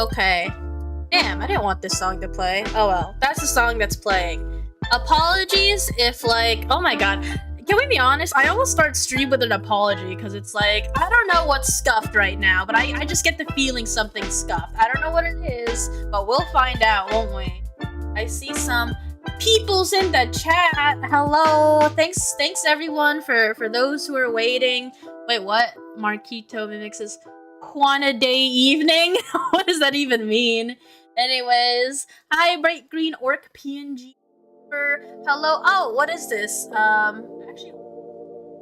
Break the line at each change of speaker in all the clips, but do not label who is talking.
Okay. Damn, I didn't want this song to play. Oh well, that's the song that's playing. Apologies if like, oh my god. Can we be honest? I almost start stream with an apology because it's like, I don't know what's scuffed right now, but I just get the feeling something's scuffed. I don't know what it is, but we'll find out, won't we? I see some peoples in the chat. Hello. Thanks everyone for those who are waiting. Wait, what? Marquito mixes Quana Day Evening? What does that even mean? Anyways, hi Bright Green Orc PNG. Hello. Oh, what is this? Actually,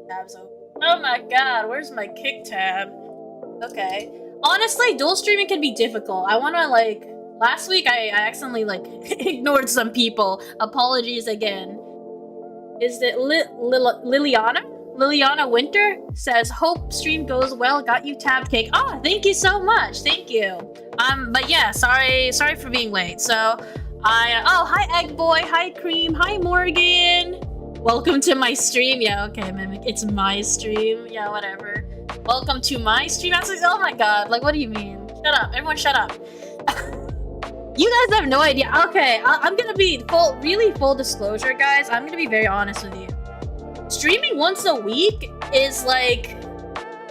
tabs open. Oh my god, where's my kick tab? Okay. Honestly, dual streaming can be difficult. I wanna like, last week I accidentally like ignored some people. Apologies again. Is it Liliana? Liliana Winter says, hope stream goes well, got you tab cake. Oh, thank you so much, thank you. But yeah, sorry for being late. So, oh, hi Egg Boy, hi Cream, hi Morgan. Welcome to my stream. Yeah, okay, Mimic, it's my stream. Yeah, whatever. Welcome to my stream. I was like, oh my god, like, what do you mean? Shut up, everyone shut up. You guys have no idea. Okay, I'm gonna be really full disclosure, guys. I'm gonna be very honest with you. Streaming once a week is like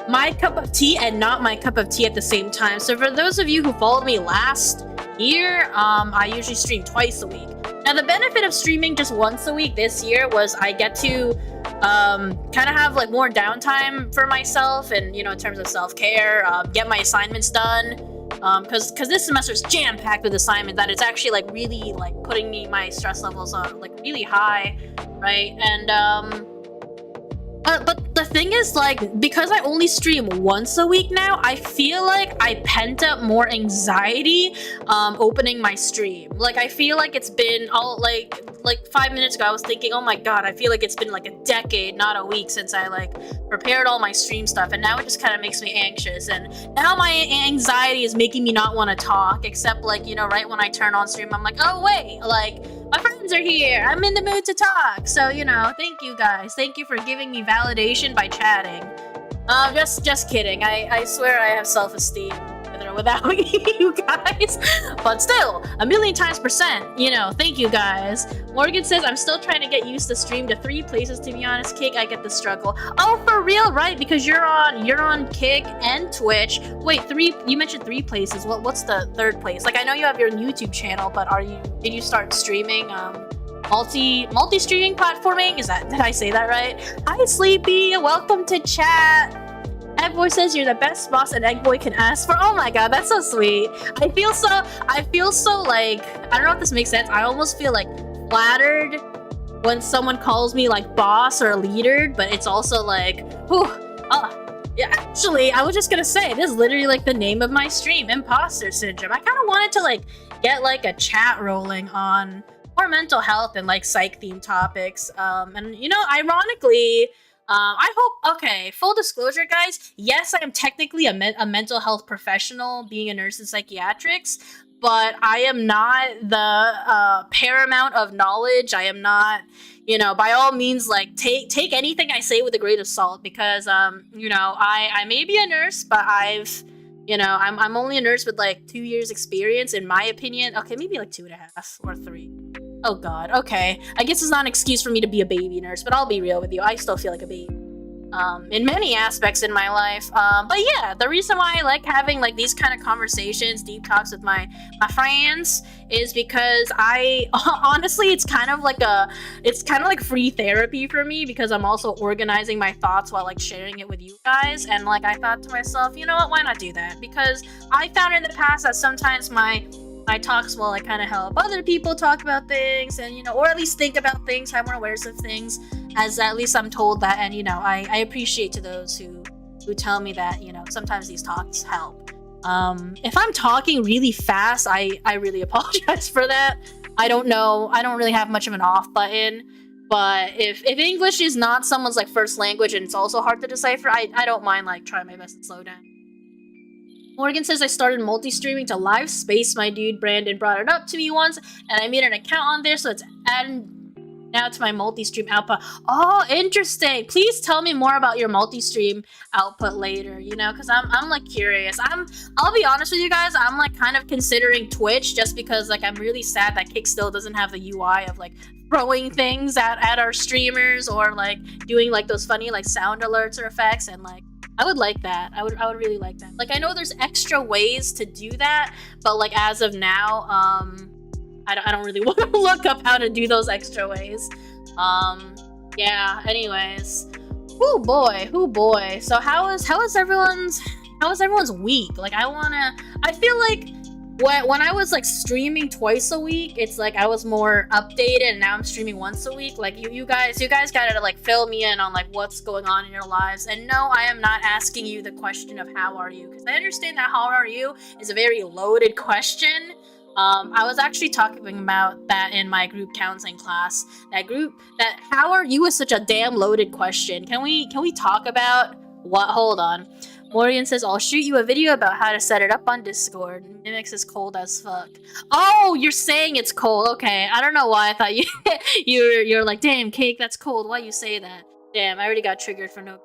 my cup of tea and not my cup of tea at the same time. So for those of you who followed me last year, I usually stream twice a week. Now the benefit of streaming just once a week this year was I get to kind of have like more downtime for myself and, you know, in terms of self-care, get my assignments done. Because this semester is jam-packed with assignments that it's actually like really like putting my stress levels on like really high, right? And but the thing is, like, because I only stream once a week now, I feel like I pent up more anxiety opening my stream. Like, I feel like it's been all like 5 minutes ago I was thinking, oh my god, I feel like it's been like a decade, not a week, since I like prepared all my stream stuff, and now it just kind of makes me anxious, and now my anxiety is making me not want to talk, except like, you know, right when I turn on stream, I'm like, oh wait, like, my friends are here, I'm in the mood to talk. So, you know, thank you guys. Thank you for giving me validation by chatting. Just kidding. I swear I have self-esteem with or without you guys. But still, a million times %, you know, thank you guys. Morgan says, I'm still trying to get used to stream to 3 places, to be honest. Kick, I get the struggle. Oh, for real, right? Because you're on Kick and Twitch. Wait, you mentioned 3 places. What's the 3rd place? Like, I know you have your YouTube channel, but did you start streaming multi-streaming platforming? Did I say that right? Hi Sleepy, welcome to chat. Eggboy says you're the best boss an Eggboy can ask for. Oh my god, that's so sweet. I feel so like, I don't know if this makes sense. I almost feel like flattered when someone calls me like boss or leader, but it's also like, whew, yeah, actually, I was just gonna say, this is literally like the name of my stream, Imposter Syndrome. I kind of wanted to like get like a chat rolling on more mental health and like psych themed topics. And you know, ironically, I hope, okay, full disclosure, guys, yes, I am technically a mental health professional, being a nurse in psychiatrics, but I am not the paramount of knowledge. I am not, you know, by all means, like, take anything I say with a grain of salt, because, you know, I may be a nurse, but you know, I'm only a nurse with like 2 years experience, in my opinion. Okay, maybe like 2.5 or 3. Oh god, okay. I guess it's not an excuse for me to be a baby nurse, but I'll be real with you. I still feel like a baby. In many aspects in my life. But yeah, the reason why I like having like these kind of conversations, deep talks with my friends, is because I honestly, it's kind of like free therapy for me, because I'm also organizing my thoughts while like sharing it with you guys. And like, I thought to myself, you know what, why not do that? Because I found in the past that sometimes my talks will like kind of help other people talk about things, and you know, or at least think about things, have more awareness of things, as at least I'm told that. And you know, I appreciate to those who tell me that, you know, sometimes these talks help. If I'm talking really fast, I really apologize for that. I don't know, I don't really have much of an off button, but if English is not someone's like first language and it's also hard to decipher, I don't mind like trying my best to slow down. Morgan says, I started multi-streaming to live space. My dude Brandon brought it up to me once, and I made an account on there, so it's Now to my multi-stream output. Oh, interesting. Please tell me more about your multi-stream output later, you know, because I'm like curious. I'll be honest with you guys, I'm like kind of considering Twitch just because like I'm really sad that Kick still doesn't have the UI of like throwing things at our streamers or like doing like those funny like sound alerts or effects, and like I would like that. I would really like that. Like I know there's extra ways to do that, but like as of now, I don't really want to look up how to do those extra ways. Yeah, anyways. Oh boy. So how is everyone's week? Like I feel like when I was like streaming twice a week, it's like I was more updated, and now I'm streaming once a week. Like you guys gotta like fill me in on like what's going on in your lives. And no, I am not asking you the question of how are you, because I understand that how are you is a very loaded question. I was actually talking about that in my group counseling class. That how are you is such a damn loaded question. Can we talk about what? Hold on. Morian says, I'll shoot you a video about how to set it up on Discord. Mimix is cold as fuck. Oh, you're saying it's cold. Okay, I don't know why I thought you're like, damn, Cake, that's cold. Why you say that? Damn, I already got triggered for no.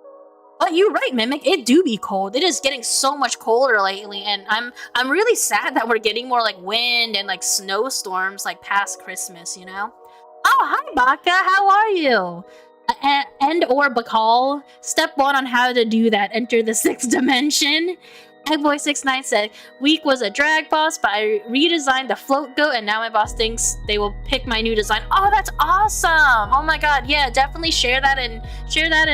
But you're right, Mimic. It do be cold. It is getting so much colder lately, and I'm really sad that we're getting more like wind and like snowstorms like past Christmas, you know? Oh, hi, Baka. How are you? And or Bakal. Step 1 on how to do that. Enter the 6th dimension. Eggboy69 said, week was a drag boss, but I redesigned the float goat, and now my boss thinks they will pick my new design. Oh, that's awesome! Oh my god, yeah, definitely share that in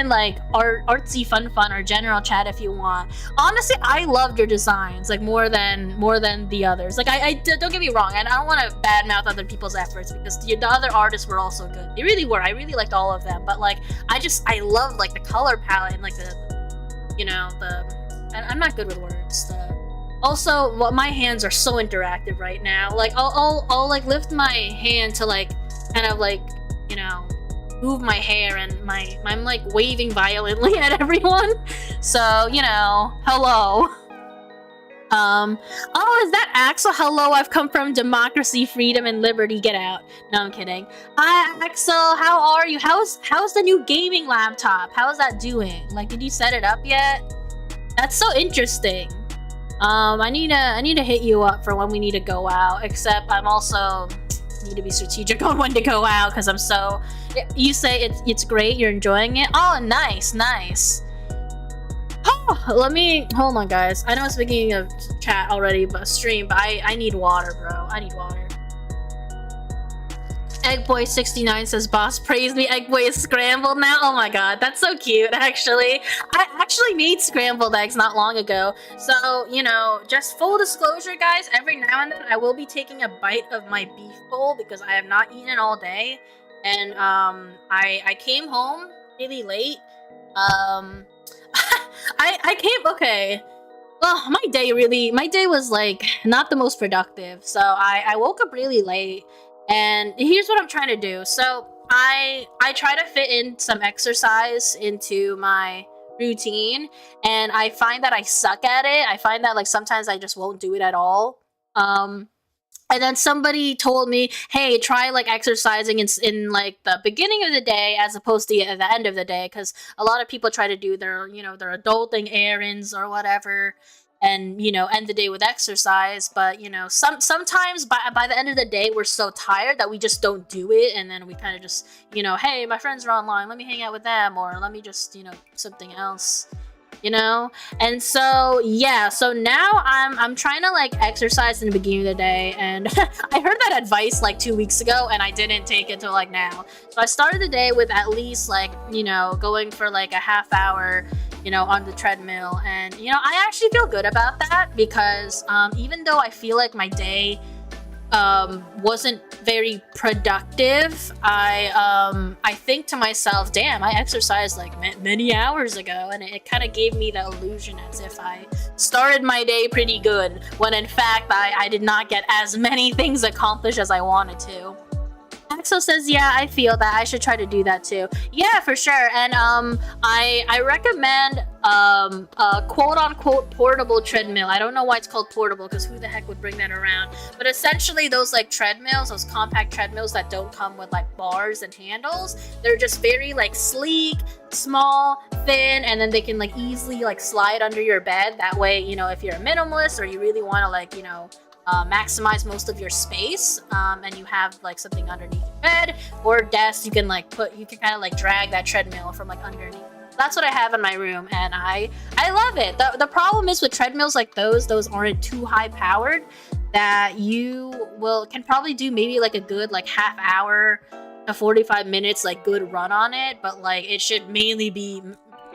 like artsy fun or general chat if you want. Honestly, I loved your designs like more than the others. Like I don't get me wrong, and I don't want to badmouth other people's efforts because the other artists were also good. They really were. I really liked all of them, but like I loved like the color palette and like the, you know, the. I'm not good with words. Also, my hands are so interactive right now. Like I'll like lift my hand to like kind of like, you know, move my hair, and I'm like waving violently at everyone. So, you know, hello. Oh, is that Axel? Hello, I've come from democracy, freedom, and liberty. Get out. No, I'm kidding. Hi, Axel. How are you? How's the new gaming laptop? How's that doing? Like, did you set it up yet? That's so interesting. I need to hit you up for when we need to go out. Except I'm also need to be strategic on when to go out because I'm so. You say it's great. You're enjoying it. Oh, nice. Oh, hold on, guys. I know it's beginning of chat already, but stream. But I need water, bro. I need water. Eggboy69 says, boss praise me, Eggboy is scrambled now. Oh my god, that's so cute, actually. I actually made scrambled eggs not long ago. So, you know, just full disclosure, guys, every now and then I will be taking a bite of my beef bowl because I have not eaten all day. And, I came home really late. Okay. Well, my day was, like, not the most productive. So, I woke up really late. And here's what I'm trying to do. So I try to fit in some exercise into my routine, and I find that I suck at it. I find that like sometimes I just won't do it at all. And then somebody told me, hey, try like exercising in like the beginning of the day as opposed to at the end of the day, because a lot of people try to do their, you know, their adulting errands or whatever, and, you know, end the day with exercise. But, you know, sometimes by the end of the day, we're so tired that we just don't do it. And then we kind of just, you know, hey, my friends are online, let me hang out with them, or let me just, you know, something else, you know? And so, yeah, so now I'm trying to, like, exercise in the beginning of the day. And I heard that advice, like, 2 weeks ago, and I didn't take it till, like, now. So I started the day with at least, like, you know, going for, like, a half hour, you know, on the treadmill. And, you know, I actually feel good about that because even though I feel like my day wasn't very productive, I think to myself, damn, I exercised like many hours ago, and it kind of gave me the illusion as if I started my day pretty good, when in fact I did not get as many things accomplished as I wanted to. Axel says, yeah, I feel that. I should try to do that too. Yeah, for sure. And I recommend a quote-unquote portable treadmill. I don't know why it's called portable, because who the heck would bring that around? But essentially those like treadmills, those compact treadmills that don't come with like bars and handles, they're just very like sleek, small, thin, and then they can like easily like slide under your bed. That way, you know, if you're a minimalist or you really want to like, you know, maximize most of your space, and you have like something underneath your bed or desk, you can kind of like drag that treadmill from like underneath. That's what I have in my room, and I love it. The problem is with treadmills like those aren't too high powered, that you can probably do maybe like a good like half hour to 45 minutes like good run on it, but like it should mainly be,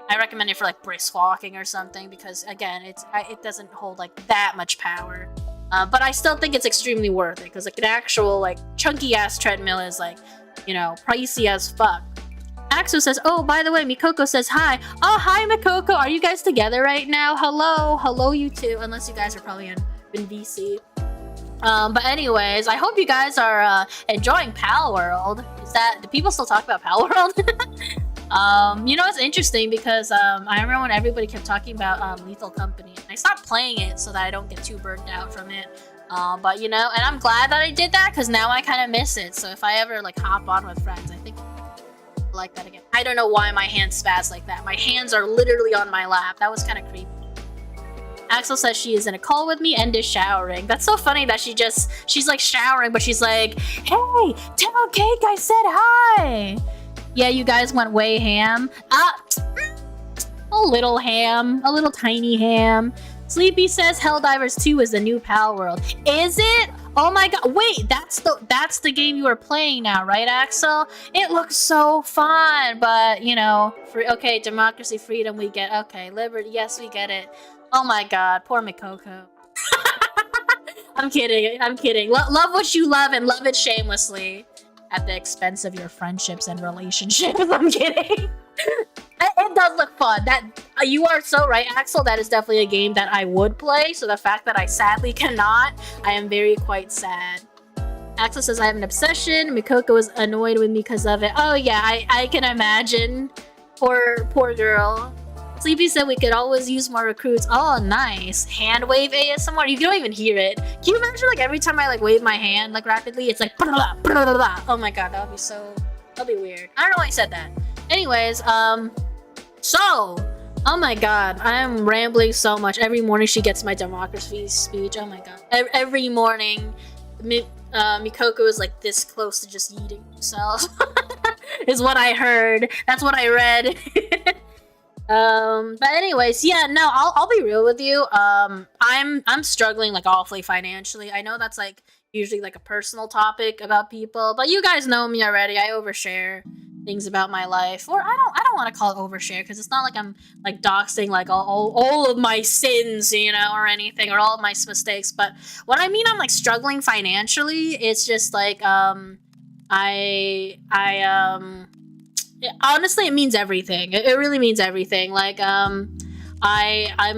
I recommend it for like brisk walking or something, because again it doesn't hold like that much power. But I still think it's extremely worth it, because like an actual like chunky ass treadmill is like, you know, pricey as fuck. Axo says, oh, by the way, Mikoko says hi. Oh, hi, Mikoko. Are you guys together right now? Hello, you two. Unless you guys are probably in VC. But anyways, I hope you guys are enjoying Pal World. Do people still talk about Pal World? You know, it's interesting because I remember when everybody kept talking about Lethal Company. And I stopped playing it so that I don't get too burned out from it. But you know, and I'm glad that I did that, because now I kind of miss it. So if I ever like hop on with friends, I think like that again. I don't know why my hands spaz like that. My hands are literally on my lap. That was kind of creepy. Axel says she is in a call with me and is showering. That's so funny that she's like showering, but she's like, hey, tell Cake I said hi. Yeah, you guys went way ham. A little ham. A little tiny ham. Sleepy says Helldivers 2 is the new Pal World. Is it? Oh my god, wait, that's the game you are playing now, right, Axel? It looks so fun, but, you know, okay, democracy, freedom, we get, okay, liberty, yes, we get it. Oh my god, poor Mikoko. I'm kidding. Love what you love and love it shamelessly at the expense of your friendships and relationships. I'm kidding. It does look fun. You are so right, Axel. That is definitely a game that I would play. So the fact that I sadly cannot, I am quite sad. Axel says I have an obsession. Mikoko is annoyed with me because of it. Oh yeah, I can imagine. Poor girl. Sleepy said we could always use more recruits. Oh, nice. Hand wave ASMR. You don't even hear it. Can you imagine like every time I like wave my hand like rapidly, it's like oh my god, that'll be weird. I don't know why I said that. Anyways, so, oh my god, I am rambling so much. Every morning she gets my democracy speech. Oh my god. Every morning, Mikoko is like this close to just eating herself. Is what I heard. That's what I read. But anyways, yeah, no, I'll be real with you. I'm struggling like awfully financially. I know that's like usually like a personal topic about people, but you guys know me already. I overshare things about my life, or I don't want to call it overshare, because it's not like I'm like doxing like all of my sins, you know, or anything, or all of my mistakes. But what I mean, I'm like struggling financially. It's just like honestly, it means everything. It really means everything. Like I'm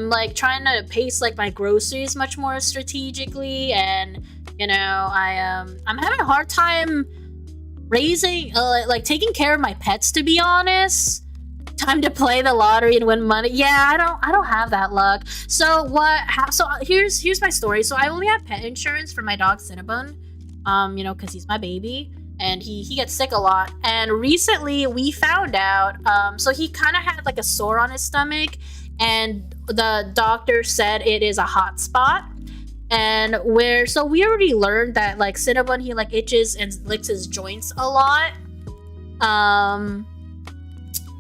like trying to pace like my groceries much more strategically, and you know, I'm having a hard time raising like taking care of my pets, to be honest. Time to play the lottery and win money. Yeah, I don't have that luck. So here's my story. So I only have pet insurance for my dog Cinnabon, you know, because he's my baby and he gets sick a lot. And recently we found out, so he kind of had like a sore on his stomach, and the doctor said it is a hot spot. And so we already learned that like Cinnabon, he like itches and licks his joints a lot.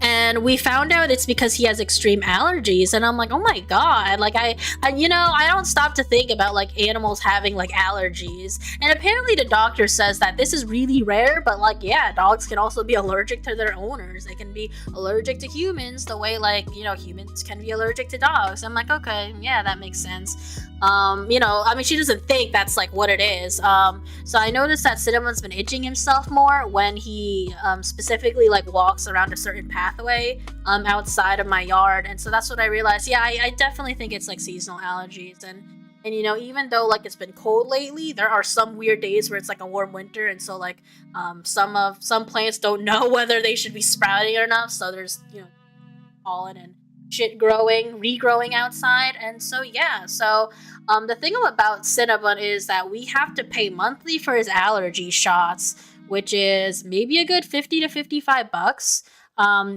And we found out it's because he has extreme allergies. And I'm like, oh my god, like I you know, I don't stop to think about like animals having like allergies. And apparently the doctor says that this is really rare, but like, yeah, dogs can also be allergic to their owners. They can be allergic to humans the way like, you know, humans can be allergic to dogs. I'm like, okay, yeah, that makes sense. You know, I mean, she doesn't think that's like what it is. So I noticed that Cinnabon's been itching himself more when he specifically like walks around a certain pathway outside of my yard. And so that's what I realized. Yeah, I definitely think it's like seasonal allergies. And And you know, even though like it's been cold lately, there are some weird days where it's like a warm winter, and so like some plants don't know whether they should be sprouting or not. So there's, you know, pollen and shit regrowing outside. And so yeah, so the thing about Cinnabon is that we have to pay monthly for his allergy shots, which is maybe a good 50 to 55 bucks.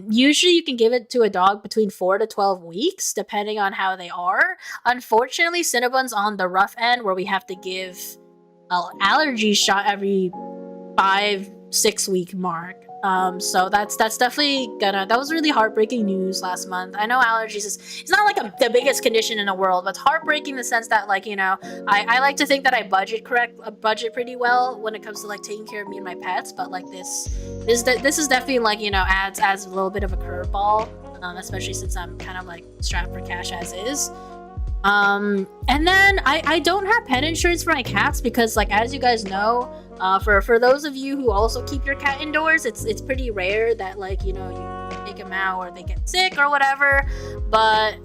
Usually you can give it to a dog between 4 to 12 weeks, depending on how they are. Unfortunately, Cinnabon's on the rough end where we have to give an allergy shot every 5-6 week mark. So that's definitely that was really heartbreaking news last month. I know allergies it's not like the biggest condition in the world, but it's heartbreaking in the sense that, like, you know, I like to think that I budget pretty well when it comes to like taking care of me and my pets, but like this is definitely, like, you know, adds a little bit of a curveball, especially since I'm kind of like strapped for cash as is. And then I don't have pet insurance for my cats because, like, as you guys know, for those of you who also keep your cat indoors, it's pretty rare that, like, you know, you take them out or they get sick or whatever. But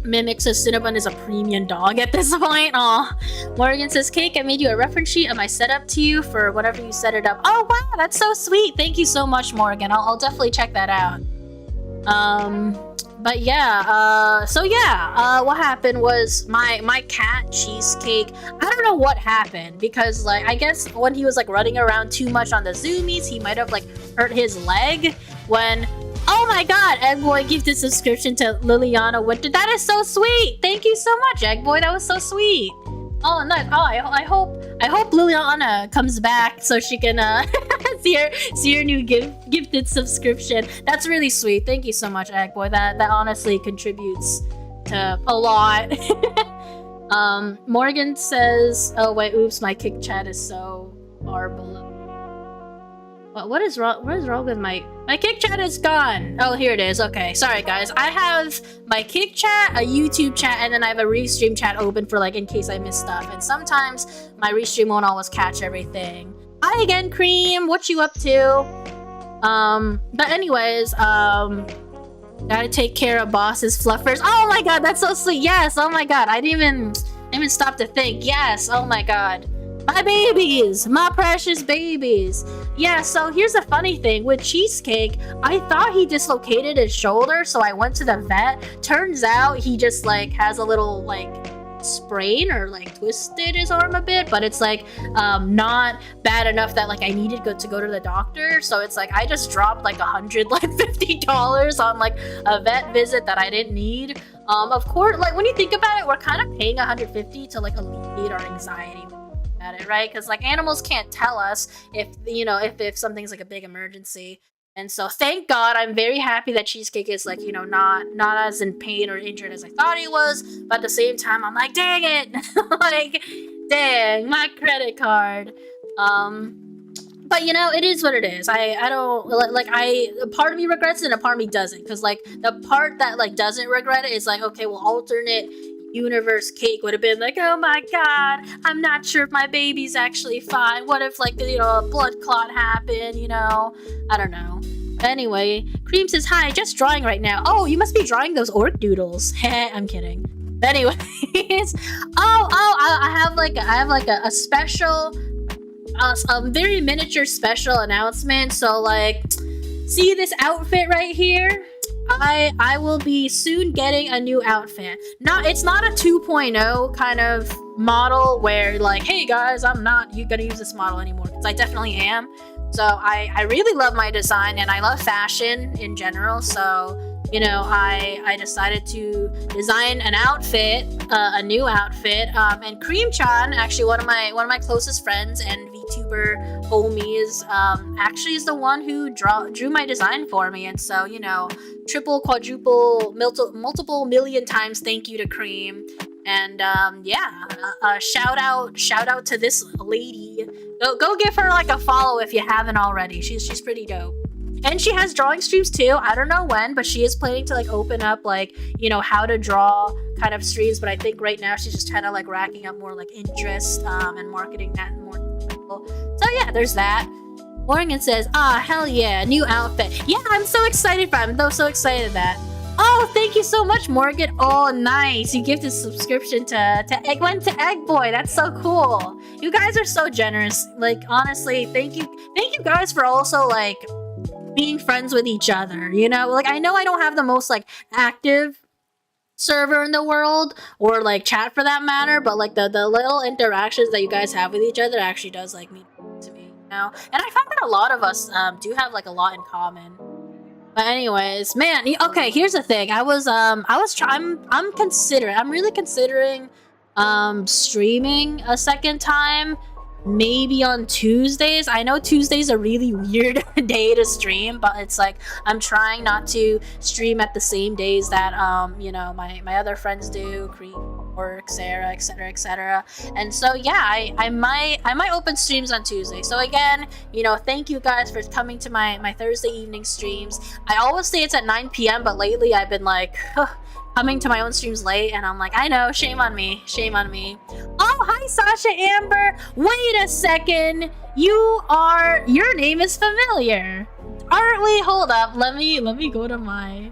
Mimic says Cinnabon is a premium dog at this point. Aw. Morgan says, Cake, I made you a reference sheet. Am I set up to you for whatever you set it up? Oh wow, that's so sweet. Thank you so much, Morgan. I'll definitely check that out. But yeah, what happened was my cat Cheesecake, I don't know what happened, because like I guess when he was like running around too much on the zoomies, he might have like hurt his leg when, oh my god, Eggboy gifted subscription to Liliana Winter. That is so sweet. Thank you so much, Eggboy. That was so sweet. Oh, nice. Oh, I hope Liliana comes back so she can see her new gifted subscription. That's really sweet. Thank you so much, Eggboy. That honestly contributes to a lot. Morgan says, oh wait, oops, my kick chat is so far below. What is wrong? What is wrong with my kick chat is gone? Oh, here it is. Okay, sorry guys. I have my kick chat, a YouTube chat, and then I have a restream chat open for like in case I miss stuff. And sometimes my restream won't always catch everything. Hi again, Cream. What you up to? But anyways, gotta take care of boss's fluffers. Oh my god, that's so sweet. Yes. Oh my god, I didn't even stop to think. Yes. Oh my god. My babies! My precious babies! Yeah, so here's the funny thing. With Cheesecake, I thought he dislocated his shoulder, so I went to the vet. Turns out he just, like, has a little, like, sprain or, like, twisted his arm a bit, but it's, like, not bad enough that, like, I needed to go to the doctor. So it's, like, I just dropped, like, $150 on, like, a vet visit that I didn't need. Of course, like, when you think about it, we're kind of paying $150 to, like, alleviate our anxiety. It, right? Because like animals can't tell us if, you know, if something's like a big emergency. And so thank god, I'm very happy that Cheesecake is like, you know, not as in pain or injured as I thought he was, but at the same time I'm like, dang it. Like, dang, my credit card. But you know, it is what it is. I don't like, a part of me regrets it and a part of me doesn't, because like the part that like doesn't regret it is like, okay, well, alternate universe Cake would have been like, oh my god, I'm not sure if my baby's actually fine. What if, like, you know, a blood clot happened, you know? I don't know. Anyway, Cream says, hi, just drawing right now. Oh, you must be drawing those orc doodles. Heh, I'm kidding. Anyways, I have like a special, a very miniature special announcement. So like, see this outfit right here? I will be soon getting a new outfit. It's not a 2.0 kind of model where like, hey guys, I'm not gonna use this model anymore, because I definitely am. So I really love my design and I love fashion in general. So, you know, I decided to design an outfit, a new outfit. And Cream-chan, actually one of my closest friends and VTuber homies, actually is the one who drew my design for me. And so, you know, triple, quadruple, multiple million times thank you to Cream. And yeah, shout out to this lady. Go give her like a follow if you haven't already. She's pretty dope. And she has drawing streams too. I don't know when, but she is planning to like open up like, you know, how to draw kind of streams. But I think right now she's just kind of like racking up more like interest and marketing that more to people. So yeah, there's that. Morgan says, hell yeah, new outfit. Yeah, I'm so excited for it. I'm so excited that. Oh, thank you so much, Morgan. Oh, nice. You gifted subscription to Egg Boy. That's so cool. You guys are so generous. Like, honestly, thank you guys for also like being friends with each other. You know, like I know I don't have the most like active server in the world or like chat for that matter, but like the little interactions that you guys have with each other actually does like mean to me. You know, and I find that a lot of us do have like a lot in common. But anyways, man, okay, here's the thing. I'm really considering streaming a second time, maybe on Tuesdays. I know Tuesday's a really weird day to stream, but it's like I'm trying not to stream at the same days that you know, my other friends do, Creep, work, Sarah, etc, etc. And so yeah, I might open streams on Tuesday. So again, you know, thank you guys for coming to my Thursday evening streams. I always say it's at 9 p.m, but lately I've been like coming to my own streams late, and I'm like, I know, shame on me. Oh, hi Sasha Amber. Wait a second, your name is familiar, aren't we? Hold up, let me go to my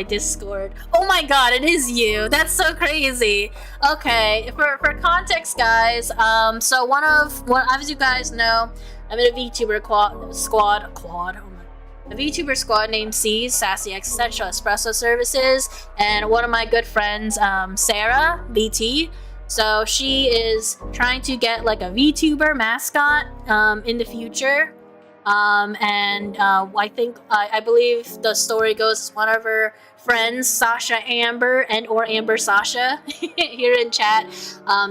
Discord. Oh my god, it is you. That's so crazy. Okay, for context, guys, so as you guys know, I'm in a VTuber squad. A VTuber squad named C's Sassy Existential Espresso Services, and one of my good friends, Sarah BT. So she is trying to get like a VTuber mascot in the future. I believe the story goes one of her friends, Sasha Amber or Amber Sasha here in chat,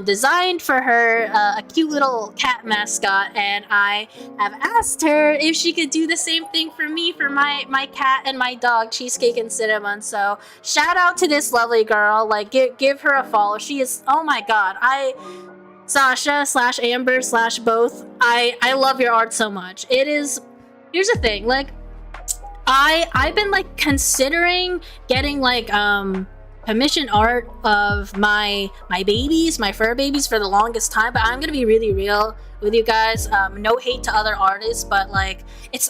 designed for her a cute little cat mascot, and I have asked her if she could do the same thing for me, for my cat and my dog, Cheesecake and Cinnamon. So shout out to this lovely girl, like give her a follow. She is, oh my god, Sasha / Amber / both, I love your art so much. It is, here's the thing, like I've been like considering getting like commission art of my babies, my fur babies, for the longest time, but I'm gonna be really real with you guys. No hate to other artists, but like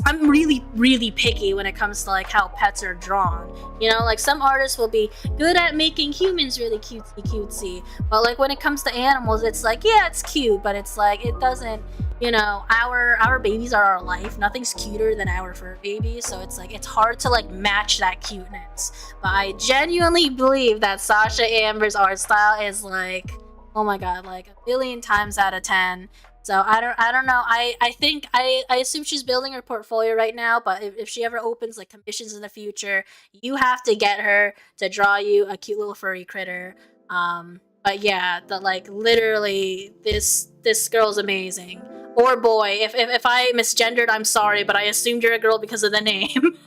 I'm really picky when it comes to like how pets are drawn. You know, like some artists will be good at making humans really cutesy, but like when it comes to animals, it's like, yeah, it's cute, but it's like it doesn't, you know, our babies are our life. Nothing's cuter than our fur babies, so it's like it's hard to like match that cuteness. But I genuinely believe that Sasha Amber's art style is like, oh my god, like a billion times out of 10. So I don't know. I think I assume she's building her portfolio right now, but if she ever opens like commissions in the future, you have to get her to draw you a cute little furry critter. But yeah, like literally this girl's amazing. Or boy, if I misgendered, I'm sorry, but I assumed you're a girl because of the name.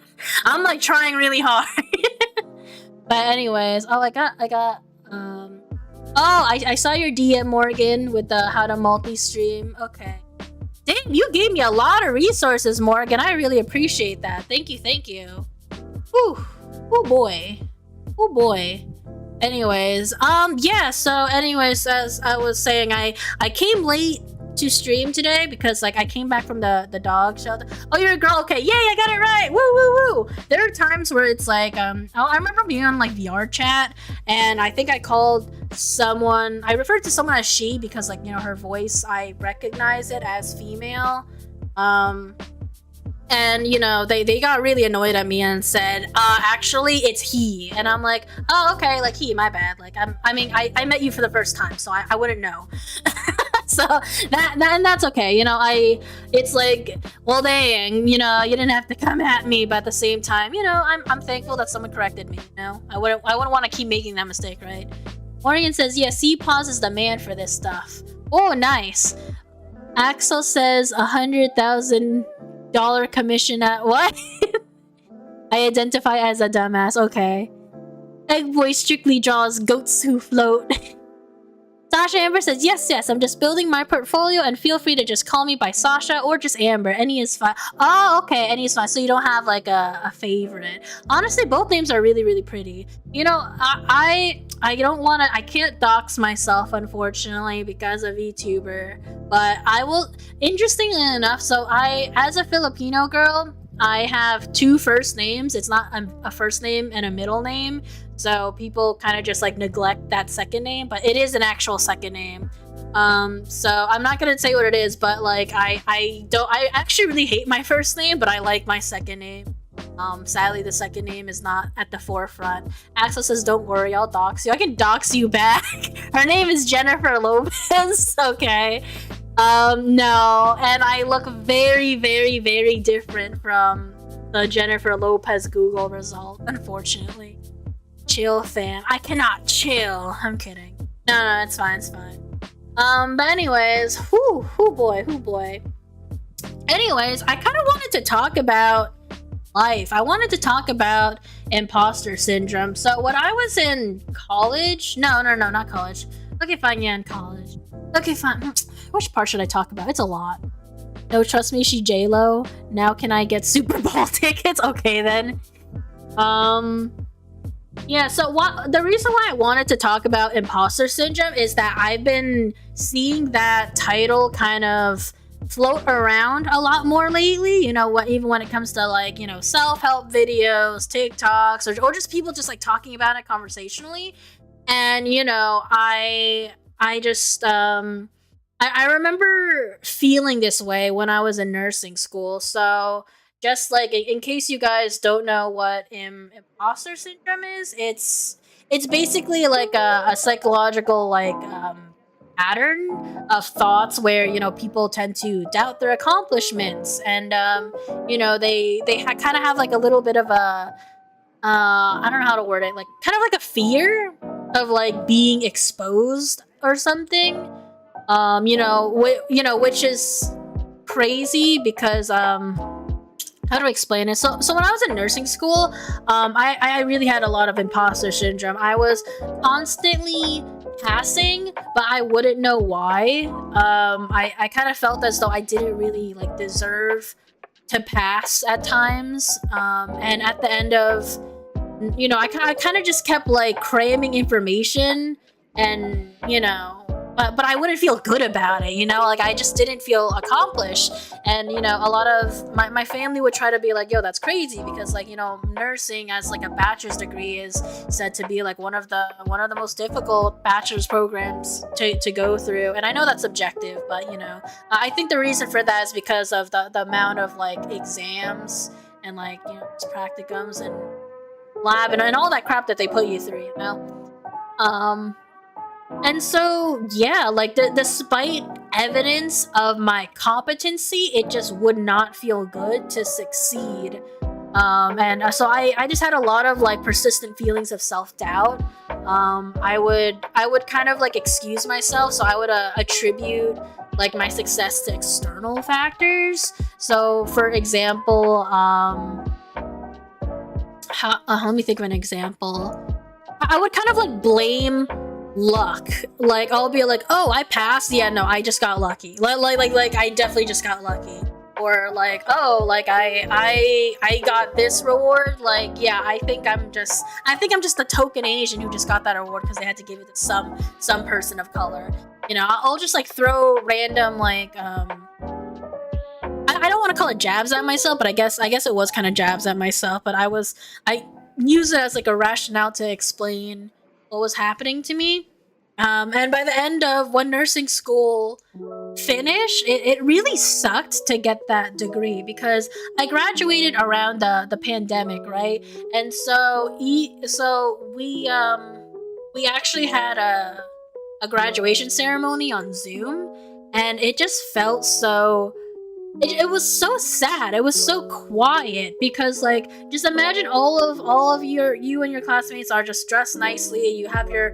I'm like trying really hard. But anyways, oh, I got oh, I saw your DM, Morgan, with the how to multi-stream. Okay. Damn, you gave me a lot of resources, Morgan. I really appreciate that. Thank you. Whew. Oh boy. Anyways, yeah, so anyways, as I was saying, I came late to stream today because like I came back from the dog shelter. Oh, you're a girl. Okay, yay, I got it right. Woo. There are times where it's like I remember being on like VR chat, and I think I called someone, I referred to someone as she because like, you know, her voice, I recognize it as female. And you know, they got really annoyed at me and said, actually it's he. And I'm like, oh, okay, like he, my bad. Like I met you for the first time, so I wouldn't know. So that's okay, you know. It's like, well, dang, you know, you didn't have to come at me, but at the same time, you know, I'm thankful that someone corrected me. You know, I wouldn't want to keep making that mistake, right? Morgan says, yeah, C-Pause is the man for this stuff. Oh, nice. Axel says $100,000 commission at what? I identify as a dumbass. Okay. Egg Boy strictly draws goats who float. Sasha Amber says, yes, I'm just building my portfolio, and feel free to just call me by Sasha or just Amber. Any is fine. Oh, okay, any is fine. So you don't have like a favorite. Honestly, both names are really pretty. You know, I don't want to, I can't dox myself, unfortunately, because of VTuber, but I will, interestingly enough, so as a Filipino girl, I have 2 first names. It's not a first name and a middle name, so people kind of just like neglect that second name, but it is an actual second name. So I'm not gonna say what it is, but like I actually really hate my first name, but I like my second name. Sadly, the second name is not at the forefront. Axel says, "Don't worry, I'll dox you. I can dox you back." Her name is Jennifer Lopez. Okay. No, and I look very, very, very different from the Jennifer Lopez Google result, unfortunately. Chill fan. I cannot chill. I'm kidding. No, it's fine, it's fine. But anyways, whoo boy. Anyways, I kind of wanted to talk about life. I wanted to talk about imposter syndrome. So when I was in college, no, not college. Okay, fine, yeah, in college. Okay, fine. Which part should I talk about? It's a lot. No, trust me, she J-Lo. Now can I get Super Bowl tickets? Okay, then. Yeah, so the reason why I wanted to talk about imposter syndrome is that I've been seeing that title kind of float around a lot more lately, you know, even when it comes to like, you know, self-help videos, TikToks, or just people just like talking about it conversationally. And, you know, I just I remember feeling this way when I was in nursing school. So just like in case you guys don't know what imposter syndrome is, it's basically like a psychological like pattern of thoughts where, you know, people tend to doubt their accomplishments, and you know, they kind of have like a little bit of a I don't know how to word it, like kind of like a fear of like being exposed or something. You know, which is crazy because how do I explain it? So when I was in nursing school, I really had a lot of imposter syndrome. I was constantly passing, but I wouldn't know why. I kind of felt as though I didn't really like deserve to pass at times. And at the end of, you know, I kind of just kept like cramming information, and you know, but I wouldn't feel good about it, you know, like I just didn't feel accomplished. And you know, a lot of my family would try to be like, yo, that's crazy, because like, you know, nursing as like a bachelor's degree is said to be like one of the most difficult bachelor's programs to go through. And I know that's subjective, but you know, I think the reason for that is because of the amount of like exams and like, you know, practicums and lab and all that crap that they put you through, you know. And so, yeah, like despite evidence of my competency, it just would not feel good to succeed. And so I just had a lot of like persistent feelings of self-doubt. I would kind of like excuse myself, so I would attribute like my success to external factors. So for example, let me think of an example. I would kind of like blame luck. Like I'll be like, oh, I passed. Yeah, no, I just got lucky. Like I definitely just got lucky. Or like, oh, like I got this reward. Like, yeah, I think I'm just a token Asian who just got that award because they had to give it to some person of color. You know, I'll just like throw random like I don't want to call it jabs at myself, but I guess it was kind of jabs at myself. But I use it as like a rationale to explain what was happening to me. And by the end of when nursing school finished, it really sucked to get that degree because I graduated around the pandemic, right? And so we actually had a graduation ceremony on Zoom, and it just felt so. It was so sad. It was so quiet because, like, just imagine all of you and your classmates are just dressed nicely. You have your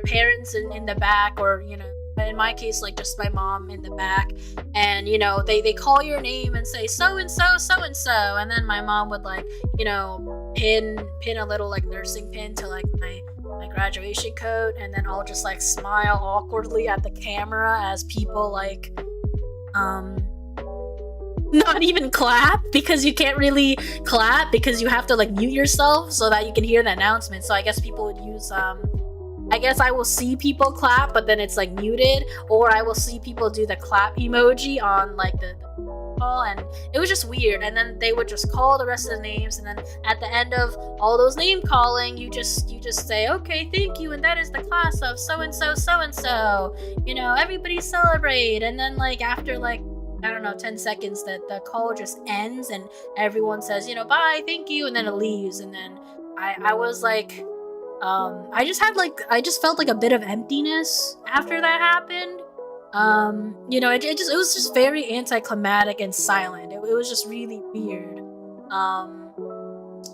parents in the back, or you know, in my case, like just my mom in the back, and you know, they call your name and say so and so, and then my mom would like, you know, pin a little like nursing pin to like my graduation coat, and then I'll just like smile awkwardly at the camera as people like not even clap, because you can't really clap because you have to like mute yourself so that you can hear the announcement. So I guess people would use I guess I will see people clap, but then it's like muted, or I will see people do the clap emoji on like the call, and it was just weird. And then they would just call the rest of the names, and then at the end of all those name calling, you just say, okay, thank you, and that is the class of so and so, so and so. You know, everybody celebrate. And then like after like I don't know 10 seconds, that the call just ends, and everyone says, you know, bye, thank you, and then it leaves. And then I was like, I just felt like a bit of emptiness after that happened. You know, it was just very anticlimactic and silent. It was just really weird.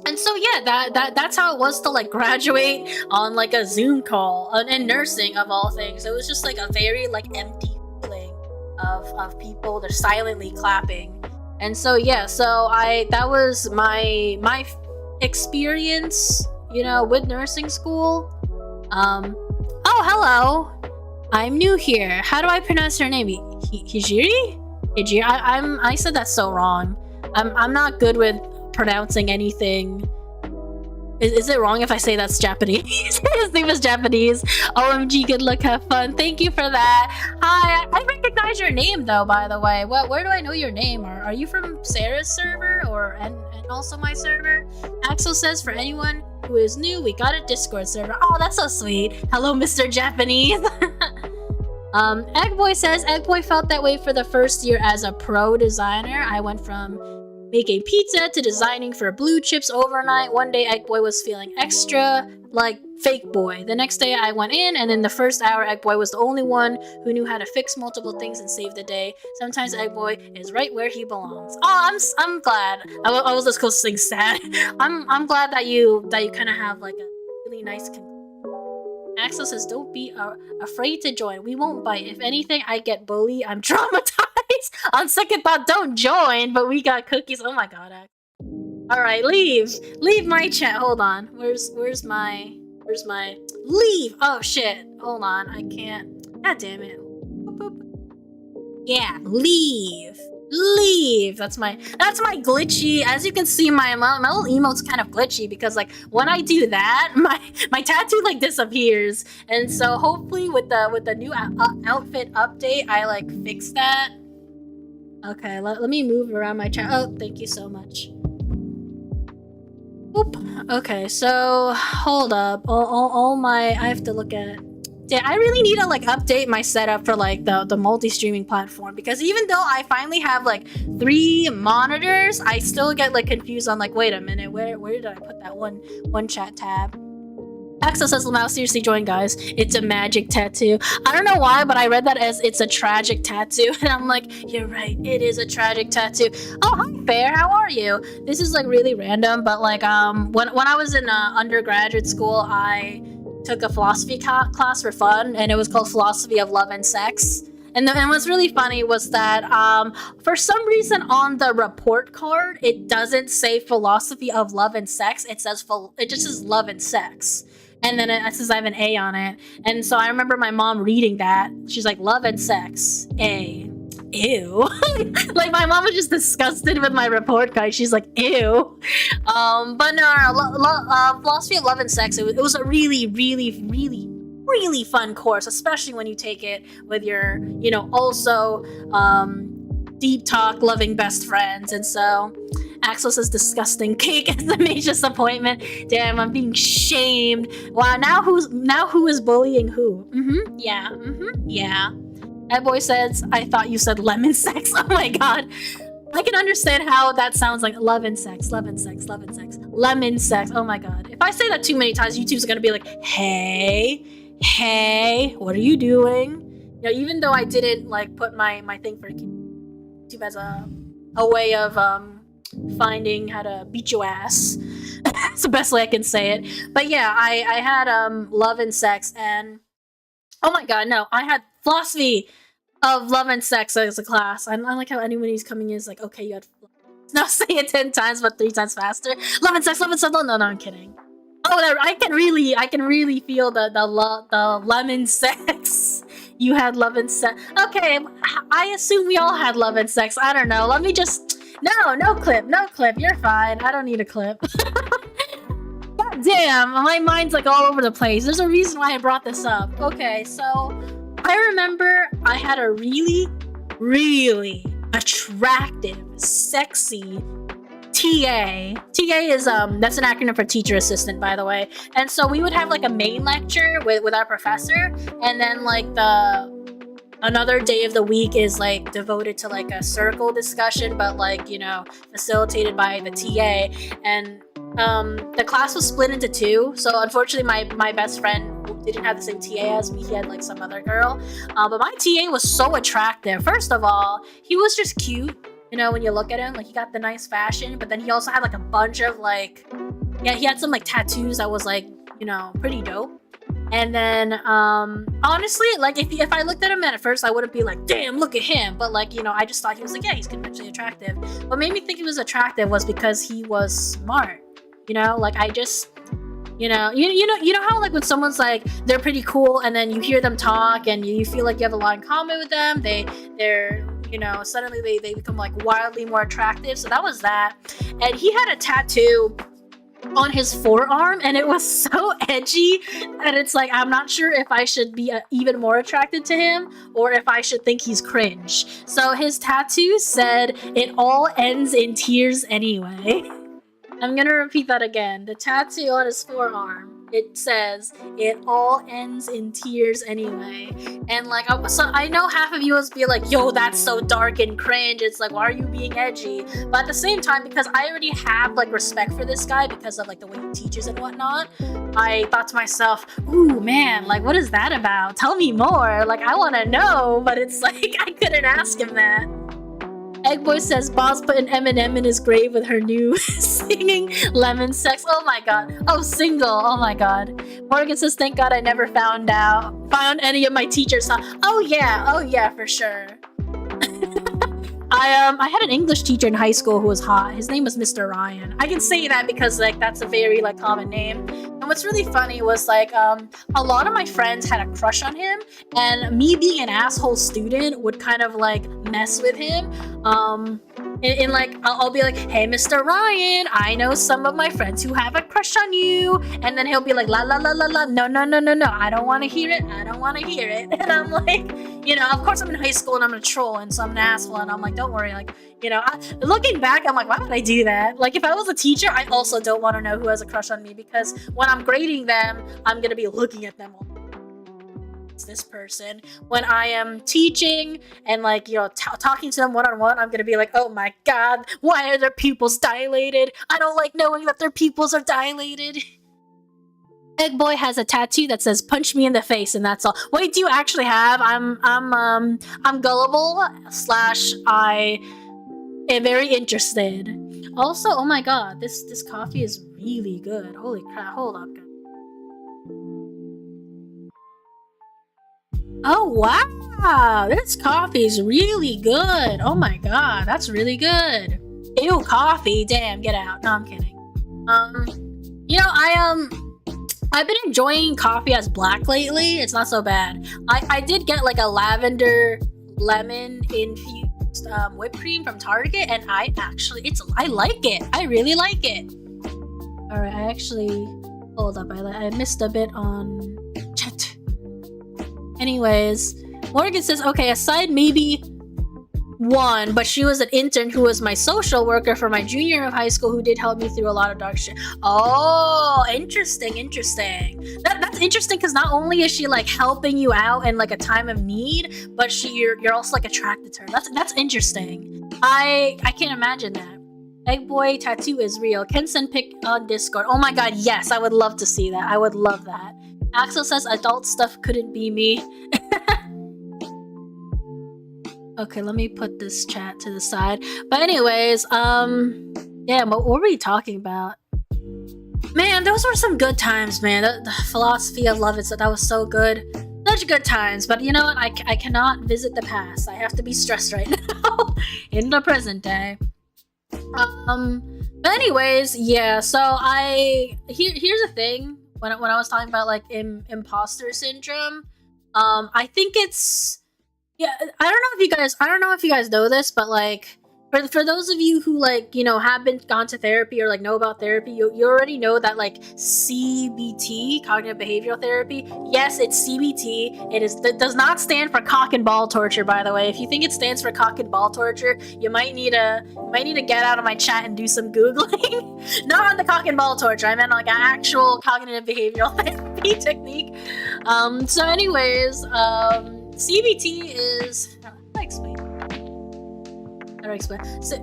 And so yeah, that's how it was to like graduate on like a Zoom call in nursing of all things. It was just like a very like empty feeling of people. They're silently clapping. And so yeah, so that was my experience, you know, with nursing school. Oh, hello. I'm new here. How do I pronounce your name? Hijiri? Hijiri? I said that so wrong. I'm not good with pronouncing anything. Is it wrong if I say that's Japanese? His name is Japanese. OMG, good luck, have fun. Thank you for that. Hi, I recognize your name though, by the way. Where do I know your name? Are you from Sarah's server and also my server? Axel says for anyone who is new, we got a Discord server. Oh, that's so sweet. Hello, Mr. Japanese. Eggboy says Eggboy felt that way for the first year as a pro designer. I went from making pizza to designing for blue chips overnight. One day Eggboy was feeling extra like fake boy. The next day I went in, and in the first hour Eggboy was the only one who knew how to fix multiple things and save the day. Sometimes Eggboy is right where he belongs. Oh, I'm glad. I was just close to saying sad. I'm glad that you kind of have like a really nice Axel says, don't be afraid to join. We won't bite. If anything, I get bullied. I'm traumatized. On second thought, don't join, but we got cookies. Oh my god. Alright, leave my chat. Hold on. Where's my leave? Oh shit. Hold on. I can't. God damn it. Yeah, leave. That's my glitchy. As you can see, my little emote's kind of glitchy because like when I do that, my tattoo like disappears. And so hopefully with the new outfit update, I like fix that. Okay, let me move around my chat. Oh, thank you so much. Oop. Okay, so hold up. All my I have to look at. Yeah, I really need to like update my setup for like the multi-streaming platform, because even though I finally have like 3 monitors, I still get like confused on like, wait a minute, where did I put that one chat tab? Axel says, Lamau, seriously join, guys. It's a magic tattoo. I don't know why, but I read that as it's a tragic tattoo, and I'm like, you're right, it is a tragic tattoo. Oh, hi, Fair, how are you? This is like really random, but like when I was in undergraduate school, I took a philosophy class for fun, and it was called Philosophy of Love and Sex. And what's really funny was that for some reason on the report card, it doesn't say Philosophy of Love and Sex. It just says Love and Sex. And then it says I have an A on it. And so I remember my mom reading that. She's like, Love and Sex, A. Ew. Like my mom was just disgusted with my report card. She's like, ew. But no, Philosophy of Love and Sex, it was a really, really, really, really fun course, especially when you take it with your, you know, also deep talk loving best friends. And so Axel says disgusting cake as the major disappointment. Damn, I'm being shamed. Wow, now who is bullying who? Yeah. That boy says, I thought you said lemon sex. Oh my god. I can understand how that sounds like love and sex, lemon sex. Oh my god. If I say that too many times, YouTube's gonna be like, hey, what are you doing? You know, even though I didn't like put my thing for YouTube as a way of finding how to beat your ass. It's the best way I can say it. But yeah, I had love and sex, and oh my god, no, I had philosophy of love and sex as a class. I like how anyone who's coming in is like, okay, you had now say it 10 times but 3 times faster. Love and sex. No, I'm kidding. Oh, I can really feel the lemon sex. You had love and sex. Okay, I assume we all had love and sex. I don't know. Let me just no clip. You're fine. I don't need a clip. God damn, my mind's like all over the place. There's a reason why I brought this up. Okay, so I remember I had a really, really, attractive, sexy TA. TA is that's an acronym for teacher assistant, by the way. And so we would have like a main lecture with our professor, and then like another day of the week is like devoted to like a circle discussion, but like, you know, facilitated by the TA. And the class was split into two, so unfortunately my best friend didn't have the same TA as me. He had like some other girl, but my TA was so attractive. First of all, he was just cute, you know, when you look at him. Like, he got the nice fashion, but then he also had like a bunch of like, yeah, he had some like tattoos that was like, you know, pretty dope. And then honestly, like if I looked at him at first, I wouldn't be like, damn, look at him. But like, you know, I just thought he was like, yeah, he's conventionally attractive. What made me think he was attractive was because he was smart. You know, like I just, you know how like when someone's like, they're pretty cool, and then you hear them talk and you feel like you have a lot in common with them. They're you know, suddenly they become like wildly more attractive. So that was that. And he had a tattoo on his forearm, and it was so edgy, and it's like, I'm not sure if I should be even more attracted to him or if I should think he's cringe. So his tattoo said, "It all ends in tears anyway." I'm gonna repeat that again. The tattoo on his forearm, it says, "It all ends in tears anyway." And like, so I know half of you will be like, yo, that's so dark and cringe. It's like, why are you being edgy? But at the same time, because I already have like respect for this guy because of like the way he teaches and whatnot, I thought to myself, ooh man, like what is that about? Tell me more. Like, I wanna know, but it's like, I couldn't ask him that. Eggboy says, Boss put an M&M in his grave with her new singing lemon sex. Oh my god. Oh, single. Oh my god. Morgan says, thank god I never found any of my teachers. Oh yeah, for sure. I had an English teacher in high school who was hot. His name was Mr. Ryan. I can say that because like that's a very like common name. And what's really funny was like a lot of my friends had a crush on him, and me being an asshole student would kind of like mess with him. In like I'll be like, hey Mr. Ryan, I know some of my friends who have a crush on you, and then he'll be like, la la la la la, no, I don't want to hear it, and I'm like, you know, of course I'm in high school and I'm a troll and so I'm an asshole, and I'm like, don't worry, like, you know, looking back, I'm like, why would I do that? Like, if I was a teacher, I also don't want to know who has a crush on me, because when I'm grading them, I'm gonna be looking at them all. It's this person. When I am teaching and like, you know, talking to them one-on-one, I'm gonna be like, oh my god, why are their pupils dilated? I don't like knowing that their pupils are dilated. Eggboy has a tattoo that says "punch me in the face" and that's all. Wait, do you actually have? I'm gullible / I am very interested. Also, oh my god, this coffee is really good. Holy crap! Hold up, guys. Oh wow, this coffee is really good. Oh my god, that's really good. Ew, coffee. Damn, get out. No, I'm kidding. You know, I've been enjoying coffee as black lately. It's not so bad. I did get like a lavender lemon infused whipped cream from Target, and I like it. I really like it. All right, I actually hold up. I missed a bit on chat. Anyways, Morgan says, okay, aside maybe one, but she was an intern who was my social worker for my junior year of high school, who did help me through a lot of dark shit. Oh, interesting. That's interesting, because not only is she like helping you out in like a time of need, but you're also like attracted to her. That's interesting. I can't imagine that. Eggboy tattoo is real. Can send pic on Discord. Oh my god, yes, I would love to see that. I would love that. Axel says adult stuff couldn't be me. Okay, let me put this chat to the side. But anyways, yeah, what were we talking about? Man, those were some good times, man. The philosophy of love, that was so good. Such good times. But you know what? I cannot visit the past. I have to be stressed right now in the present day. But anyways, yeah. So here's the thing. When I was talking about like imposter syndrome, I think it's, yeah, I don't know if you guys know this, but like for those of you who like, you know, have gone to therapy or like know about therapy, you already know that like CBT, cognitive behavioral therapy, yes, it's CBT. It does not stand for cock and ball torture, by the way. If you think it stands for cock and ball torture, you might need to get out of my chat and do some Googling. Not on the cock and ball torture, I meant like an actual cognitive behavioral therapy technique. So anyways, CBT is, how do I explain? So,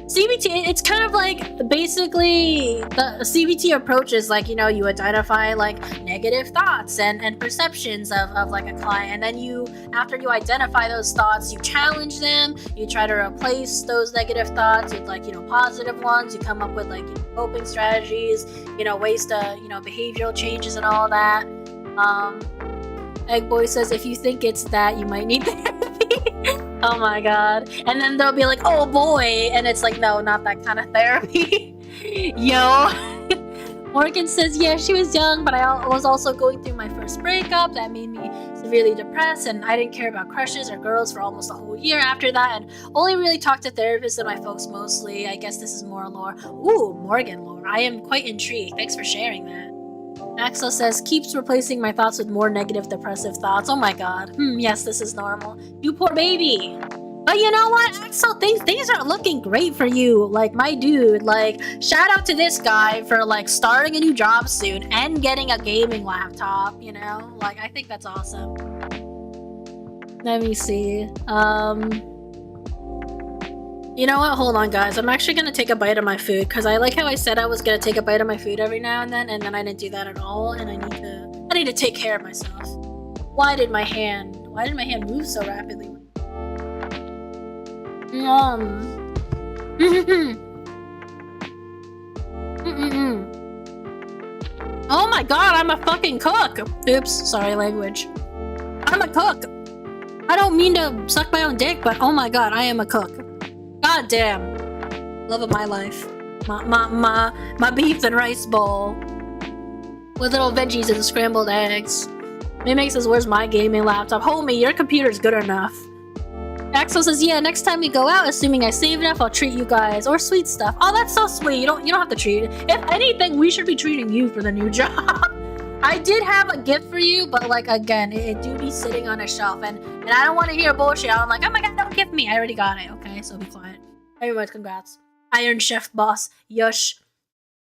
CBT, it's kind of like basically the CBT approach is like, you know, you identify like negative thoughts and perceptions of like a client, and then you, after you identify those thoughts, you challenge them, you try to replace those negative thoughts with like, you know, positive ones, you come up with like, you know, coping strategies, you know, ways to, you know, behavioral changes and all that. Egg Boy says, if you think it's that, you might need therapy. Oh my god. And then they'll be like, oh boy, and it's like, no, not that kind of therapy. Yo. Morgan says, yeah, she was young, but I was also going through my first breakup that made me severely depressed, and I didn't care about crushes or girls for almost a whole year after that, and only really talked to therapists and my folks mostly. I guess this is more lore. Ooh, Morgan lore. I am quite intrigued. Thanks for sharing that. Axel says, keeps replacing my thoughts with more negative depressive thoughts. Oh my god. Yes, this is normal. You poor baby. But you know what, Axel? Things are looking great for you. Like, my dude, like, shout out to this guy for, like, starting a new job soon and getting a gaming laptop, you know? Like, I think that's awesome. Let me see. You know what? Hold on, guys. I'm actually gonna take a bite of my food because I like how I said I was gonna take a bite of my food every now and then I didn't do that at all, and I need to take care of myself. Why did my hand move so rapidly? Oh my god, I'm a fucking cook! Oops, sorry language. I'm a cook! I don't mean to suck my own dick, but oh my god, I am a cook. God damn. Love of my life. My beef and rice bowl. With little veggies and scrambled eggs. Mimic says, where's my gaming laptop? Homie, your computer's good enough. Axel says, yeah, next time we go out, assuming I save enough, I'll treat you guys. Or sweet stuff. Oh, that's so sweet. You don't have to treat. If anything, we should be treating you for the new job. I did have a gift for you, but like, again, it do be sitting on a shelf, and I don't want to hear bullshit. I'm like, oh my god, don't gift me. I already got it, okay? So be quiet. Anyways, congrats. Iron Chef Boss. Yush.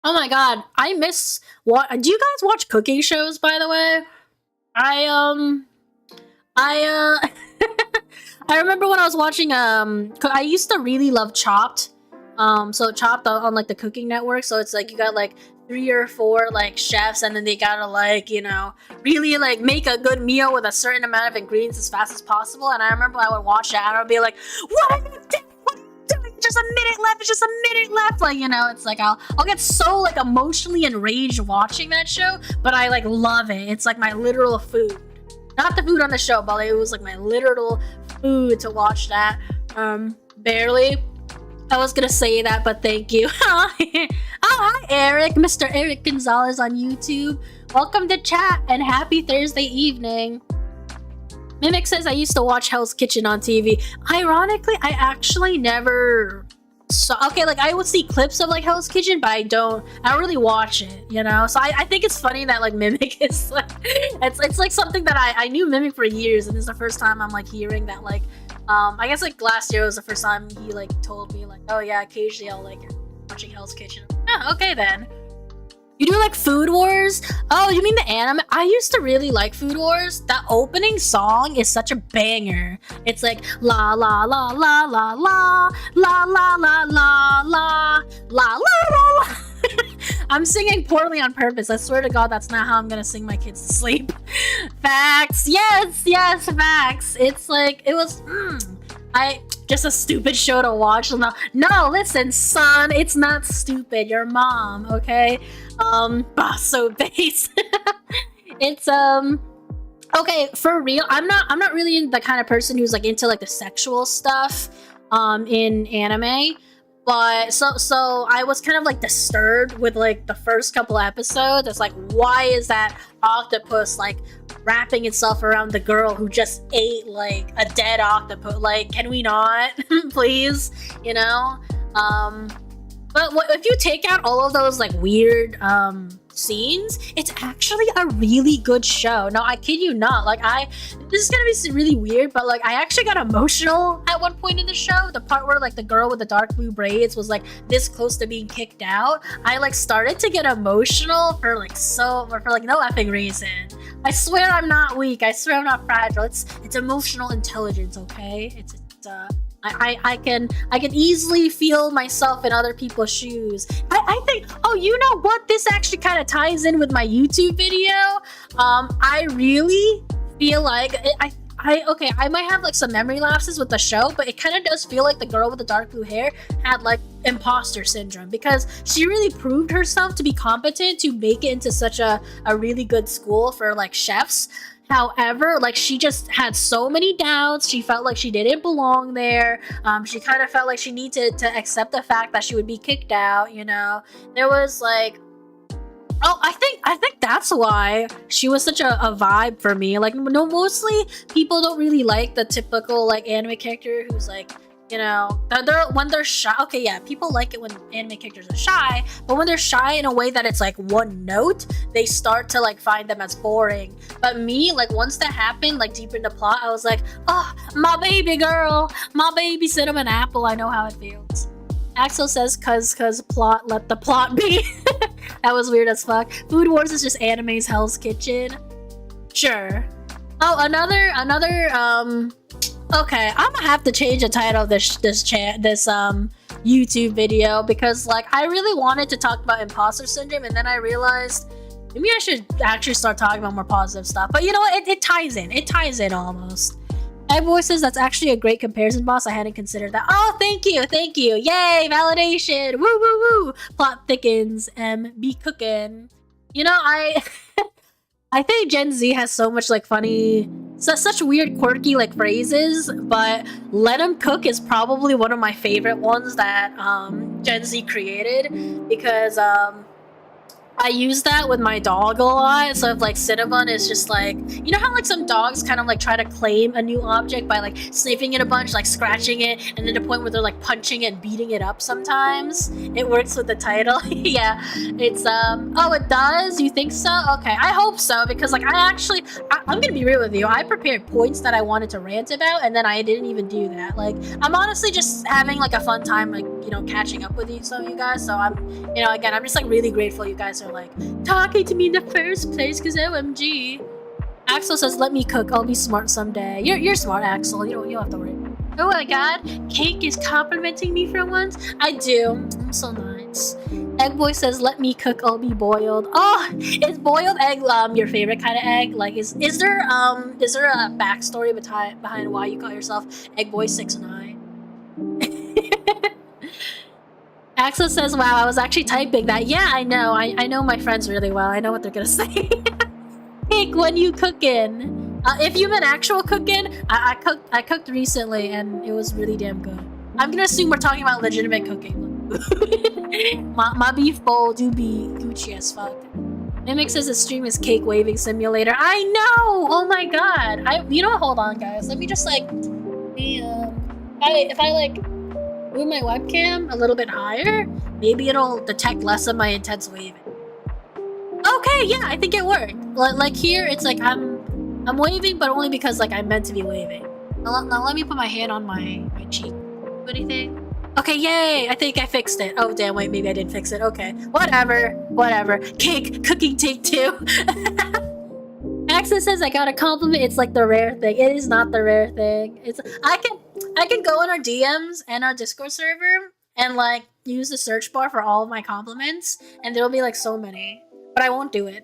Oh my god, I miss what? Do you guys watch cooking shows, by the way? I remember when I was watching, I used to really love Chopped. So Chopped on like the Cooking Network, so it's like you got like 3 or 4 like chefs, and then they gotta like, you know, really like make a good meal with a certain amount of ingredients as fast as possible. And I remember I would watch that and I'd be like, what are you doing? Just a minute left, it's just a minute left. Like, you know, it's like I'll get so like emotionally enraged watching that show, but I like love it. It's like my literal food. Not the food on the show, but like, it was like my literal food to watch that. Barely. I was gonna say that, but thank you. Oh, hi, Eric. Mr. Eric Gonzalez on YouTube. Welcome to chat, and happy Thursday evening. Mimic says, I used to watch Hell's Kitchen on TV. Ironically, I actually never saw... Okay, like, I would see clips of, like, Hell's Kitchen, but I don't really watch it, you know? So I think it's funny that, like, Mimic is, like... It's like, something that I knew Mimic for years, and this is the first time I'm, like, hearing that, like... I guess, like, last year was the first time he, like, told me, like, oh, yeah, occasionally I'll, like, watching Hell's Kitchen. Oh, okay, then. You do like Food Wars? Oh, you mean the anime? I used to really like Food Wars. That opening song is such a banger. It's like la la la la la la la la la la la la la la. I'm singing poorly on purpose. I swear to God, that's not how I'm gonna sing my kids to sleep. Facts. Yes, facts. It's like it was. Just a stupid show to watch. No, listen, son, it's not stupid. Your mom, okay? So base. It's okay, for real. I'm not really the kind of person who's like into like the sexual stuff in anime. But so I was kind of like disturbed with like the first couple episodes. It's like, why is that octopus like wrapping itself around the girl who just ate like a dead octopus. Like, can we not? Please, you know? But if you take out all of those like weird scenes, it's actually a really good show. No, I kid you not. Like, this is gonna be really weird, but like, I actually got emotional at one point in the show. The part where like the girl with the dark blue braids was like this close to being kicked out. I like started to get emotional for like no effing reason. I swear I'm not weak. I swear I'm not fragile. It's emotional intelligence, okay? I can easily feel myself in other people's shoes. I think, oh, you know what? This actually kind of ties in with my YouTube video. I really feel like I might have like some memory lapses with the show, but it kind of does feel like the girl with the dark blue hair had like imposter syndrome, because she really proved herself to be competent to make it into such a really good school for like chefs. However, like, she just had so many doubts. She felt like she didn't belong there. She kind of felt like she needed to accept the fact that she would be kicked out, you know? There was like, oh, I think that's why she was such a vibe for me. Like, no, mostly people don't really like the typical like anime character who's like, you know, when they're shy. Okay, yeah, people like it when anime characters are shy, but when they're shy in a way that it's like one note, they start to like find them as boring. But me, like, once that happened, like deep in the plot, I was like, oh, my baby girl, my baby cinnamon apple, I know how it feels. Axel says, cause plot, let the plot be. That was weird as fuck. Food Wars is just anime's Hell's Kitchen. Sure. Oh, another okay, I'm gonna have to change the title of this YouTube video, because like, I really wanted to talk about imposter syndrome, and then I realized maybe I should actually start talking about more positive stuff. But you know what? It ties in almost. Egg says that's actually a great comparison, boss. I hadn't considered that. Oh, thank you. Yay, validation. Woo woo woo. Plot thickens. Be cooking. You know, I think Gen Z has so much like funny, such weird, quirky like phrases, but "let 'em cook" is probably one of my favorite ones that Gen Z created, because I use that with my dog a lot. So if like Cinnamon is just like, you know how like some dogs kind of like try to claim a new object by like sniffing it a bunch, like scratching it, and then the point where they're like punching it and beating it up sometimes. It works with the title. Yeah, it's oh, it does? You think so? Okay, I hope so, because like I'm gonna be real with you. I prepared points that I wanted to rant about, and then I didn't even do that. Like, I'm honestly just having like a fun time, like, you know, catching up with some of you guys. So I'm, you know, again, I'm just like really grateful you guys are like talking to me in the first place, because OMG. Axel says, let me cook, I'll be smart someday. You're smart, Axel. You don't have to worry. Oh my god, Cake is complimenting me for once. I do. I'm so nice. Eggboy says, let me cook, I'll be boiled. Oh, is boiled egg your favorite kind of egg? Like, is there a backstory behind why you call yourself Eggboy69? Axel says, wow, I was actually typing that. Yeah, I know. I know my friends really well. I know what they're gonna say. Cake, when you cooking? If you meant actual cooking, I cooked recently, and it was really damn good. I'm gonna assume we're talking about legitimate cooking. my beef bowl do be Gucci as fuck. Mimic says the stream is Cake waving simulator. I know! Oh my god. You know what? Hold on, guys. Let me just like, if I like move my webcam a little bit higher, maybe it'll detect less of my intense waving. Okay, yeah, I think it worked. Like here, it's like I'm waving, but only because like I'm meant to be waving. Now let me put my hand on my cheek. What do you think? Okay, yay! I think I fixed it. Oh damn, wait, maybe I didn't fix it. Okay, whatever. Cake cooking take 2. Access says I got a compliment. It's like the rare thing. It is not the rare thing. It's I can go in our DMs and our Discord server and like use the search bar for all of my compliments, and there'll be like so many, but I won't do it.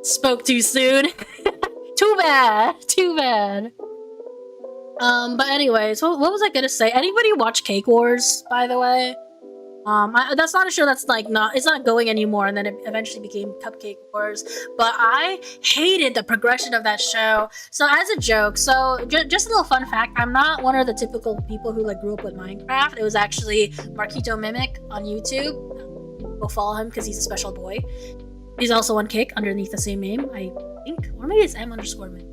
Spoke too soon. Too bad. But anyways, what was I gonna say? Anybody watch Cake Wars, by the way? That's not a show that's like it's not going anymore, and then it eventually became Cupcake Wars. But I hated the progression of that show. So as a joke, just a little fun fact, I'm not one of the typical people who like grew up with Minecraft. It was actually Marquito Mimic on YouTube. Go follow him because he's a special boy. He's also on Kick underneath the same name, I think. Or maybe it's M_Mimic.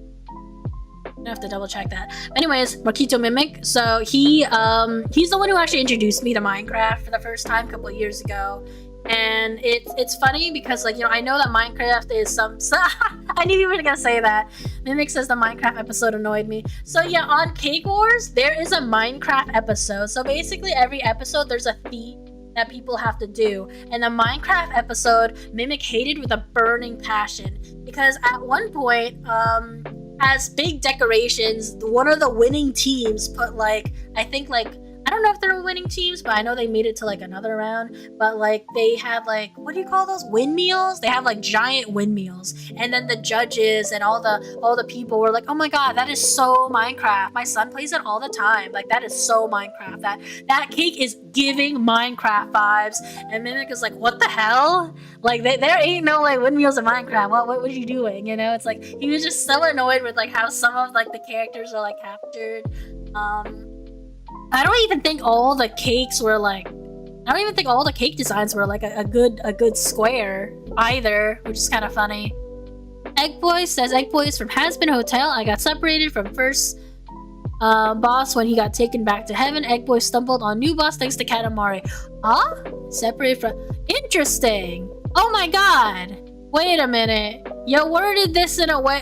I have to double check that. Anyways, Marquito Mimic. So he's the one who actually introduced me to Minecraft for the first time a couple of years ago. And it's funny because, like, you know, I know that Minecraft is I knew you were gonna say that. Mimic says the Minecraft episode annoyed me. So yeah, on Cake Wars, there is a Minecraft episode. So basically every episode there's a theme that people have to do. And the Minecraft episode, Mimic hated with a burning passion. Because at one point, as big decorations, one of the winning teams put like, I think like, I don't know if they're winning teams, but I know they made it to like another round. But like they had like, what do you call those? Windmills? They have like giant windmills. And then the judges and all the people were like, oh my god, that is so Minecraft. My son plays it all the time. Like that is so Minecraft. That cake is giving Minecraft vibes. And Mimic is like, what the hell? Like there ain't no like windmills in Minecraft. What are you doing? You know, it's like he was just so annoyed with like how some of like the characters are like captured. I don't even think all the cakes were like, I don't even think all the cake designs were like a good square either, which is kind of funny. Eggboy says, Eggboy is from Has-Been Hotel. I got separated from first boss when he got taken back to heaven. Eggboy stumbled on new boss thanks to Katamari. Huh? Separated from... Interesting! Oh my god! Wait a minute. You worded this in a way...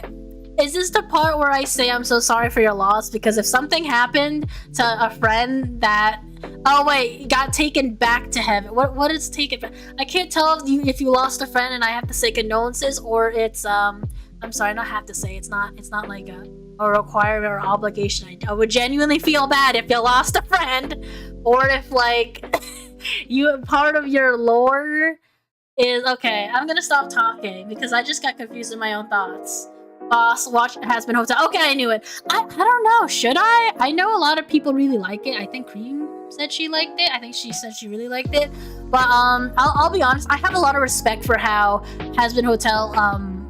Is this the part where I say I'm so sorry for your loss? Because if something happened to a friend that... Oh wait, got taken back to heaven. What is taken back? I can't tell if you lost a friend and I have to say condolences, or it's I'm sorry, not have to say. It's not like a requirement or obligation. I would genuinely feel bad if you lost a friend, or if like part of your lore is okay. I'm gonna stop talking because I just got confused in my own thoughts. Boss watch Has-Been Hotel. Okay, I knew it. I don't know. Should I? I know a lot of people really like it. I think Cream said she liked it. I think she said she really liked it. But I'll be honest. I have a lot of respect for how Has-Been Hotel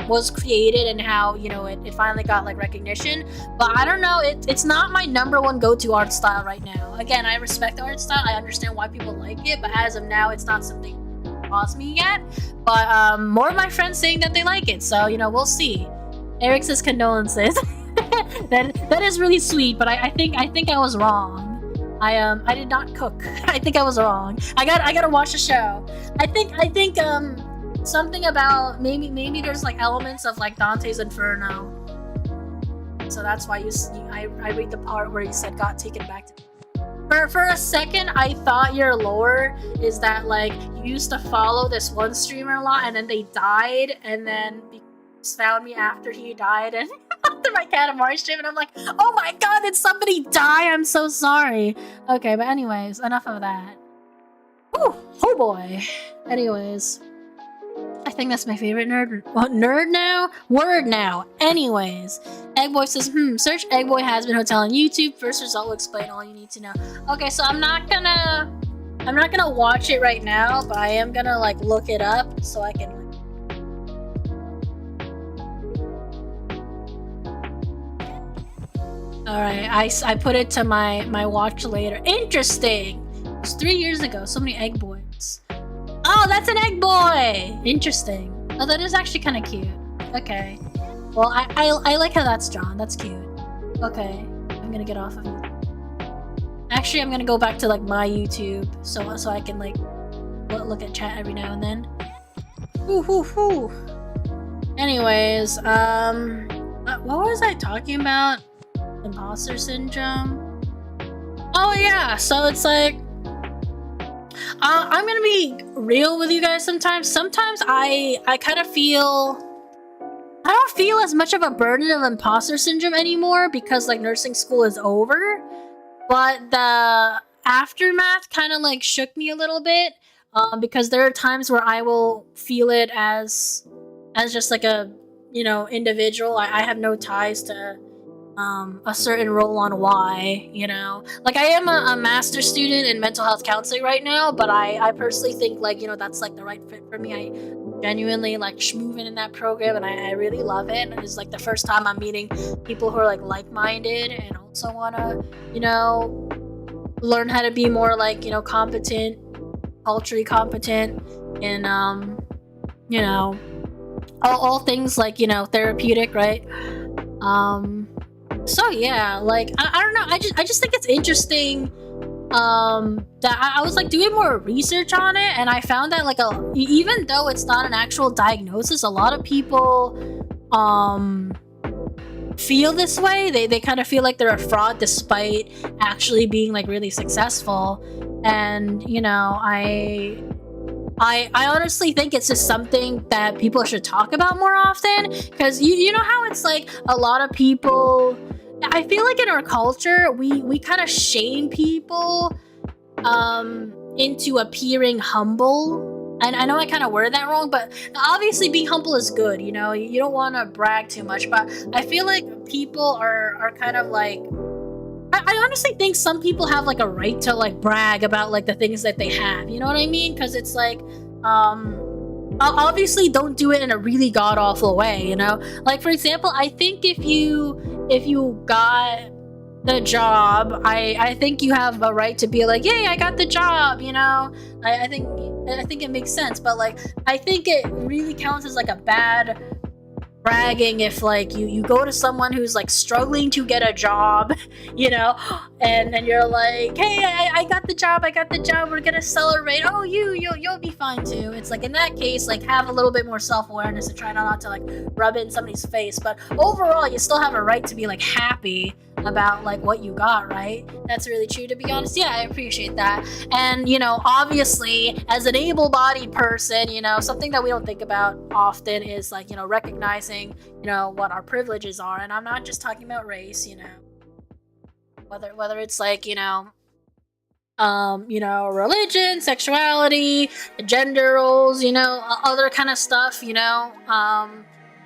was created and how, you know, it finally got like recognition. But I don't know. It's not my #1 go-to art style right now. Again, I respect the art style. I understand why people like it, but as of now, it's not something that draws me yet. But more of my friends saying that they like it. So, you know, we'll see. Eric says condolences. that is really sweet, but I think I was wrong. I did not cook. I think I was wrong. I gotta watch the show. I think something about maybe there's like elements of like Dante's Inferno. So that's why I read the part where you said got taken back to. For a second, I thought your lore is that like you used to follow this one streamer a lot and then they died and then found me after he died and after my Katamari stream, and I'm like, oh my god, did somebody die? I'm so sorry. Okay, but anyways, enough of that. Ooh, oh boy. Anyways, I think that's my favorite nerd. Nerd now? Word now. Anyways, Eggboy says, search Eggboy Has-Been Hotel on YouTube. First result will explain all you need to know. Okay, so I'm not gonna watch it right now, but I am gonna like look it up so I can. Alright, I put it to my watch later. Interesting! It was 3 years ago. So many egg boys. Oh, that's an egg boy! Interesting. Oh, that is actually kind of cute. Okay. Well, I like how that's drawn. That's cute. Okay. I'm gonna get off of it. Actually, I'm gonna go back to like my YouTube so I can like look at chat every now and then. Whoo. Anyways, what was I talking about? Imposter syndrome. Oh yeah, so it's like I'm gonna be real with you guys sometimes. Sometimes I kind of feel I don't feel as much of a burden of imposter syndrome anymore because like nursing school is over. But the aftermath kind of like shook me a little bit because there are times where I will feel it as just like a, you know, individual. I have no ties to a certain role on why, you know, like I am a master's student in mental health counseling right now, but I personally think like, you know, that's like the right fit for me. I genuinely like schmoovin' in that program and I really love it, and it's like the first time I'm meeting people who are like-minded and also want to, you know, learn how to be more like, you know, competent, culturally competent, and you know, all things like, you know, therapeutic, right? So yeah, like I don't know, I just think it's interesting that I was like doing more research on it, and I found that like even though it's not an actual diagnosis, a lot of people feel this way. They kind of feel like they're a fraud despite actually being like really successful. And you know, I honestly think it's just something that people should talk about more often, because you know how it's like a lot of people, I feel like in our culture we kind of shame people into appearing humble. And I know I kind of worded that wrong, but obviously being humble is good, you know? You don't want to brag too much, but I feel like people are kind of like, I honestly think some people have like a right to like brag about like the things that they have, you know what I mean? Because it's like, obviously don't do it in a really god-awful way, you know? Like for example, I think if you got the job, I think you have a right to be like, yay, I got the job, you know? I think it makes sense, but like I think it really counts as like a bad bragging if like you go to someone who's like struggling to get a job, you know, and you're like, hey, I got the job, we're gonna celebrate. Oh, you'll be fine too. It's like in that case, like have a little bit more self-awareness and try not to like rub it in somebody's face. But overall, you still have a right to be like happy about like what you got, right? That's really true, to be honest. Yeah, I appreciate that. And you know, obviously as an able-bodied person, you know, something that we don't think about often is like, you know, recognizing, you know, what our privileges are. And I'm not just talking about race, you know, whether it's like, you know, religion, sexuality, gender roles, you know, other kind of stuff, you know,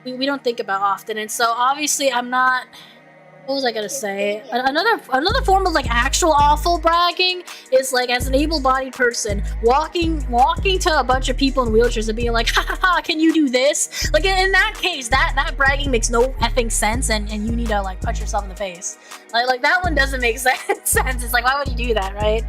we don't think about often. And so obviously I'm not, what was I gonna say? Another form of like actual awful bragging is like as an able-bodied person walking to a bunch of people in wheelchairs and being like, ha ha ha, can you do this? Like in that case, that bragging makes no effing sense, and you need to like punch yourself in the face. Like that one doesn't make sense. It's like, why would you do that, right?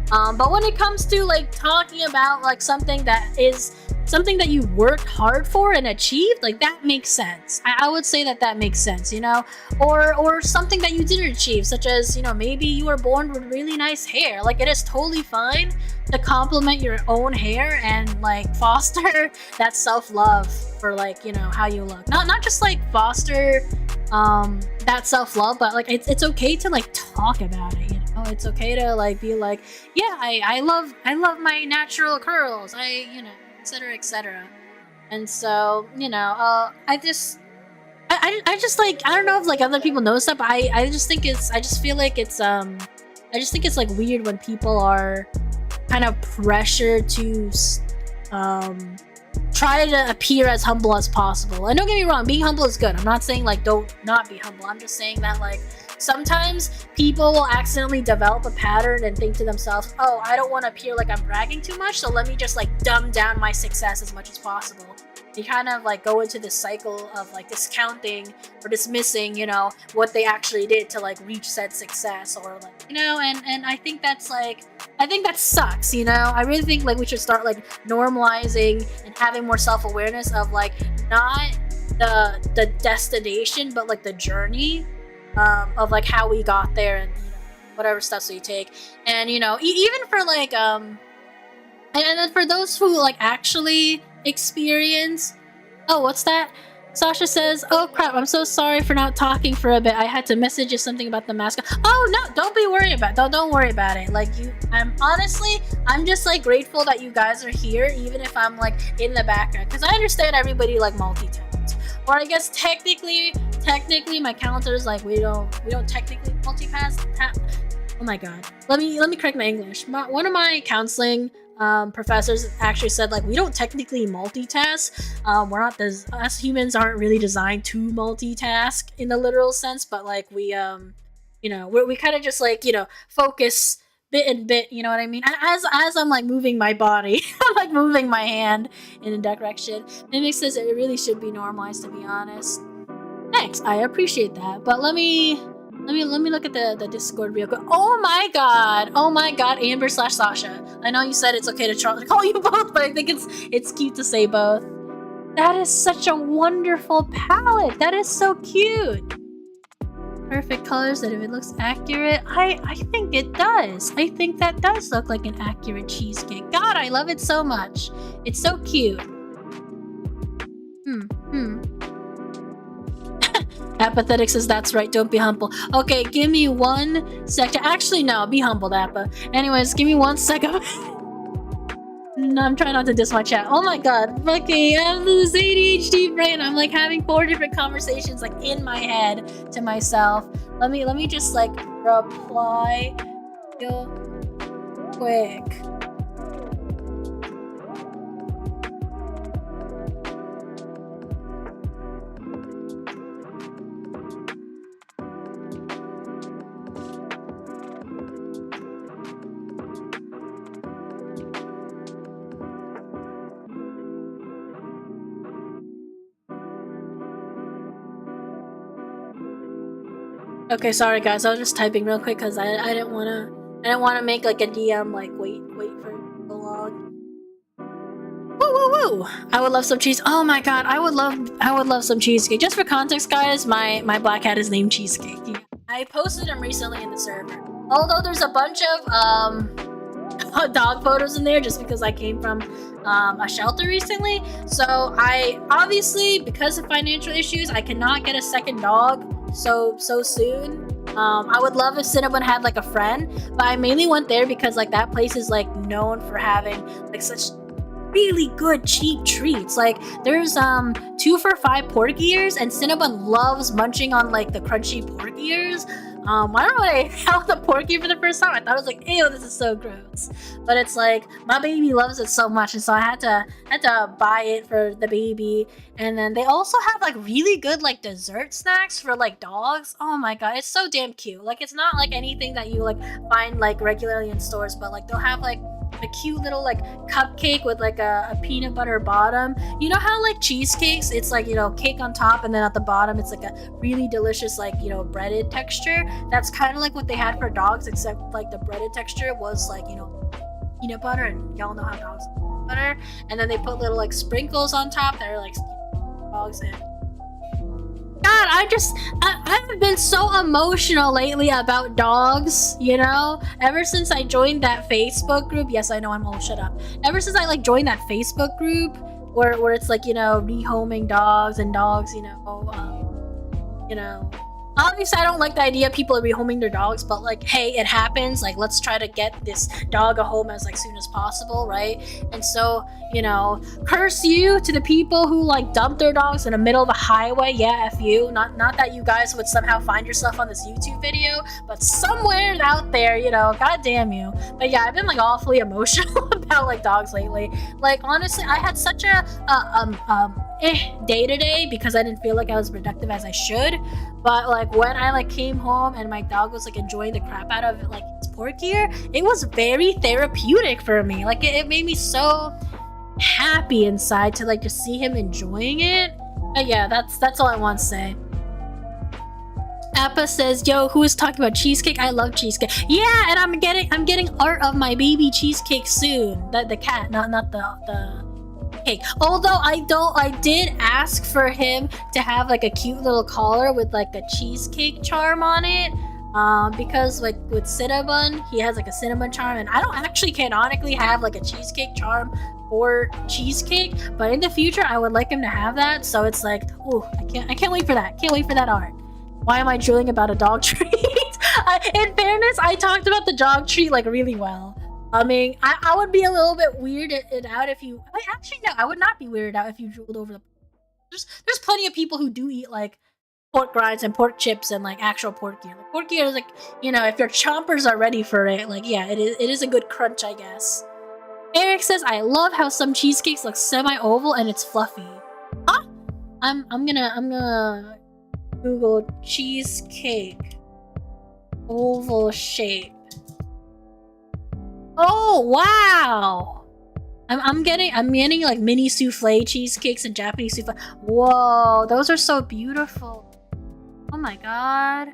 But when it comes to like talking about like something that you worked hard for and achieved, like that makes sense. I would say that makes sense, you know, or something that you didn't achieve, such as, you know, maybe you were born with really nice hair. Like it is totally fine to compliment your own hair and like foster that self-love for like, you know, how you look. Not just like foster that self-love, but like it's okay to like talk about it, you know. It's okay to like be like, yeah, I love my natural curls, you know, etc. And so, you know, I just like, I don't know if like other people know stuff, but I just think it's like weird when people are kind of pressured to try to appear as humble as possible. And don't get me wrong, being humble is good. I'm not saying like don't not be humble. I'm just saying that like sometimes people will accidentally develop a pattern and think to themselves, oh, I don't want to appear like I'm bragging too much, so let me just like dumb down my success as much as possible. You kind of like go into this cycle of like discounting or dismissing, you know, what they actually did to like reach said success, or like, you know, and I think that's like, I think that sucks, you know. I really think like we should start like normalizing and having more self-awareness of like not the destination, but like the journey of like how we got there, and you know, whatever steps we take. And you know, even for like and then for those who like actually experience, oh, what's that? Sasha says, oh crap, I'm so sorry for not talking for a bit. I had to message you something about the mask. Oh no, don't be worried about it. Don't worry about it. Like I'm just like grateful that you guys are here, even if I'm like in the background, because I understand everybody like multitasks. Or I guess technically my counter is like we don't technically multitask. Oh my god. Let me correct my English. One of my counseling professors actually said like we don't technically multitask. We're not us humans aren't really designed to multitask in the literal sense, but like we you know, we kind of just like, you know, focus bit and bit, you know what I mean? As I'm like moving my body, I'm like moving my hand in a direction. Mimic says it really should be normalized, to be honest. Thanks, I appreciate that. But let me look at the Discord real quick. Oh my god, Amber/Sasha. I know you said it's okay to call you both, but I think it's cute to say both. That is such a wonderful palette. That is so cute. Perfect colors, that if it looks accurate, I think it does. I think that does look like an accurate cheesecake. God, I love it so much. It's so cute. Apathetic says that's right, don't be humble. Okay, give me 1 second. Actually, no, be humbled, Appa. Anyways, give me 1 second. No, I'm trying not to diss my chat. Oh my god. Okay, I have this ADHD brain. I'm like having 4 different conversations like in my head to myself. Let me just like reply real quick. Okay, sorry guys, I was just typing real quick because I didn't wanna make like a DM like wait for so long. Woo woo woo! I would love some cheese. Oh my god, I would love some cheesecake. Just for context, guys, my black cat is named Cheesecake. Yeah. I posted him recently in the server. Although there's a bunch of dog photos in there just because I came from a shelter recently. So I obviously, because of financial issues, I cannot get a second dog so soon. I would love if Cinnabon had like a friend, but I mainly went there because like that place is like known for having like such really good cheap treats. Like there's 2 for $5 pork ears, and Cinnabon loves munching on like the crunchy pork ears. I don't know when I held the pork ear for the first time, I thought it was like, ew, this is so gross. But it's like my baby loves it so much, and so I had to buy it for the baby. And then they also have like really good like dessert snacks for like dogs. Oh my god, it's so damn cute. Like it's not like anything that you like find like regularly in stores, but like they'll have like a cute little like cupcake with like a peanut butter bottom. You know how like cheesecakes, it's like, you know, cake on top and then at the bottom it's like a really delicious like, you know, breaded texture. That's kind of like what they had for dogs, except like the breaded texture was like, you know, peanut butter, and y'all know how dogs like butter. And then they put little like sprinkles on top that are like dogs. And God, I've been so emotional lately about dogs, you know? Ever since I joined that Facebook group. Yes, I know I'm old, shut up. Ever since I like joined that Facebook group where it's like, you know, rehoming dogs and dogs, you know, obviously I don't like the idea of people rehoming their dogs, but like, hey, it happens. Like, let's try to get this dog a home as like soon as possible, right? And so, you know, curse you to the people who like dump their dogs in the middle of the highway. Yeah, F you. Not that you guys would somehow find yourself on this YouTube video, but somewhere out there, you know, god damn you. But yeah, I've been like awfully emotional about like dogs lately. Like honestly, I had such a day today because I didn't feel like I was productive as I should. But like when I like came home and my dog was like enjoying the crap out of like his pork ear, it was very therapeutic for me. Like it made me so happy inside to like just see him enjoying it. But yeah, that's all I want to say. Appa says, yo, who is talking about cheesecake? I love cheesecake. Yeah, and I'm getting art of my baby cheesecake soon. The cat, not the cake. Although I did ask for him to have like a cute little collar with like a cheesecake charm on it. Because like with Cinnabon, he has like a cinnamon charm, and I don't actually canonically have like a cheesecake charm or cheesecake, but in the future I would like him to have that. So it's like, oh, I can't wait for that. Can't wait for that art. Why am I drooling about a dog treat? In fairness, I talked about the dog treat like really well. I mean, I would be a little bit weirded out if you. Actually, no, I would not be weirded out if you drooled over the. There's plenty of people who do eat like pork rinds and pork chips and like actual pork ear. Like, pork ear is like, you know, if your chompers are ready for it, like yeah, it is a good crunch, I guess. Eric says, I love how some cheesecakes look semi-oval and it's fluffy. Huh? I'm gonna Google cheesecake oval shape. Oh wow! I'm getting like mini souffle cheesecakes and Japanese souffle. Whoa, those are so beautiful. Oh my god.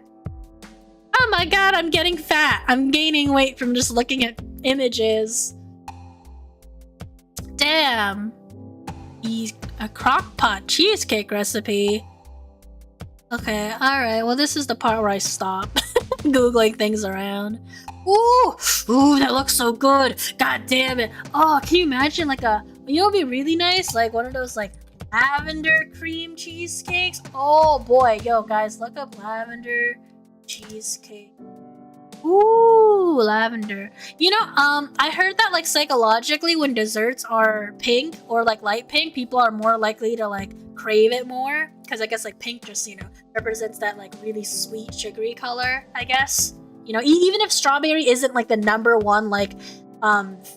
Oh my god, I'm getting fat. I'm gaining weight from just looking at images. Damn. A crock pot cheesecake recipe. Okay, alright, well this is the part where I stop googling things around. Ooh, that looks so good. God damn it. Oh, can you imagine like you know, it'd be really nice, like one of those like lavender cream cheesecakes. Oh boy, yo guys, look up lavender cheesecake. Ooh, lavender. You know, I heard that like psychologically when desserts are pink or like light pink, people are more likely to like crave it more, because I guess like pink just, you know, represents that like really sweet sugary color, I guess. You know, even if strawberry isn't like the #1 like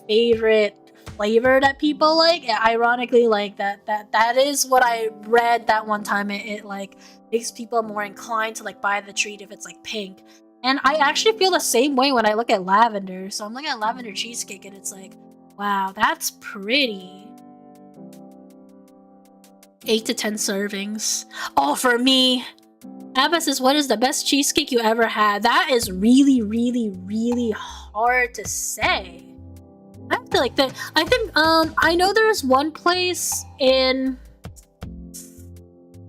favorite flavor that people like, ironically like that is what I read that one time. It like makes people more inclined to like buy the treat if it's like pink. And I actually feel the same way when I look at lavender. So I'm looking at lavender cheesecake and it's like, wow, that's pretty. 8 to 10 servings. Oh, for me. Abba says, what is the best cheesecake you ever had? That is really, really, really hard to say. I have to like that. I think I know there's one place in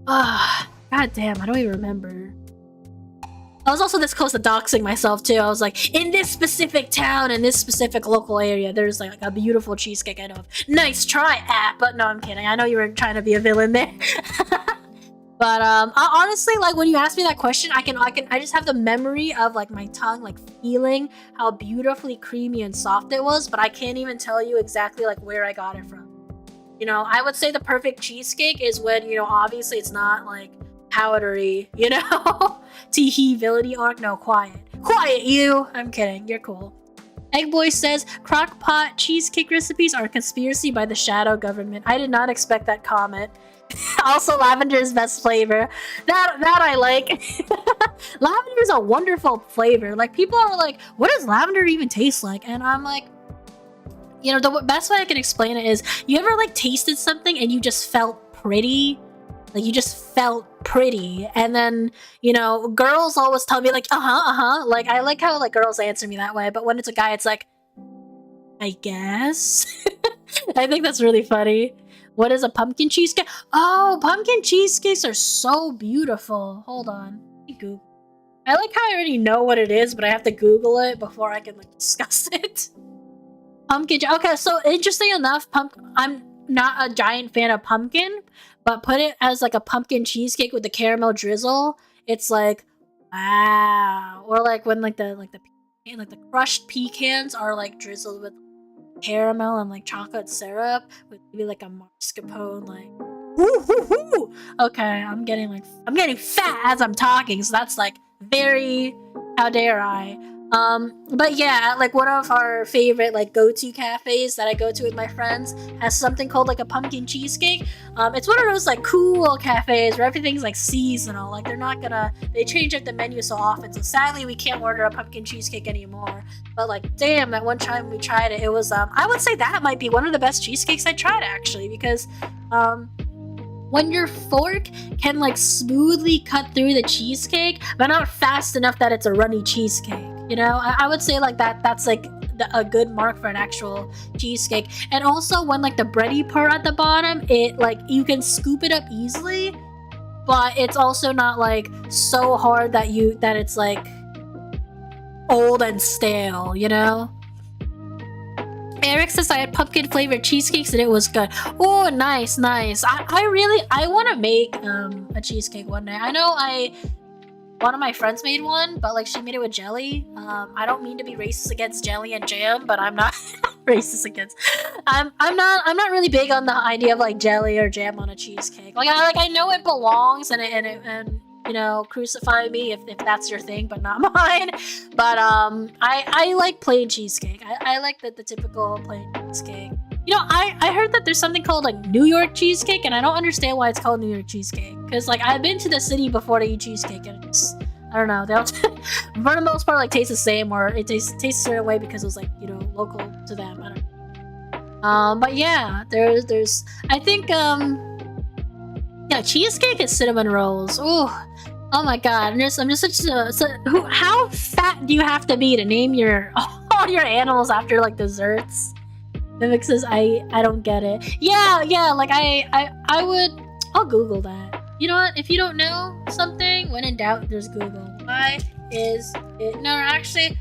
god damn, I don't even remember. I was also this close to doxing myself too. I was like, in this specific town, in this specific local area, there's like a beautiful cheesecake I know of. Nice try, but no, I'm kidding. I know you were trying to be a villain there. But honestly, like when you ask me that question, I just have the memory of like my tongue like feeling how beautifully creamy and soft it was, but I can't even tell you exactly like where I got it from. You know, I would say the perfect cheesecake is when, you know, obviously it's not like powdery, you know? Teehee, villainy arc, no, quiet. Quiet, you! I'm kidding, you're cool. Eggboy says, crock pot cheesecake recipes are a conspiracy by the shadow government. I did not expect that comment. Also, lavender is best flavor. That I like. Lavender is a wonderful flavor. Like, people are like, what does lavender even taste like? And I'm like, you know, the best way I can explain it is, you ever like tasted something and you just felt pretty? Like, you just felt pretty. And then, you know, girls always tell me like, like, I like how like girls answer me that way, but when it's a guy, it's like, I guess. I think that's really funny. What is a pumpkin cheesecake? Oh, pumpkin cheesecakes are so beautiful. Hold on. Google. I like how I already know what it is, but I have to Google it before I can like discuss it. Pumpkin. Okay, so interesting enough, I'm not a giant fan of pumpkin, but put it as like a pumpkin cheesecake with the caramel drizzle. It's like, wow. Or like when like the crushed pecans are like drizzled with caramel and like chocolate syrup with maybe like a mascarpone, like woo. Okay, I'm getting fat as I'm talking, so that's like very, how dare I. But yeah, like one of our favorite like go-to cafes that I go to with my friends has something called like a pumpkin cheesecake. It's one of those like cool cafes where everything's like seasonal. Like they change up the menu so often. So sadly we can't order a pumpkin cheesecake anymore. But like, damn, that one time we tried it, it was I would say that might be one of the best cheesecakes I tried actually, because when your fork can like smoothly cut through the cheesecake, but not fast enough that it's a runny cheesecake. You know, I would say like that's like a good mark for an actual cheesecake. And also when like the bready part at the bottom, it like you can scoop it up easily, but it's also not like so hard that it's like old and stale, you know? Eric says I had pumpkin flavored cheesecakes and it was good. Oh, nice. I want to make a cheesecake one day. I know one of my friends made one, but like she made it with jelly. I don't mean to be racist against jelly and jam, but I'm not racist against. I'm not really big on the idea of like jelly or jam on a cheesecake. Like I know it belongs and you know, crucify me if that's your thing, but not mine. But I like plain cheesecake. I like the typical plain cheesecake. You know, I heard that there's something called like New York cheesecake, and I don't understand why it's called New York cheesecake. Because like I've been to the city before to eat cheesecake, and it's, I don't know, they all for the most part like taste the same, or it tastes a certain way because it was like, you know, local to them. I don't know. But yeah, there's I think yeah, cheesecake and cinnamon rolls. Ooh. Oh my god, I'm just such how fat do you have to be to name all your animals after like desserts? Mimic says, I don't get it. Yeah, like I'll Google that. You know what? If you don't know something, when in doubt, there's Google. Why is it? No, actually,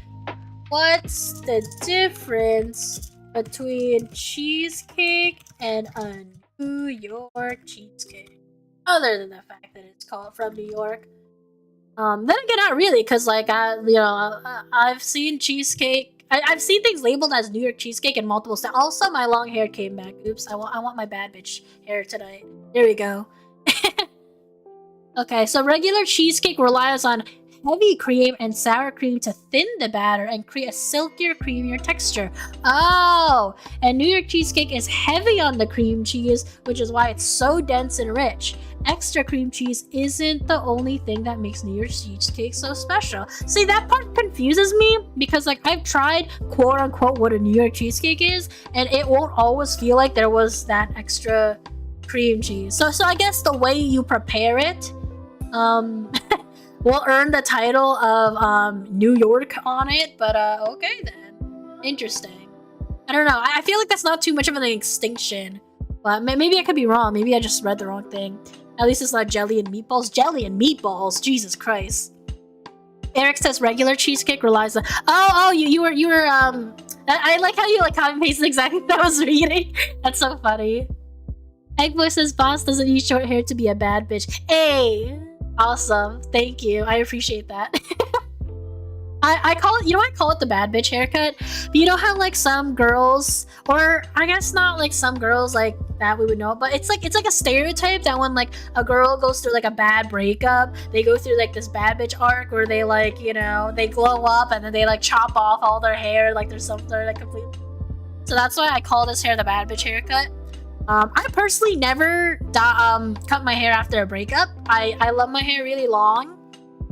what's the difference between cheesecake and a New York cheesecake? Other than the fact that it's called from New York. Then again, not really, because like I've seen cheesecake. I've seen things labeled as New York cheesecake in multiple styles. Also, my long hair came back. Oops, I want my bad bitch hair tonight. There we go. Okay, so regular cheesecake relies on heavy cream and sour cream to thin the batter and create a silkier, creamier texture. Oh, and New York cheesecake is heavy on the cream cheese, which is why it's so dense and rich. Extra cream cheese isn't the only thing that makes New York cheesecake so special. See, that part confuses me because like I've tried quote unquote what a New York cheesecake is, and it won't always feel like there was that extra cream cheese. So I guess the way you prepare it will earn the title of New York on it, but okay then. Interesting. I don't know. I feel like that's not too much of an extinction, but maybe I could be wrong. Maybe I just read the wrong thing. At least it's not jelly and meatballs. Jelly and meatballs. Jesus Christ. Eric says regular cheesecake relies on. You were I like how you like copy and pasted exactly what I was reading. That's so funny. Eggboy says boss doesn't need short hair to be a bad bitch. Hey, awesome. Thank you. I appreciate that. I call it, I call it the bad bitch haircut. But you know how like some girls, or I guess not like some girls like that we would know, but it's like a stereotype that when like a girl goes through like a bad breakup, they go through like this bad bitch arc where they like, they glow up and then they like chop off all their hair like there's something like complete. So that's why I call this hair the bad bitch haircut. I personally never cut my hair after a breakup. I love my hair really long.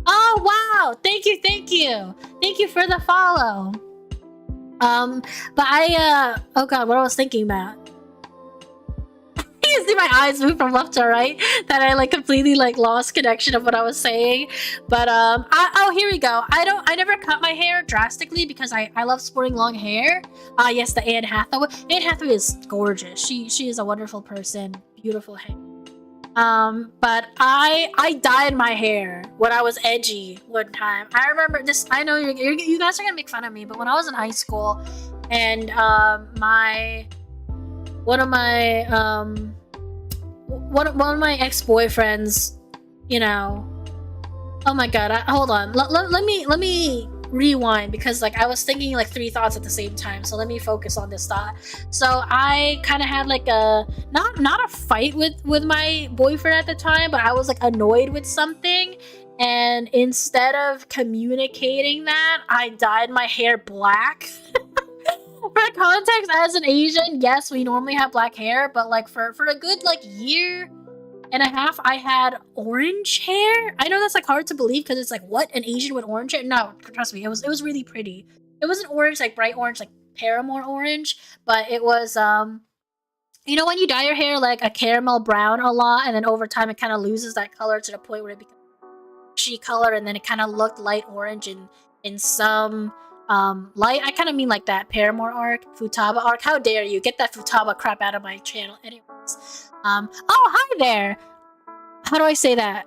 Oh wow! Thank you for the follow. But oh god, what I was thinking about. You see my eyes move from left to right, that I like completely like lost connection of what I was saying. But here we go. I never cut my hair drastically because I love sporting long hair. Yes, the Anne Hathaway. Anne Hathaway is gorgeous. She is a wonderful person. Beautiful hair. But I dyed my hair when I was edgy one time. I remember this. I know you guys are gonna make fun of me, but when I was in high school, and one of my ex-boyfriends, oh my god, hold on. Let me rewind because like I was thinking like 3 thoughts at the same time, so let me focus on this thought. So I kind of had like a not a fight with my boyfriend at the time, but I was like annoyed with something, and instead of communicating that, I dyed my hair black. For context, as an Asian, yes, we normally have black hair, but like for a good like year and a half, I had orange hair. I know that's like hard to believe because it's like, what, an Asian with orange hair? No, trust me, it was really pretty. It wasn't orange like bright orange like Paramore orange, but it was when you dye your hair like a caramel brown a lot, and then over time it kind of loses that color to the point where it becomes she color, and then it kind of looked light orange in some light. I kind of mean like that Paramore arc, Futaba arc. How dare you get that Futaba crap out of my channel? Anyways, oh hi there. How do I say that?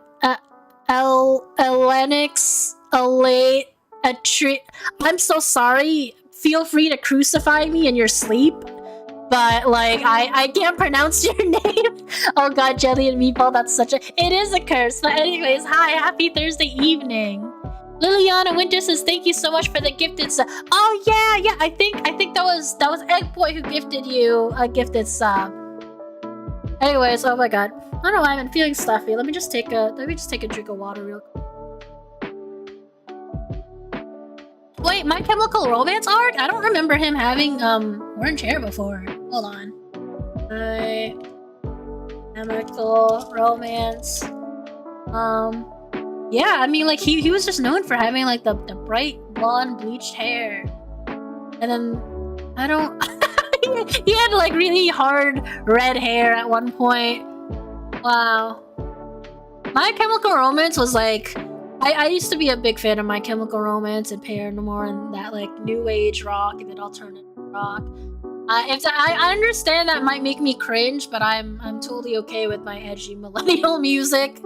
Elenix, Elate, a tree. I'm so sorry. Feel free to crucify me in your sleep. But like I can't pronounce your name. Oh god, jelly and meatball. That's such a. It is a curse. But anyways, hi, happy Thursday evening. Liliana Winter says thank you so much for the gifted sub. Oh yeah. I think that was Eggboy who gifted you a gifted sub. Anyways, oh my god, I don't know why I've been feeling stuffy. Let me just take a drink of water real quick. Wait, My Chemical Romance arc? I don't remember him having orange hair before. Hold on. My Chemical Romance. Yeah, I mean, like, he was just known for having, like, the bright blonde bleached hair. And then, I don't... he had, like, really hard red hair at one point. Wow. My Chemical Romance was, like... I used to be a big fan of My Chemical Romance and Paramore and that, like, new age rock and then alternative rock. I understand that might make me cringe, but I'm totally okay with my edgy millennial music.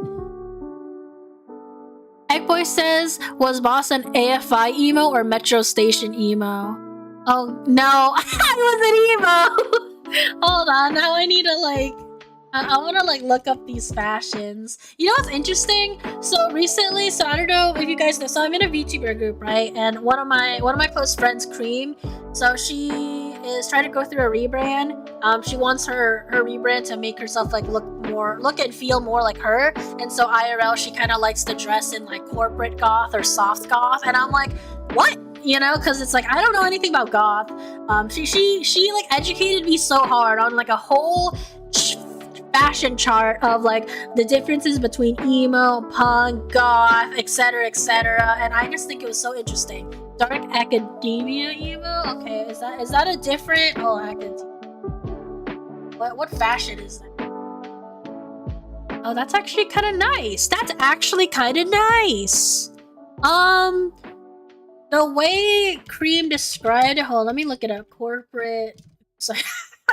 Eggboy says, was Boss an AFI emo or Metro Station emo? Oh no, I was an emo. Hold on, now I need to like. I want to like look up these fashions. You know what's interesting? So recently, so I don't know if you guys know. So I'm in a VTuber group, right? And one of my close friends, Cream. So she is trying to go through a rebrand. She wants her rebrand to make herself like look and feel more like her. And so IRL, she kind of likes to dress in like corporate goth or soft goth. And I'm like, what? You know, because it's like I don't know anything about goth. She like educated me so hard on like a whole fashion chart of like the differences between emo, punk, goth, etc., etc. And I just think it was so interesting. Dark academia emo. Okay, is that a different? Oh, academia. What fashion is that? Oh, that's actually kind of nice. That's actually kind of nice. The way Cream described it. Hold on, let me look it up. Corporate. Sorry.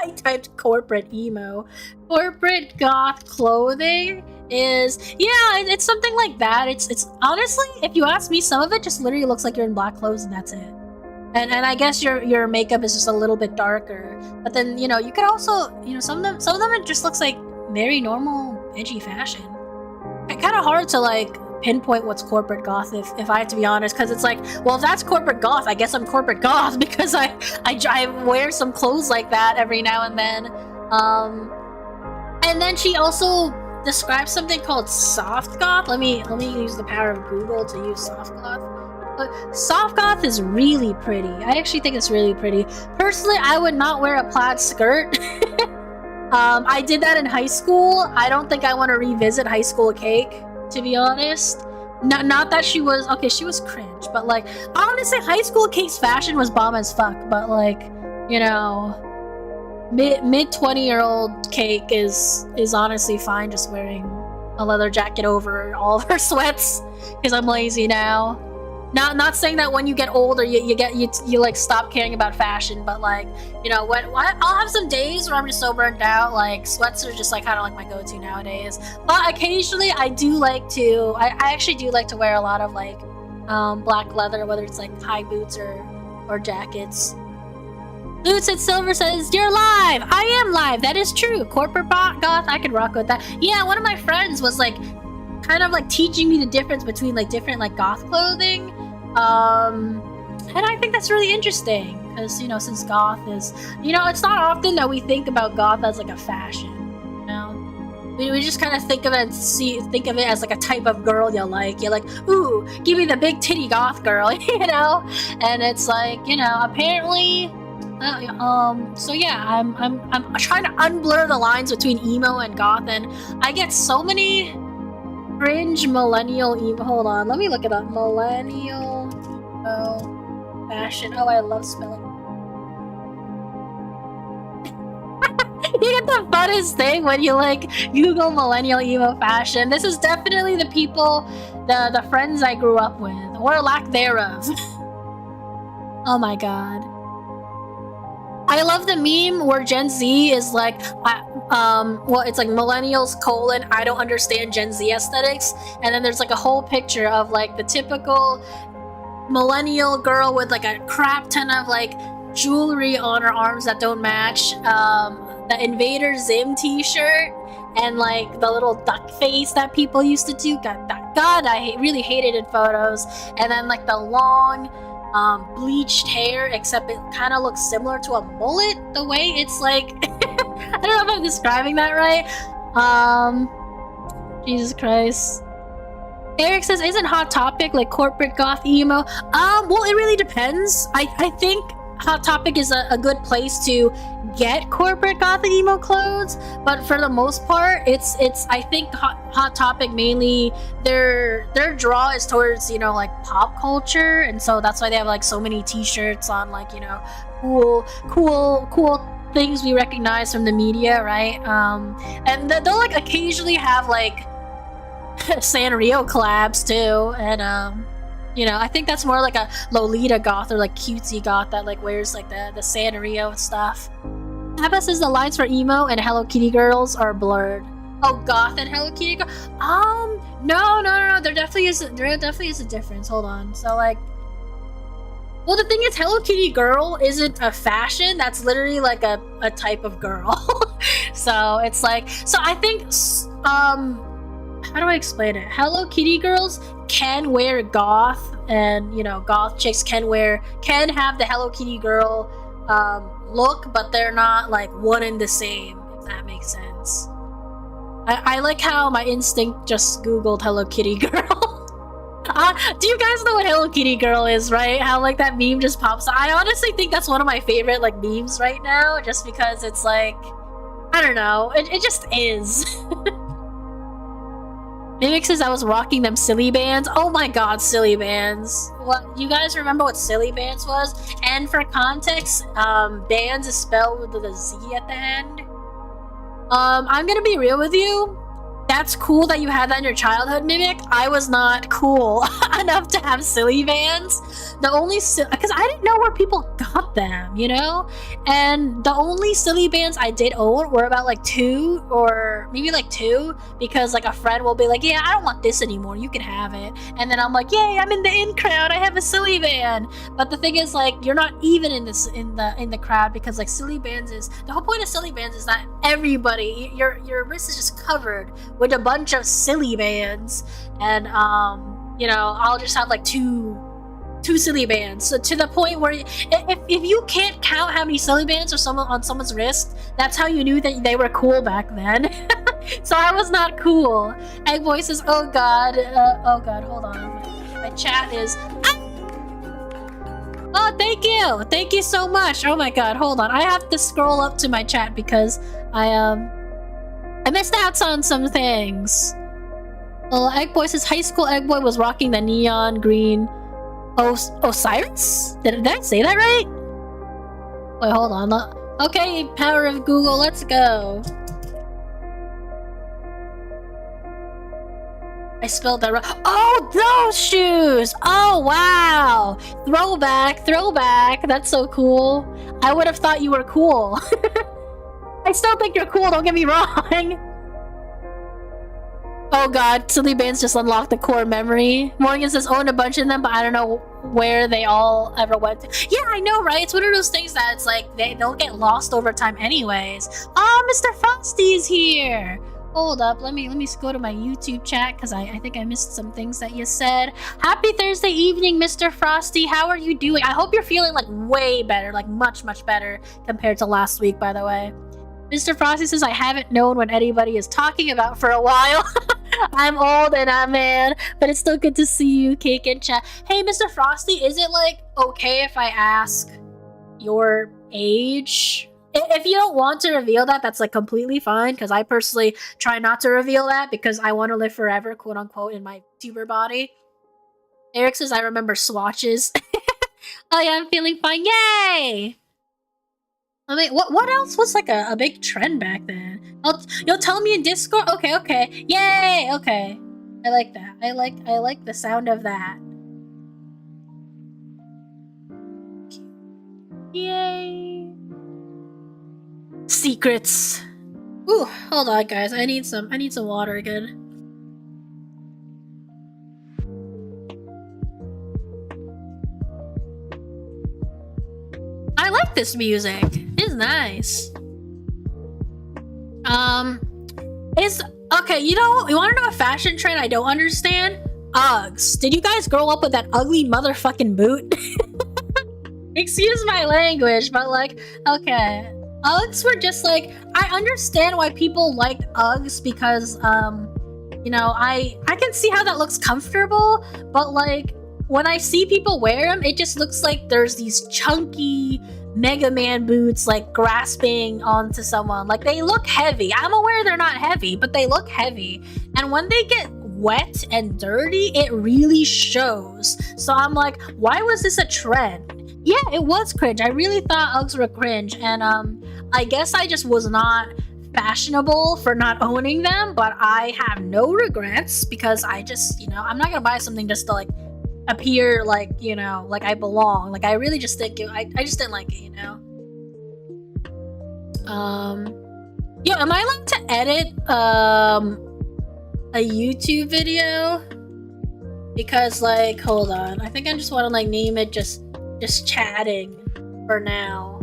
I typed corporate emo. Corporate goth clothing is, yeah, it's something like that. It's honestly, if you ask me, some of it just literally looks like you're in black clothes and that's it. And I guess your makeup is just a little bit darker. But then, you know, you could also, you know, some of them it just looks like very normal edgy fashion. It's kind of hard to like pinpoint what's corporate goth if I have to be honest, because it's like, well, if that's corporate goth, I guess I'm corporate goth because I wear some clothes like that every now and then. And then she also describes something called soft goth. Let me use the power of Google to use soft goth. But soft goth is really pretty. I actually think it's really pretty. Personally, I would not wear a plaid skirt. I did that in high school. I don't think I want to revisit high school cake, to be honest. Not that she was okay, she was cringe, but like honestly, high school cake's fashion was bomb as fuck. But like, you know, mid 20-year-old cake is honestly fine just wearing a leather jacket over all of her sweats because I'm lazy now. Not saying that when you get older you like stop caring about fashion, but like, you know what, I'll have some days where I'm just so burnt out. Like sweats are just like kind of like my go-to nowadays, but occasionally I actually do like to wear a lot of like black leather, whether it's like high boots or jackets. Boots at Silver says, you're live! I am live, that is true. Corporate goth, I could rock with that. Yeah, one of my friends was like kind of like teaching me the difference between like different like goth clothing, and I think that's really interesting because, you know, since goth is, you know, it's not often that we think about goth as like a fashion, you know. We just kind of think of it as like a type of girl you like. You're like, ooh, give me the big titty goth girl, you know. And it's like, you know, apparently, so yeah, I'm trying to unblur the lines between emo and goth, and I get so many cringe millennial emo. Hold on, let me look it up. Millennial emo fashion. Oh, I love spelling. You get the funnest thing when you like Google millennial emo fashion. This is definitely the people, the friends I grew up with, or lack thereof. Oh my god. I love the meme where Gen Z is like, well, it's like millennials : I don't understand Gen Z aesthetics, and then there's like a whole picture of like the typical millennial girl with like a crap ton of like jewelry on her arms that don't match, the Invader Zim t-shirt, and like the little duck face that people used to do. God, I really hated in photos, and then like the long bleached hair, except it kind of looks similar to a mullet, the way it's like I don't know if I'm describing that right. Jesus Christ. Eric says, isn't Hot Topic like corporate goth emo? Well, it really depends. I think Hot Topic is a good place to get corporate goth emo clothes, but for the most part, it's I think Hot Topic mainly their draw is towards, you know, like pop culture, and so that's why they have like so many t-shirts on like, you know, cool things we recognize from the media, right? And they'll like occasionally have like Sanrio collabs too, and You know, I think that's more like a Lolita goth or like cutesy goth that like wears like the Sanrio and stuff. Abba says the lines for emo and Hello Kitty girls are blurred. Oh, goth and Hello Kitty girl. No. There definitely is a difference. Hold on. So like, well, the thing is, Hello Kitty girl isn't a fashion. That's literally like a type of girl. So it's like, so I think how do I explain it? Hello Kitty girls can wear goth, and you know, goth chicks can have the Hello Kitty girl look, but they're not like one and the same, if that makes sense. I like how my instinct just googled Hello Kitty girl. Do you guys know what Hello Kitty girl is, right? How like that meme just pops up. I honestly think that's one of my favorite like memes right now, just because it's like, I don't know, it just is. Mimic says I was rocking them silly bands. Oh my god, silly bands. What, you guys remember what silly bands was? And for context, bands is spelled with a Z at the end. I'm gonna be real with you. That's cool that you had that in your childhood, Mimic. I was not cool enough to have silly bands. The only because I didn't know where people got them, you know? And the only silly bands I did own were about like 2 or maybe like 2, because like a friend will be like, yeah, I don't want this anymore, you can have it. And then I'm like, yay, I'm in the in crowd, I have a silly band. But the thing is, like, you're not even in this in the crowd, because like silly bands is, the whole point of silly bands is that everybody, your wrist is just covered with a bunch of silly bands, and you know, I'll just have like two silly bands. So to the point where if you can't count how many silly bands are on someone's wrist, that's how you knew that they were cool back then. So I was not cool. Egg Boy says, oh god, hold on, my chat is oh, thank you so much. Oh my god, hold on, I have to scroll up to my chat because I missed out on some things. Well, Egg Boy says high school Egg Boy was rocking the neon green Osiris? Did I say that right? Wait, hold on. Okay, power of Google, let's go. I spelled that wrong. Oh, those shoes! Oh, wow! Throwback. That's so cool. I would have thought you were cool. I still think you're cool, don't get me wrong. Oh god, silly bands just unlocked the core memory. Morgan says own a bunch of them, but I don't know where they all ever went to. Yeah, I know, right? It's one of those things that it's like they'll get lost over time anyways. Oh, Mr. Frosty's here! Hold up, let me go to my YouTube chat, because I think I missed some things that you said. Happy Thursday evening, Mr. Frosty. How are you doing? I hope you're feeling like way better, like much better compared to last week, by the way. Mr. Frosty says, I haven't known what anybody is talking about for a while. I'm old and I'm mad, but it's still good to see you, Cake and chat. Hey, Mr. Frosty, is it like okay if I ask your age? If you don't want to reveal that, that's like completely fine, because I personally try not to reveal that because I want to live forever, quote unquote, in my tuber body. Eric says, I remember swatches. Oh yeah, I'm feeling fine. Yay! I mean, what else was like a big trend back then? You'll tell me in Discord? Okay. Yay! Okay. I like that. I like the sound of that. Yay! Secrets. Ooh, hold on guys. I need some water again. I like this music. It's nice. Okay, you know, you wanna know a fashion trend I don't understand? Uggs. Did you guys grow up with that ugly motherfucking boot? Excuse my language, but like, okay. Uggs were just like, I understand why people liked Uggs because, you know, I can see how that looks comfortable, but like, when I see people wear them, it just looks like there's these chunky Mega Man boots like grasping onto someone. Like, they look heavy. I'm aware they're not heavy, but they look heavy. And when they get wet and dirty, it really shows. So I'm like, why was this a trend? Yeah, it was cringe. I really thought Uggs were cringe. And I guess I just was not fashionable for not owning them, but I have no regrets because I just, you know, I'm not gonna buy something just to like appear like, you know, like I belong. Like I really just think I just didn't like it, you know. Yeah, am I allowed to edit a YouTube video? Because like, hold on, I think I just want to like name it just chatting for now.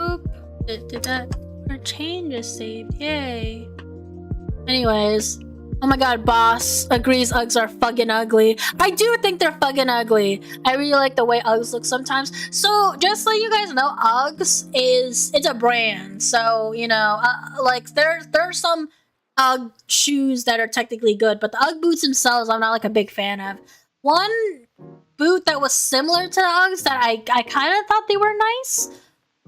Oop, did that? Our change is saved, yay. Anyways, oh my god, boss agrees Uggs are fucking ugly. I do think they're fucking ugly. I really like the way Uggs look sometimes. So just so you guys know, Uggs it's a brand. So, you know, like there's some Ugg shoes that are technically good, but the Ugg boots themselves I'm not like a big fan of. One boot that was similar to the Uggs that I kind of thought they were nice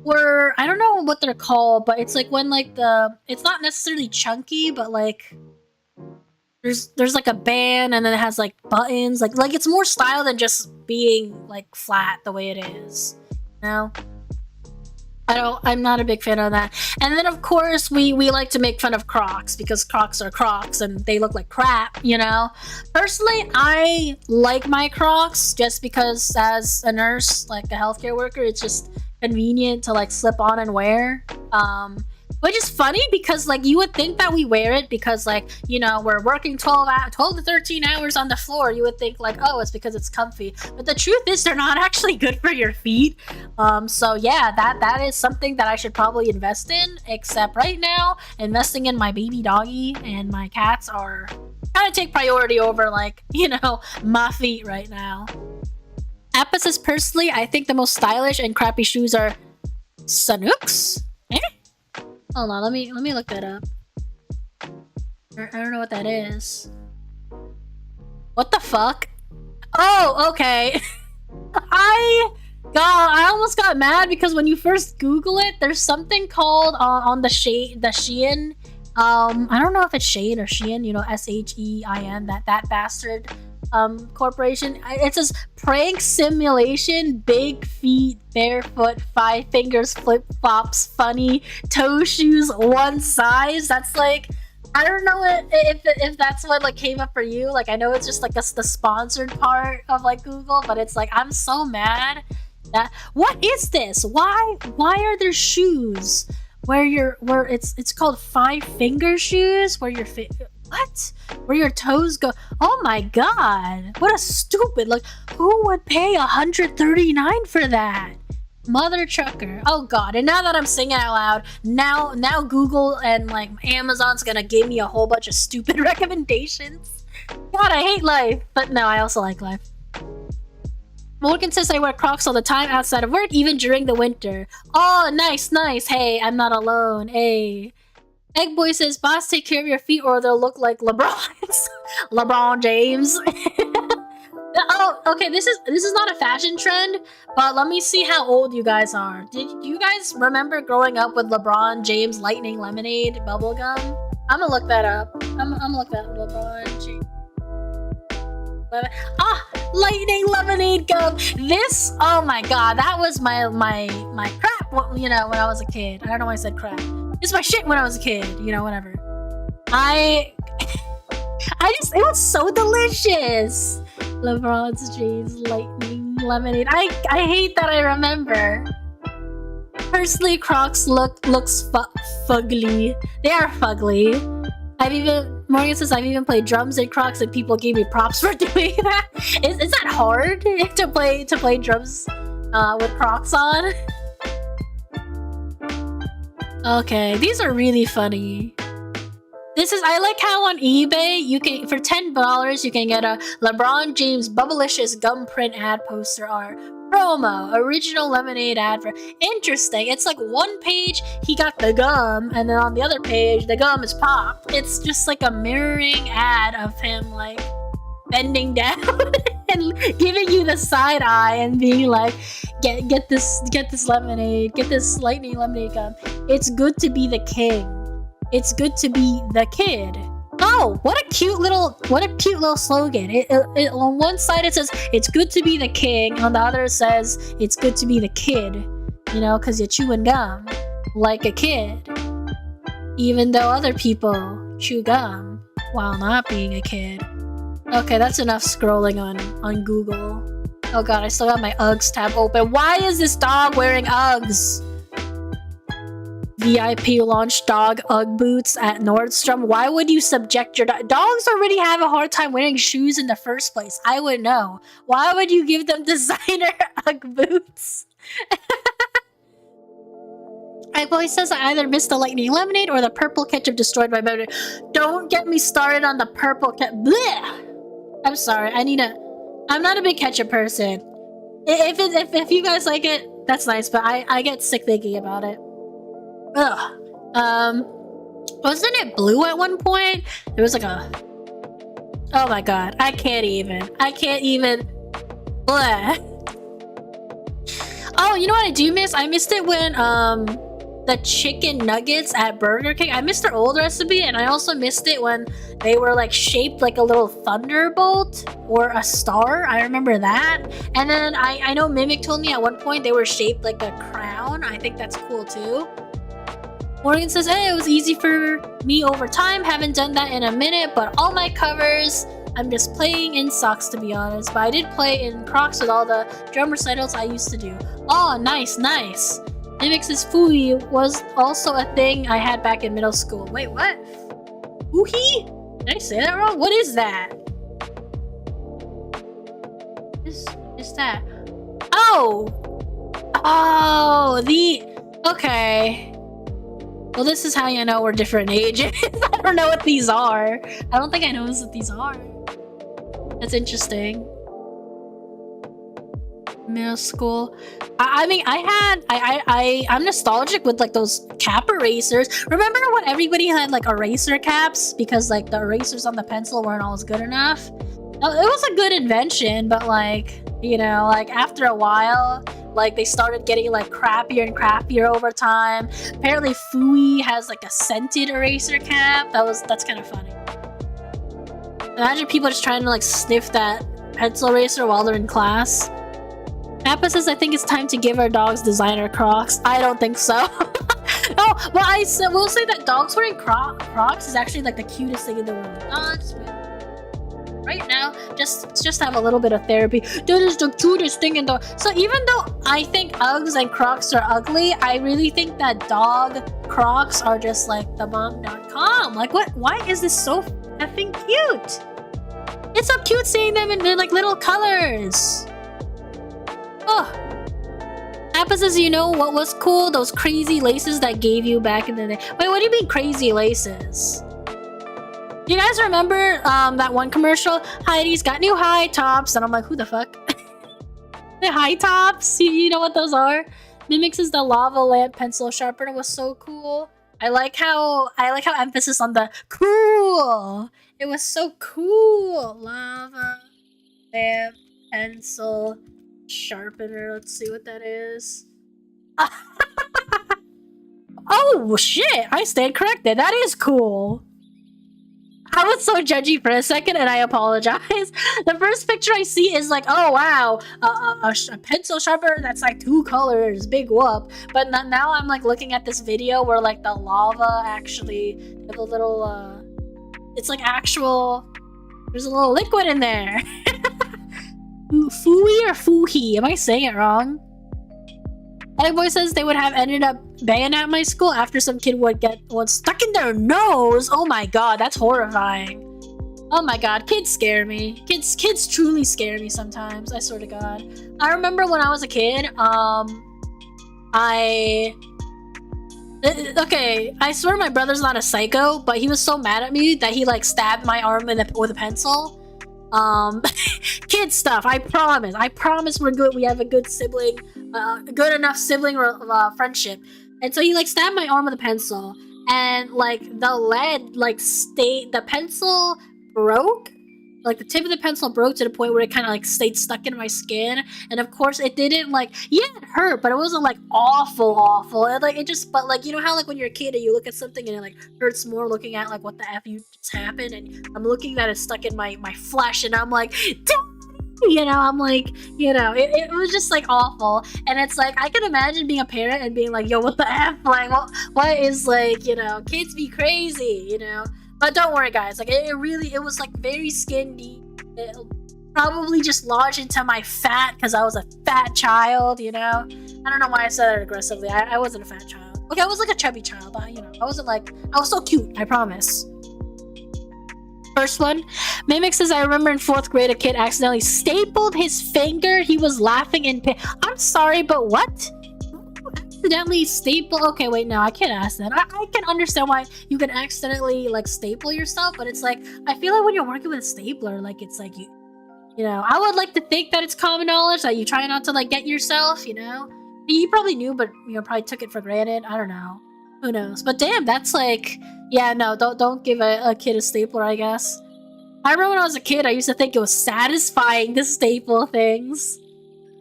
were, I don't know what they're called, but it's like when like it's not necessarily chunky, but like there's like a band and then it has like buttons, like it's more style than just being like flat the way it is, you know? I'm not a big fan of that. And then of course we like to make fun of Crocs because Crocs are Crocs and they look like crap, you know? Personally, I like my Crocs just because as a nurse, like a healthcare worker, it's just convenient to like slip on and wear. Which is funny because like you would think that we wear it because like, you know, we're working 12 to 13 hours on the floor. You would think like, oh, it's because it's comfy. But the truth is they're not actually good for your feet. So yeah, that is something that I should probably invest in. Except right now, investing in my baby doggy and my cats are kind of take priority over like, you know, my feet right now. Appa says, personally, I think the most stylish and crappy shoes are Sanuks? Eh? Hold on, let me look that up. I don't know what that is. What the fuck? Oh, okay. I almost got mad because when you first Google it, there's something called on the Shein. I don't know if it's Shein or Shein, you know, SHEIN, that bastard corporation. It says prank simulation, big feet, barefoot, 5 fingers, flip flops, funny toe shoes, one size. That's like, I don't know if that's what like came up for you. Like I know it's just like the sponsored part of like Google, but it's like I'm so mad that what is this? Why are there shoes where it's called 5 finger shoes where your what? Where your toes go? Oh my god! What a stupid, like, who would pay $139 for that? Mother trucker. Oh god, and now that I'm singing out loud, now Google and like Amazon's gonna give me a whole bunch of stupid recommendations. God, I hate life. But no, I also like life. Morgan says I wear Crocs all the time outside of work, even during the winter. Oh, nice. Hey, I'm not alone. Hey. Eggboy says, boss, take care of your feet or they'll look like LeBron's. LeBron James. Oh, okay, this is not a fashion trend, but let me see how old you guys are. Do you guys remember growing up with LeBron James Lightning Lemonade bubblegum? I'm gonna look that up. I'm gonna look that up. LeBron James. Lightning lemonade gum. This, oh my god, that was my crap, you know, when I was a kid. I don't know why I said crap. It's my shit when I was a kid, you know, whatever. It was so delicious. LeBron's James Lightning Lemonade. I hate that I remember. Personally, Crocs looks fugly. They are fugly. Morgan says I've even played drums in Crocs and people gave me props for doing that. Is that hard to play drums with Crocs on? Okay, these are really funny. I like how on eBay you can, for $10 you can get a LeBron James Bubblicious gum print ad poster art. Promo, original lemonade ad for interesting. It's like one page he got the gum and then on the other page the gum is popped. It's just like a mirroring ad of him like bending down and giving you the side eye and being like, get this lemonade, get this lightning lemonade gum. It's good to be the king. It's good to be the kid. Oh, what a cute little slogan. It on one side it says it's good to be the king, on the other it says it's good to be the kid. You know, because you're chewing gum like a kid. Even though other people chew gum while not being a kid. Okay, that's enough scrolling on Google. Oh god, I still got my Uggs tab open. Why is this dog wearing Uggs? VIP launch dog Ugg boots at Nordstrom. Why would you subject your dog? Dogs already have a hard time wearing shoes in the first place. I would know. Why would you give them designer Ugg boots? My boy says I either missed the lightning lemonade or the purple ketchup destroyed my motor. Don't get me started on the purple ketchup. I'm sorry. I'm not a big ketchup person. If you guys like it, that's nice. But I get sick thinking about it. Ugh. Wasn't it blue at one point? There was like a. Oh my god. I can't even. Bleh. Oh, you know what I do miss? I missed it when the chicken nuggets at Burger King. I missed their old recipe, and I also missed it when they were like shaped like a little thunderbolt or a star. I remember that. And then I know Mimic told me at one point they were shaped like a crown. I think that's cool too. Morgan says, hey, it was easy for me over time. Haven't done that in a minute, but all my covers, I'm just playing in socks to be honest. But I did play in Crocs with all the drum recitals I used to do. Oh, nice. Mimic says Fooey was also a thing I had back in middle school. Wait, what? Fooey? Did I say that wrong? What is that? What is that? Oh! Okay. Well, this is how you know we're different ages. I don't know what these are. I don't think I know what these are. That's interesting. Middle school. I'm nostalgic with like those cap erasers. Remember when everybody had like eraser caps because like the erasers on the pencil weren't always good enough? It was a good invention, but like, you know, like after a while, like they started getting like crappier and crappier over time. Apparently Fooey has like a scented eraser cap. That's kind of funny. Imagine people just trying to like sniff that pencil eraser while they're in class. Appa says, I think it's time to give our dogs designer Crocs. I don't think so. No, well, I will say that dogs wearing Crocs is actually like the cutest thing in the world. Dogs right now, just have a little bit of therapy. That is the cutest thing in the. So even though I think Uggs and Crocs are ugly, I really think that dog Crocs are just like the bomb.com. Like what? Why is this so effing cute? It's so cute seeing them in like little colors. Oh. Appa says, you know what was cool? Those crazy laces that gave you back in the day. Wait, what do you mean crazy laces? You guys remember that one commercial? Heidi's got new high tops, and I'm like, who the fuck? The high tops? You know what those are? Mimic says the lava lamp pencil sharpener was so cool. I like how emphasis on the cool. It was so cool. Lava lamp pencil sharpener. Let's see what that is. Oh shit! I stand corrected. That is cool. I was so judgy for a second, and I apologize. The first picture I see is like, oh wow, a pencil sharpener that's like 2 colors, big whoop. But now I'm like looking at this video where like the lava actually, the little, it's like actual. There's a little liquid in there. Fooey or Foohee? Am I saying it wrong? My boy says they would have ended up banned at my school after some kid would get one stuck in their nose. Oh my god, that's horrifying. Oh my god, kids scare me. Kids truly scare me sometimes. I swear to god. I remember when I was a kid, okay, I swear my brother's not a psycho, but he was so mad at me that he like stabbed my arm with a pencil. Kid stuff. I promise we're good. We have a good sibling, good enough sibling friendship. And so he like stabbed my arm with a pencil, and like the lead like the pencil broke. Like the tip of the pencil broke to the point where it kind of like stayed stuck in my skin. And of course it didn't like, yeah, it hurt, but it wasn't like awful. And like it just, but like, you know how like when you're a kid and you look at something and it like hurts more looking at like what the F you just happened, and I'm looking at it stuck in my flesh, and I'm like, you know, I'm like, you know, it was just like awful. And it's like, I can imagine being a parent and being like, yo, what the F? Like, what is like, you know, kids be crazy, you know? But don't worry, guys. Like, it was like very skin deep. it'll probably just lodge into my fat because I was a fat child, you know? I don't know why I said that aggressively. I wasn't a fat child. Okay, I was like a chubby child, but you know, I wasn't like, I was so cute, I promise. First one, Mimic says, I remember in 4th grade a kid accidentally stapled his finger. He was laughing in pain. I'm sorry, but what? Accidentally staple? Okay, wait, no, I can't ask that. I can understand why you can accidentally like staple yourself, but it's like, I feel like when you're working with a stapler, like it's like you know, I would like to think that it's common knowledge that you try not to like get yourself, you know? You probably knew, but you know, probably took it for granted. I don't know. Who knows? But damn, that's like, yeah, no, don't give a kid a stapler, I guess. I remember when I was a kid, I used to think it was satisfying to staple things.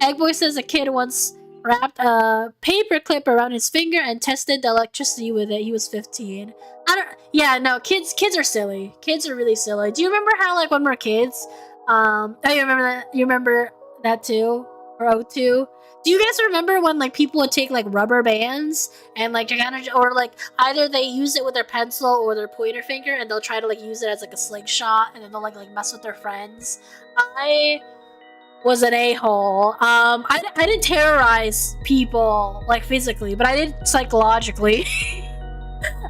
Eggboy says a kid once wrapped a paper clip around his finger and tested the electricity with it. He was 15. Yeah, no, kids are silly. Kids are really silly. Do you remember how like when we were kids, oh, you remember that? You remember that too? Or O2? Do you guys remember when like people would take like rubber bands and like kind of, or like either they use it with their pencil or their pointer finger and they'll try to like use it as like a slingshot and then they'll like mess with their friends? I was an a-hole. I didn't terrorize people like physically, but I did psychologically.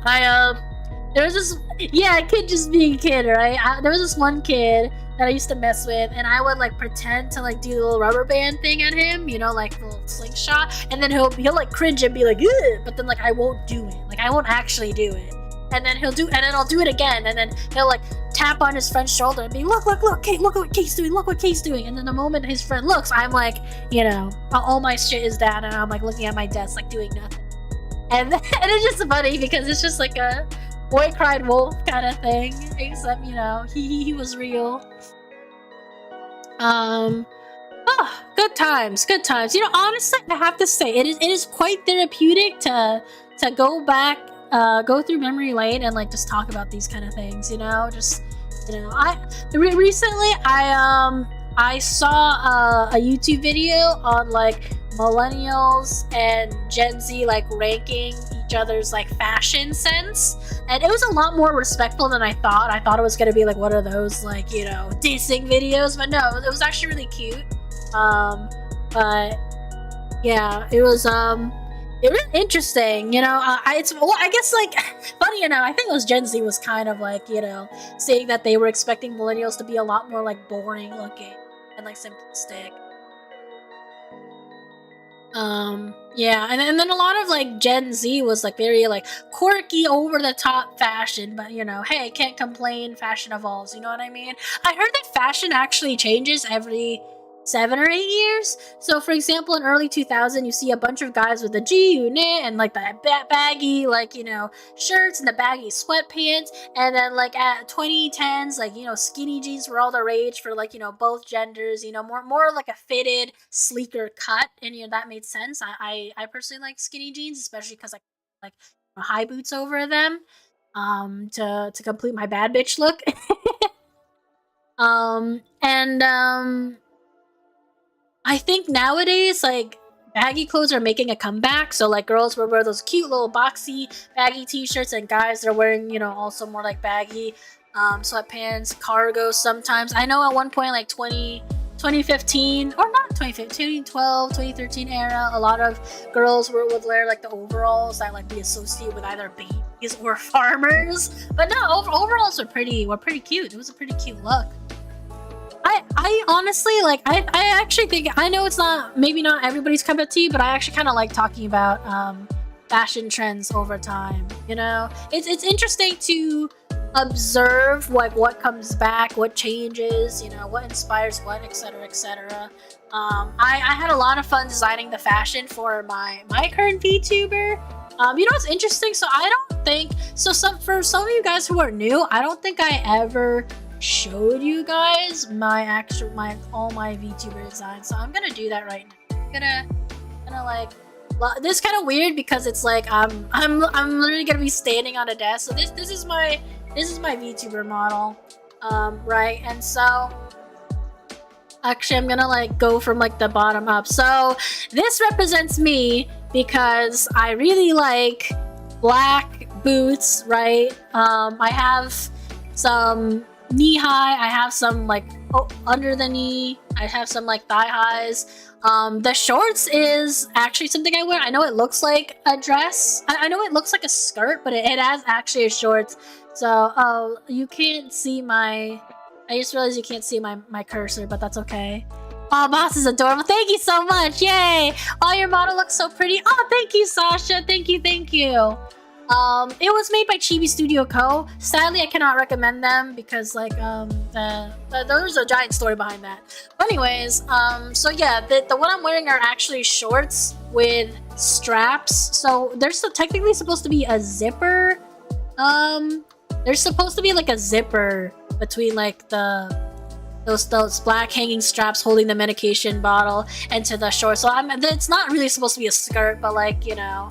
There was this, yeah, a kid just being a kid, right? There was this one kid that I used to mess with, and I would like pretend to like do the little rubber band thing at him, you know, like the little slingshot, and then he'll like cringe and be like, ugh, but then like I won't do it, like I won't actually do it, and then I'll do it again, and then he'll like tap on his friend's shoulder and be, look, Kate, look what Kate's doing, look what Kate's doing, and then the moment his friend looks, I'm like, you know, all my shit is down, and I'm like looking at my desk like doing nothing, and it's just funny because it's just like a boy cried wolf kind of thing, except you know he was real. Good times. You know, honestly, I have to say it is quite therapeutic to go back, go through memory lane and like just talk about these kind of things. You know, just you know, recently I saw a YouTube video on like millennials and Gen Z like ranking each other's like fashion sense, and it was a lot more respectful than I thought. I thought it was gonna be like one of those like, you know, dissing videos, but no, it was actually really cute. But yeah, it was really interesting, you know. I guess like funny enough, I think it was Gen Z was kind of like, you know, saying that they were expecting millennials to be a lot more like boring looking and like simplistic. Yeah, and then a lot of like Gen Z was like very like quirky, over the top fashion, but you know, hey, can't complain, fashion evolves, you know what I mean? I heard that fashion actually changes every 7 or 8 years. So for example, in early 2000, you see a bunch of guys with the G-unit and like the baggy, like, you know, shirts and the baggy sweatpants. And then like at 2010s, like, you know, skinny jeans were all the rage for like, you know, both genders, you know, more like a fitted, sleeker cut. And, you know, that made sense. I personally like skinny jeans, especially because I like high boots over them, to complete my bad bitch look. I think nowadays, like, baggy clothes are making a comeback. So, like, girls will wear those cute little boxy, baggy t-shirts, and guys are wearing, you know, also more, like, baggy sweatpants, cargo sometimes. I know at one point, like, 2015, or not 2015, 2012, 2013 era, a lot of girls would wear, like, the overalls that, like, be associated with either babies or farmers. But no, overalls were pretty cute. It was a pretty cute look. I honestly, like, I actually think, I know it's not, maybe not everybody's cup of tea, but I actually kind of like talking about fashion trends over time, you know? It's interesting to observe what comes back, what changes, you know, what inspires what, etc., etc. I had a lot of fun designing the fashion for my current VTuber. You know what's interesting? So I don't think, for some of you guys who are new, I don't think I ever showed you guys all my VTuber designs, so I'm gonna do that right now. I'm gonna like, this is kind of weird because it's like I'm literally gonna be standing on a desk. So this is my VTuber model, right? And so actually I'm gonna like go from like the bottom up. So this represents me because I really like black boots, right? I have some knee high. I have some like under the knee. I have some like thigh highs. The shorts is actually something I wear. I know it looks like a dress. I know it looks like a skirt, but it has actually a shorts. So, oh, you can't see my... I just realized you can't see my cursor, but that's okay. Oh, boss is adorable. Thank you so much. Yay. Oh, your model looks so pretty. Oh, thank you, Sasha. Thank you, thank you. It was made by Chibi Studio Co. Sadly, I cannot recommend them because, like, there's a giant story behind that. But anyways, so yeah, the one I'm wearing are actually shorts with straps. So there's technically supposed to be a zipper. There's supposed to be like a zipper between like those black hanging straps holding the medication bottle and to the shorts. So it's not really supposed to be a skirt, but like, you know,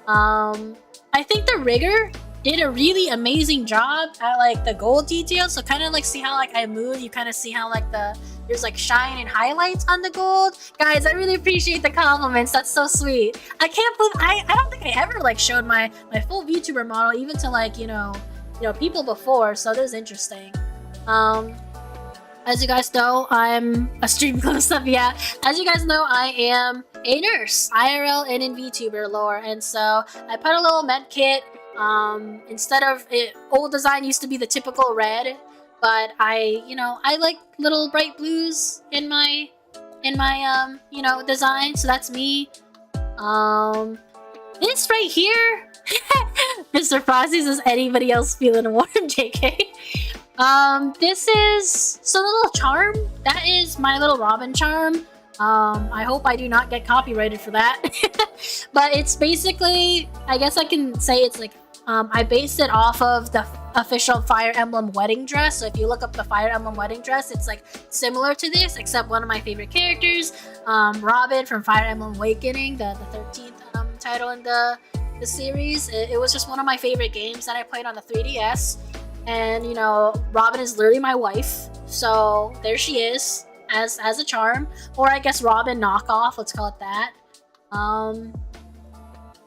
I think the rigger did a really amazing job at like the gold details. So kind of like see how like I move, you kind of see how like there's like shine and highlights on the gold. Guys, I really appreciate the compliments. That's so sweet. I can't believe I don't think I ever like showed my full VTuber model even to like, you know, people before. So this is interesting. As you guys know, I'm a stream close-up, yeah. As you guys know, I am a nurse, IRL and in VTuber lore, and so I put a little med kit. Instead of it, old design used to be the typical red, but I like little bright blues in my design, so that's me. This right here, Mr. Frosty says, anybody else feeling warm, JK? This is the little charm. That is my little Robin charm. I hope I do not get copyrighted for that. But it's basically, I guess I can say it's like, I based it off of the official Fire Emblem wedding dress. So if you look up the Fire Emblem wedding dress, it's like similar to this, except one of my favorite characters, Robin from Fire Emblem Awakening, the 13th title in the series. It was just one of my favorite games that I played on the 3DS. And, you know, Robin is literally my wife. So there she is as a charm. Or I guess Robin knockoff, let's call it that.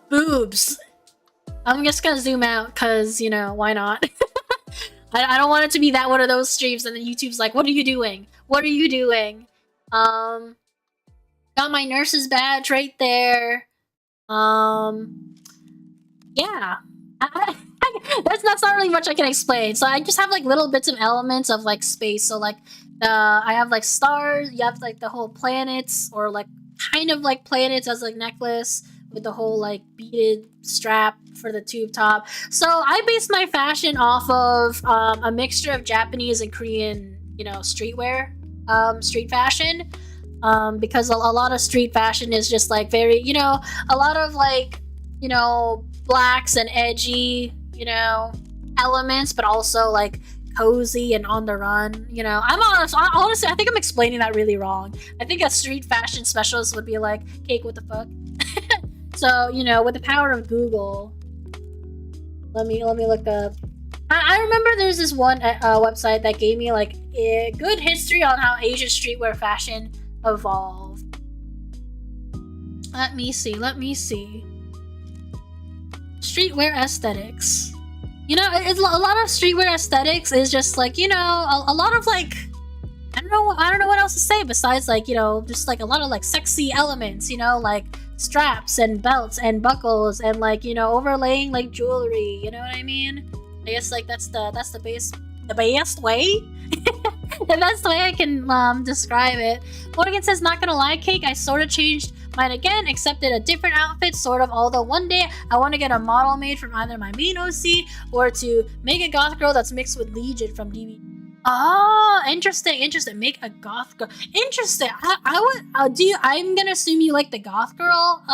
Boobs. I'm just gonna zoom out because, you know, why not? I don't want it to be that one of those streams and then YouTube's like, what are you doing? What are you doing? Got my nurse's badge right there. Yeah. That's not really much I can explain. So I just have like little bits of elements of like space. So like I have like stars, you have like the whole planets, or like kind of like planets as like necklace with the whole like beaded strap for the tube top. So I based my fashion off of a mixture of Japanese and Korean, you know, streetwear, street fashion. Because a lot of street fashion is just like very, you know, a lot of like, you know, blacks and edgy, you know, elements, but also like cozy and on the run. You know, honestly, I think I'm explaining that really wrong. I think a street fashion specialist would be like, Cake, what the fuck? So, you know, with the power of Google, let me look up. I remember there's this one website that gave me like a good history on how Asian streetwear fashion evolved. Let me see. Streetwear aesthetics. You know, it's a lot of streetwear aesthetics is just like, you know, a lot of like, I don't know what else to say besides like, you know, just like a lot of like sexy elements, you know, like straps and belts and buckles and like, you know, overlaying like jewelry, you know what I mean? I guess like that's the best way. The best way I can describe it. Morgan says, not gonna lie, Cake, I sort of changed mine again, accepted a different outfit, sort of, although one day I want to get a model made from either my main OC or to make a goth girl that's mixed with Legion from DVD. Oh, interesting. Make a goth girl. Interesting. I'm gonna assume you like the goth girl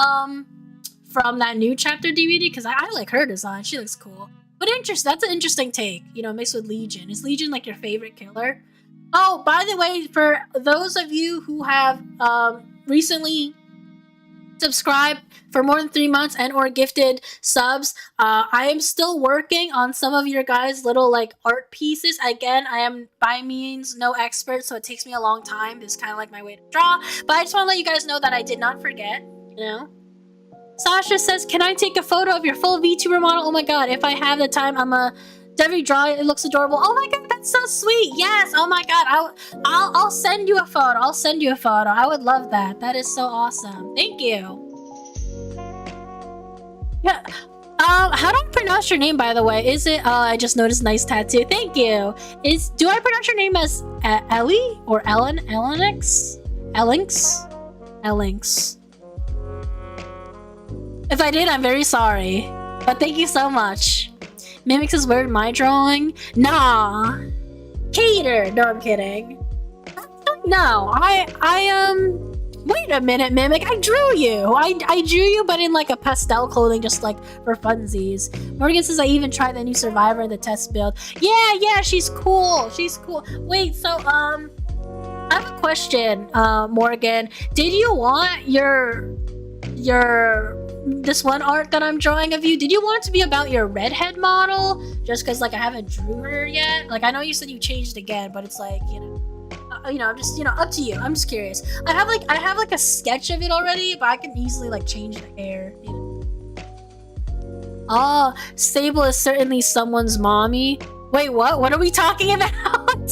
from that new chapter DVD, because I like her design. She looks cool. But that's an interesting take, you know, mixed with Legion. Is Legion like your favorite killer? Oh, by the way, for those of you who have recently subscribed for more than 3 months and or gifted subs, I am still working on some of your guys' little like art pieces. Again, I am by means no expert, so it takes me a long time. It's kind of like my way to draw, but I just want to let you guys know that I did not forget, you know. Sasha says, can I take a photo of your full VTuber model? Oh my god, if I have the time, I'm Every drawing, it looks adorable. Oh my god, that's so sweet. Yes. Oh my god, I'll send you a photo. I'll send you a photo. I would love that. That is so awesome. Thank you. Yeah. How do I pronounce your name, by the way? Is it? I just noticed nice tattoo. Thank you. Do I pronounce your name as Ellie or Ellen? Ellinx? Ellinx. If I did, I'm very sorry. But thank you so much. Mimics is weird. My drawing? Nah. Cater. No, I'm kidding. No, wait a minute, Mimic. I drew you. I drew you, but in like a pastel clothing, just like for funsies. Morgan says I even tried the new Survivor in the test build. Yeah, she's cool. She's cool. Wait, so I have a question, Morgan. Did you want your this one art that I'm drawing of you? Did you want it to be about your redhead model? Just because like I haven't drew her yet. Like I know you said you changed again, but it's like I'm just up to you. I'm just curious. I have like a sketch of it already, but I can easily like change the hair. Oh, Sable is certainly someone's mommy. Wait, what? What are we talking about?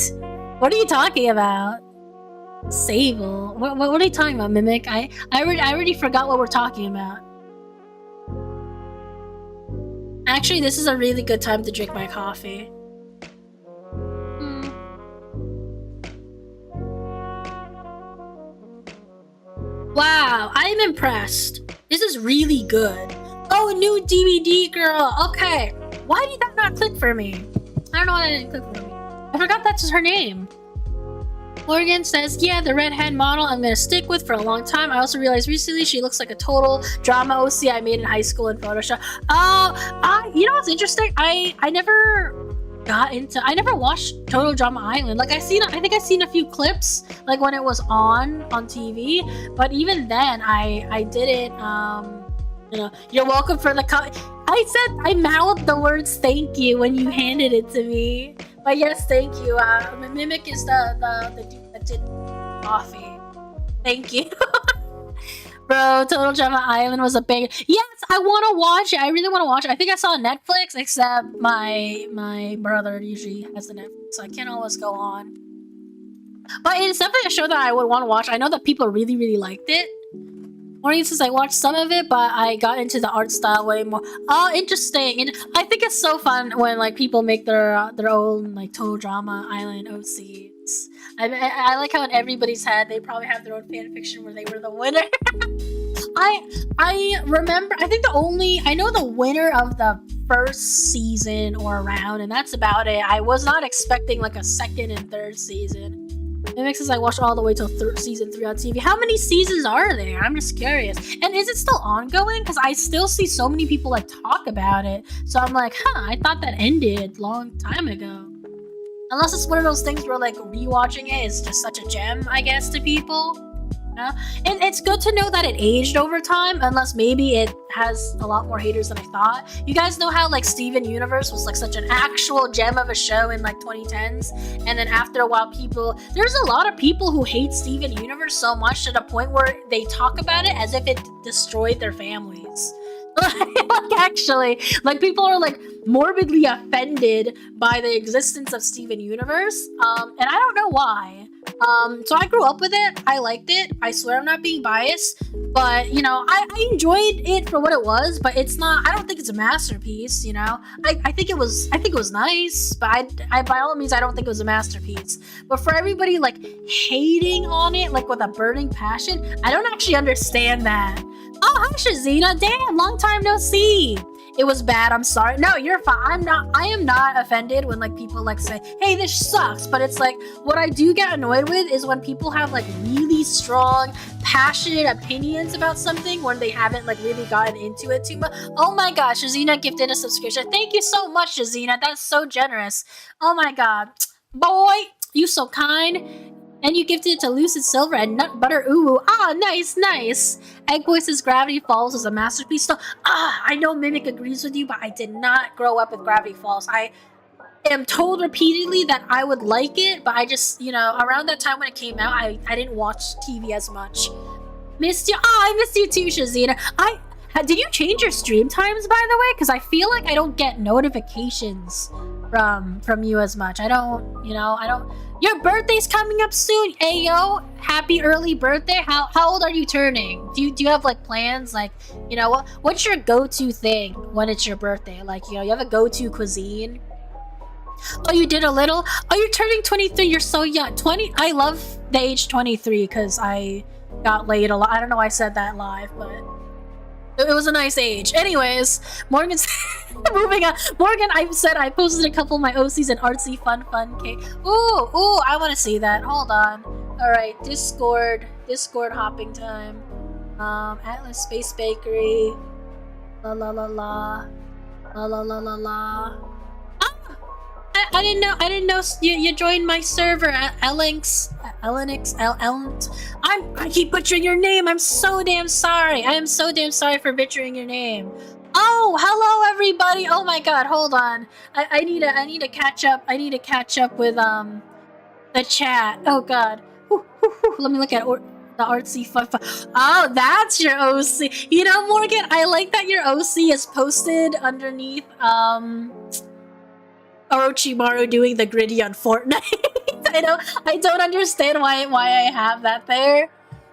What are you talking about? Sable. What are you talking about, Mimic? I already forgot what we're talking about. Actually, this is a really good time to drink my coffee. Wow, I'm impressed. This is really good. Oh, a new DVD, girl. Okay. Why did that not click for me? I don't know why that didn't click for me. I forgot that's her name. Morgan says, yeah, the redhead model I'm gonna stick with for a long time. I also realized recently she looks like a total drama OC I made in high school in Photoshop. You know what's interesting? I never watched Total Drama Island. Like I think I've seen a few clips, like when it was on TV. But even then, I didn't. You're welcome for the. I mouthed the words "thank you" when you handed it to me. But yes, thank you. Mimic is the dude that did coffee. Thank you. Bro, Total Drama Island was a big. Yes, I want to watch it. I really want to watch it. I think I saw Netflix, except my brother usually has the Netflix, so I can't always go on. But it's definitely a show that I would want to watch. I know that people really, really liked it. Morning says I watched some of it, but I got into the art style way more. Oh, interesting. And I think it's so fun when like people make their own like Total Drama Island OCs. I like how in everybody's head they probably have their own fan fiction where they were the winner. I remember. I think I know the winner of the first season or round, and that's about it. I was not expecting like a second and third season. Mimic says I watched all the way till season 3 on TV. How many seasons are there? I'm just curious. And is it still ongoing? Because I still see so many people like talk about it. So I'm like, I thought that ended long time ago. Unless it's one of those things where like rewatching it is just such a gem, I guess, to people. And it's good to know that it aged over time, unless maybe it has a lot more haters than I thought. You guys know how like Steven Universe was like such an actual gem of a show in like 2010s, and then after a while there's a lot of people who hate Steven Universe so much to the point where they talk about it as if it destroyed their families. Like actually, like people are like morbidly offended by the existence of Steven Universe, and I don't know why. So I grew up with it. I liked it. I swear I'm not being biased, but I enjoyed it for what it was. But it's not. I don't think it's a masterpiece. I think it was nice, but I by all means I don't think it was a masterpiece. But for everybody like hating on it like with a burning passion, I don't actually understand that. Oh, hi Shazina. Damn, long time no see. It was bad. I'm sorry. No, you're fine. I am not offended when like people like say, hey, this sucks. But it's like what I do get annoyed with is when people have like really strong, passionate opinions about something when they haven't like really gotten into it too much. Oh my gosh, Shazina gifted a subscription. Thank you so much, Shazina. That's so generous. Oh my god. Boy, you so kind. And you gifted it to Lucid Silver and Nut Butter Ooh. Ah, nice. Egg Boy says Gravity Falls is a masterpiece. So, I know Mimic agrees with you, but I did not grow up with Gravity Falls. I am told repeatedly that I would like it, but I just, around that time when it came out, I didn't watch TV as much. Missed you. Oh, I missed you too, Shazina. Did you change your stream times, by the way? Because I feel like I don't get notifications from you as much. I don't, you know, I don't. Your birthday's coming up soon. Ayo, happy early birthday. How old are you turning? Do you have like plans? Like, you know, what's your go-to thing when it's your birthday? Like, you know, you have a go-to cuisine. Oh, you did a little? Oh, you're turning 23. You're so young. 20. I love the age 23 because I got laid a lot. I don't know why I said that live, but it was a nice age. Anyways, Morgan's moving on. Morgan, I said I posted a couple of my OCs and artsy fun cake. Ooh, I want to see that. Hold on. All right, Discord hopping time. Atlas Space Bakery. La la la la. La la la la la. I didn't know you joined my server at Elinx. I keep butchering your name. I'm so damn sorry. I am so damn sorry for butchering your name. Oh, hello everybody. Oh my god, hold on. I need to catch up. I need to catch up with the chat. Oh god. Let me look at the artsy fun. Oh, that's your OC. You know, Morgan, I like that your OC is posted underneath Orochimaru doing the gritty on Fortnite. I don't understand why I have that there.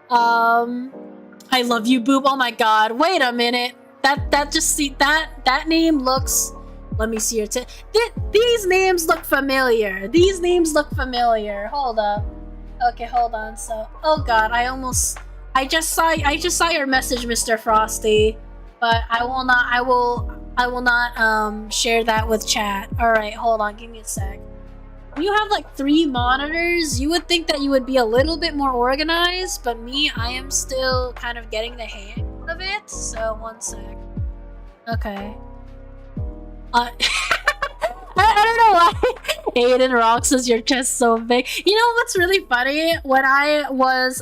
I love you, Boob. Oh my god. Wait a minute. That name looks. Let me see your these names look familiar. These names look familiar. Hold up. Okay, hold on. So, oh god, I just saw your message, Mr. Frosty, but I will not share that with chat. All right, hold on. Give me a sec. When you have like 3 monitors, you would think that you would be a little bit more organized, but me, I am still kind of getting the hang of it. So, one sec. Okay. I don't know why Aiden Rock says your chest so big. You know what's really funny? When I was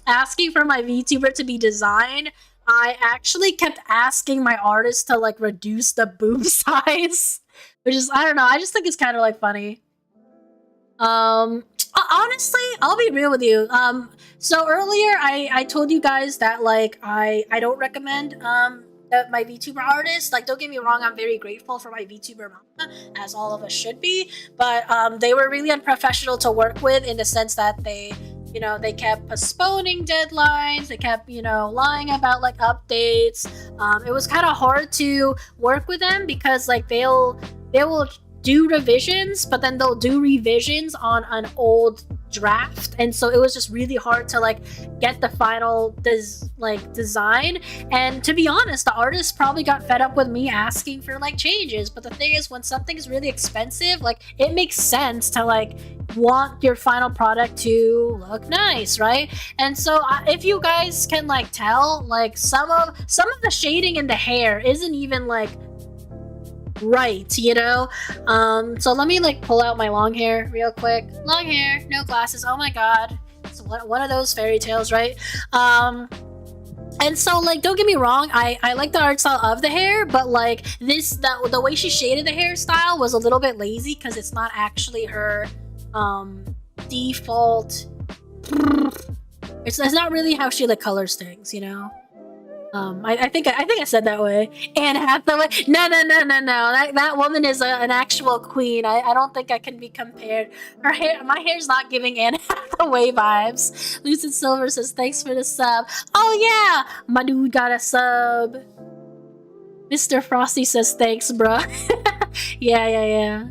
asking for my VTuber to be designed, I actually kept asking my artist to like reduce the boob size, which is, I don't know, I just think it's kind of like funny. Honestly, I'll be real with you. So earlier I told you guys that like I don't recommend my VTuber artists. Like, don't get me wrong, I'm very grateful for my VTuber mama, as all of us should be, but they were really unprofessional to work with in the sense that they, you know, they kept postponing deadlines, they kept, you know, lying about like updates. It was kind of hard to work with them because like they will do revisions, but then they'll do revisions on an old draft, and so it was just really hard to like get the final design. And to be honest, the artist probably got fed up with me asking for like changes, but the thing is, when something's really expensive, like it makes sense to like want your final product to look nice, right? And so if you guys can like tell, like some of the shading in the hair isn't even like right, you know? So let me like pull out my long hair real quick. Long hair, no glasses. Oh my god, it's one of those fairy tales, right? And so like, don't get me wrong, I like the art style of the hair, but like the way she shaded the hairstyle was a little bit lazy because it's not actually her default. It's not really how she like colors things, you know? I think I said that way. Anne Hathaway. No. That woman is an actual queen. I don't think I can be compared. My hair's not giving Anne Hathaway vibes. Lucid Silver says thanks for the sub. Oh yeah, my dude got a sub. Mr. Frosty says thanks, bruh. yeah.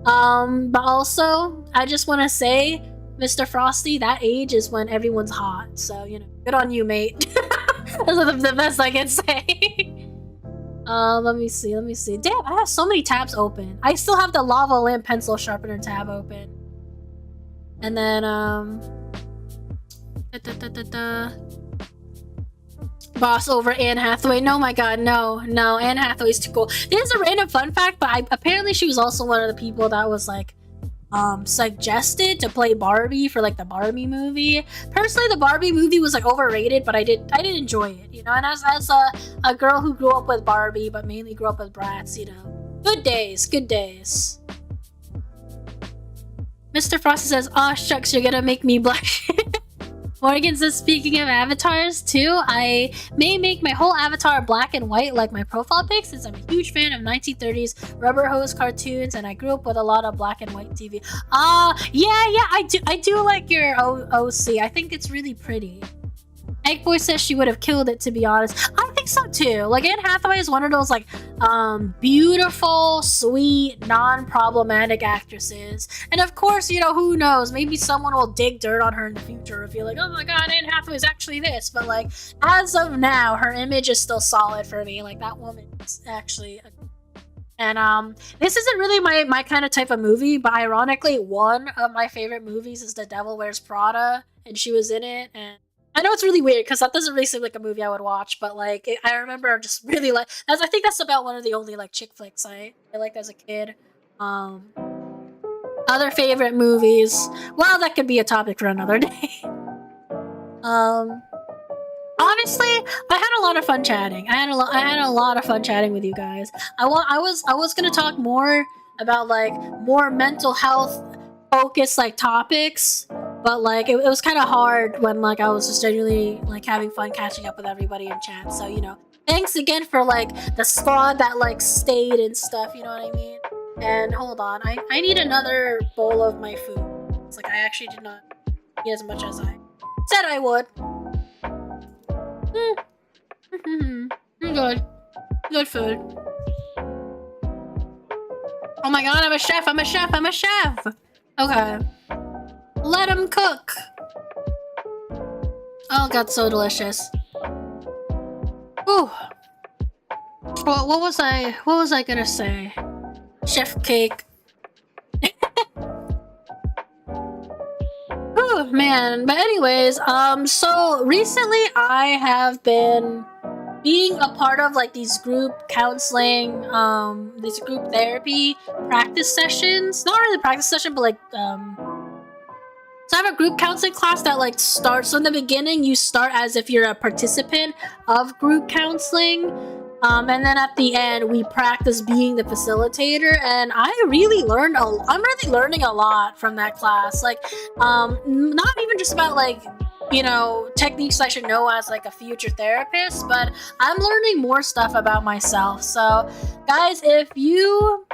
But also I just want to say, Mr. Frosty, that age is when everyone's hot. So, you know, good on you, mate. That's the best I can say. Let me see. Damn, I have so many tabs open. I still have the lava lamp pencil sharpener tab open. And then, boss over Anne Hathaway. No, my god, no. Anne Hathaway's too cool. There's a random fun fact, but apparently she was also one of the people that was like, suggested to play Barbie for like the Barbie movie. Personally, the Barbie movie was like overrated, but I did enjoy it, you know. And as a girl who grew up with Barbie, but mainly grew up with Bratz, you know, good days. Mr. Frosty says, "Aw shucks, you're gonna make me blush." Morgan says, speaking of avatars too, I may make my whole avatar black and white like my profile pic since I'm a huge fan of 1930s rubber hose cartoons and I grew up with a lot of black and white TV. Yeah, I do like your OC. I think it's really pretty. Eggboy says she would have killed it, to be honest. I think so too. Like, Anne Hathaway is one of those, like, beautiful, sweet, non-problematic actresses. And of course, you know, who knows? Maybe someone will dig dirt on her in the future and feel like, oh my god, Anne Hathaway is actually this. But, like, as of now, her image is still solid for me. Like, that woman is actually... And, this isn't really my kind of type of movie, but ironically, one of my favorite movies is The Devil Wears Prada, and she was in it, and I know it's really weird because that doesn't really seem like a movie I would watch, but like I remember just really like. I think that's about one of the only like chick flicks I liked as a kid. Other favorite movies. Well, that could be a topic for another day. Honestly, I had a lot of fun chatting. I had a lot of fun chatting with you guys. I was gonna talk more about like more mental health focused like topics. But like it was kind of hard when like I was just genuinely like having fun catching up with everybody in chat. So you know, thanks again for like the squad that like stayed and stuff. You know what I mean? And hold on, I need another bowl of my food. It's like I actually did not eat as much as I said I would. Good food. Oh my god, I'm a chef. I'm a chef. Okay. Let him cook. Oh god, so delicious. Ooh. Well, what was I gonna say? Chef cake. Oh man. But anyways, so recently I have been being a part of like these group counseling, these group therapy practice sessions. Not really practice session, but like so I have a group counseling class that like starts, so in the beginning you start as if you're a participant of group counseling, and then at the end we practice being the facilitator, and I'm really learning a lot from that class. Like, not even just about like, you know, techniques I should know as like a future therapist, but I'm learning more stuff about myself. So guys, if you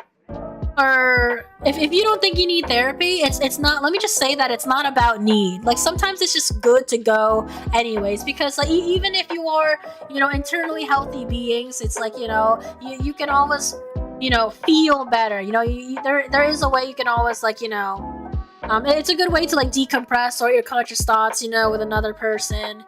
don't think you need therapy, it's not, let me just say that it's not about need. Like sometimes it's just good to go anyways, because like even if you are, you know, internally healthy beings, it's like, you know, you can always, you know, feel better. You know, there is a way you can always like, you know, it's a good way to like decompress or your conscious thoughts, you know, with another person,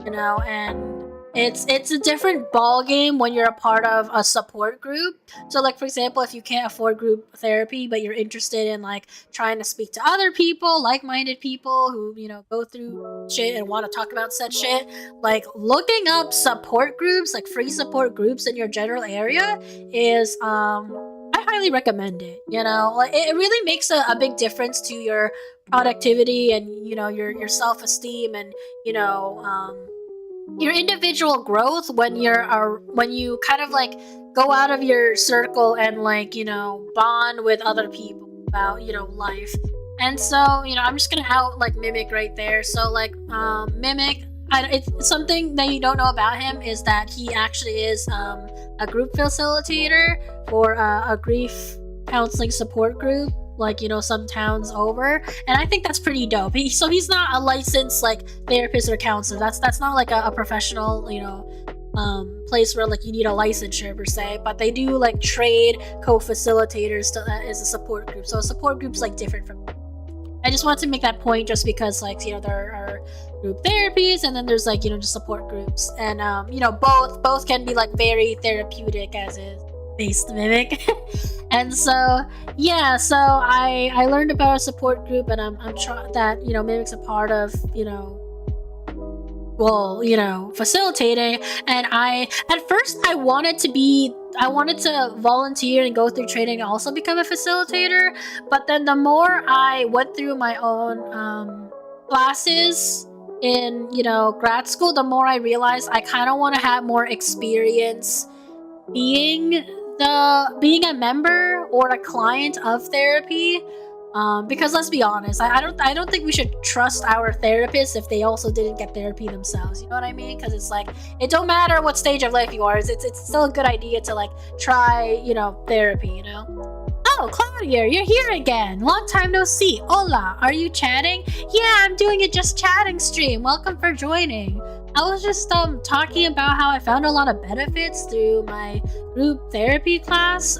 you know, and it's a different ball game when you're a part of a support group. So like for example, if you can't afford group therapy but you're interested in like trying to speak to other people, like-minded people who, you know, go through shit and want to talk about said shit, like looking up support groups, like free support groups in your general area is I highly recommend it. You know, like it really makes a big difference to your productivity and, you know, your self-esteem and, you know, your individual growth when you kind of like go out of your circle and like, you know, bond with other people about, you know, life. And so, you know, I'm just gonna out like Mimic right there. So like Mimic, it's something that you don't know about him is that he actually is a group facilitator for a grief counseling support group, like, you know, some towns over, and I think that's pretty dope. So he's not a licensed like therapist or counselor. That's not like a professional, you know, place where like you need a licensure per se, but they do like trade co-facilitators as a support group. So a support group's like different from. I just want to make that point just because like, you know, there are group therapies and then there's like, you know, just support groups, and you know, both can be like very therapeutic as is based Mimic. And so yeah, so I learned about a support group, and I'm trying that, you know, Mimic's a part of, you know, well, you know, facilitating. And at first I wanted to volunteer and go through training and also become a facilitator, but then the more I went through my own classes in, you know, grad school, the more I realized I kind of want to have more experience being a member or a client of therapy. Because let's be honest, I don't think we should trust our therapists if they also didn't get therapy themselves. You know what I mean? Because it's like it don't matter what stage of life you are. It's still a good idea to like try therapy. Oh, Claudia, you're here again. Long time no see. Hola, are you chatting? Yeah, I'm doing a just chatting stream. Welcome for joining. I was just talking about how I found a lot of benefits through my group therapy class.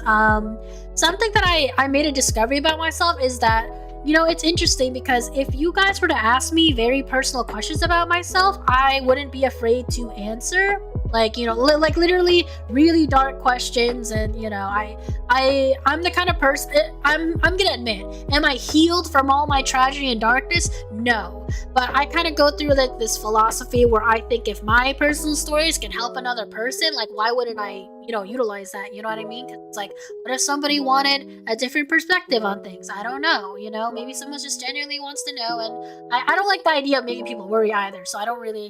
Something that I made a discovery about myself is that, it's interesting because if you guys were to ask me very personal questions about myself, I wouldn't be afraid to answer. Like, like literally really dark questions. And, I'm the kind of person, I'm gonna admit, am I healed from all my tragedy and darkness? No. But I kind of go through like this philosophy where I think if my personal stories can help another person, like why wouldn't I, utilize that? You know what I mean? 'Cause it's like, what if somebody wanted a different perspective on things? I don't know, maybe someone just genuinely wants to know. And I don't like the idea of making people worry either. So I don't really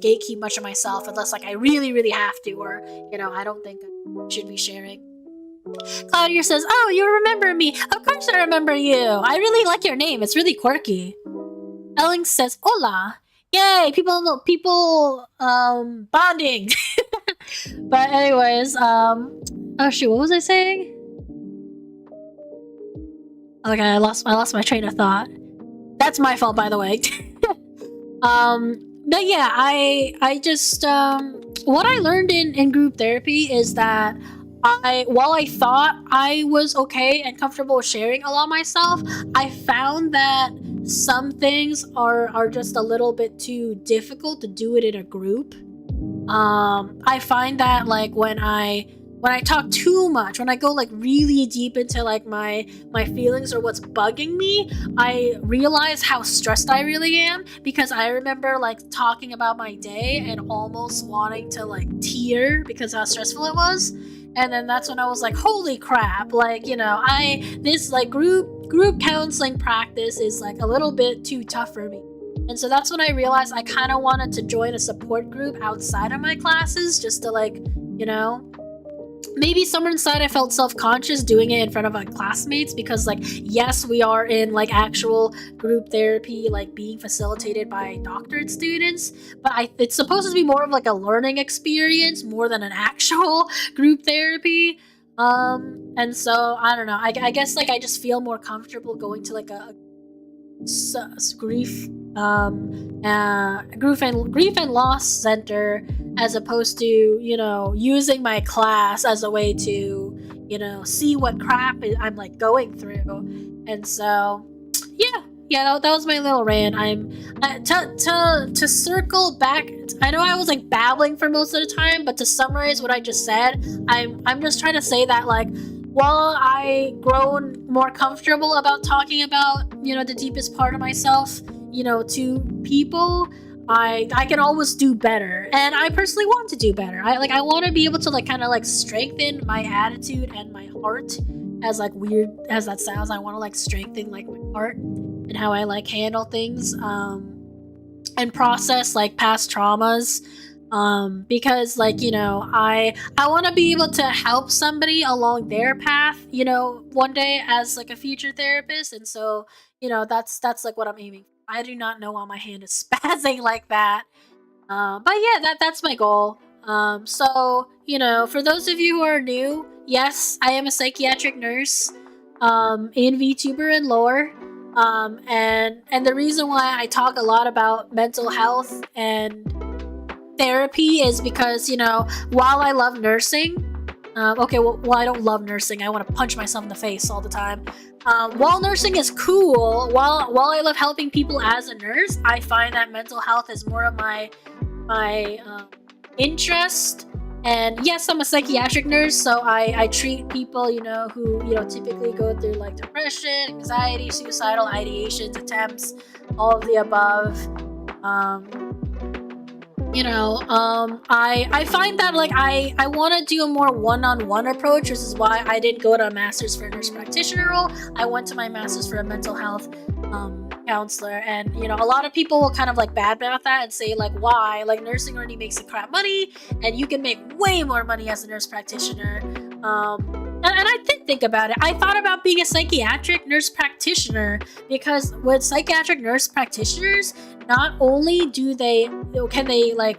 gatekeep much of myself unless like I really, really have to, or, I don't think I should be sharing. Claudia says, oh, you remember me. Of course I remember you. I really like your name. It's really quirky. Ellen says, hola. Yay, people bonding. But anyways, oh shoot, what was I saying? Okay, I lost my train of thought. That's my fault, by the way. But yeah, I just what I learned in group therapy is that while I thought I was okay and comfortable sharing a lot myself, I found that some things are just a little bit too difficult to do it in a group. I find that like when I talk too much, when I go like really deep into like my feelings or what's bugging me, I realize how stressed I really am, because I remember like talking about my day and almost wanting to like tear because how stressful it was. And then that's when I was like, holy crap, like, this like group counseling practice is like a little bit too tough for me. And so that's when I realized I kind of wanted to join a support group outside of my classes, just to like, maybe somewhere inside I felt self-conscious doing it in front of my classmates, because like, yes, we are in like actual group therapy, like being facilitated by doctorate students, but it's supposed to be more of like a learning experience more than an actual group therapy. And so I don't know, I guess like I just feel more comfortable going to like a grief and loss center, as opposed to using my class as a way to see what crap I'm like going through. And so yeah, that was my little rant. I'm to circle back. I know I was like babbling for most of the time, but to summarize what I just said, I'm just trying to say that like, while I grown more comfortable about talking about the deepest part of myself to people, I can always do better, and I personally want to do better. I want to be able to like kind of like strengthen my attitude and my heart. As like weird as that sounds, I want to like strengthen like my heart and how I like handle things and process like past traumas. Because like I want to be able to help somebody along their path one day as like a future therapist. And so that's like what I'm aiming for. I do not know why my hand is spazzing like that, but yeah, that's my goal. So for those of you who are new, yes, I am a psychiatric nurse in VTuber and lore. And the reason why I talk a lot about mental health and therapy is because while I love nursing, well I don't love nursing, I want to punch myself in the face all the time. While nursing is cool, while I love helping people as a nurse, I find that mental health is more of my interest. And yes, I'm a psychiatric nurse, so I treat people who typically go through like depression, anxiety, suicidal ideations, attempts, all of the above. I find that like I want to do a more one-on-one approach, which is why I didn't go to a master's for a nurse practitioner role. I went to my master's for a mental health counselor, and a lot of people will kind of like badmouth that and say like, why, like nursing already makes you crap money and you can make way more money as a nurse practitioner. And I did think about it. I thought about being a psychiatric nurse practitioner because with psychiatric nurse practitioners, not only can they like,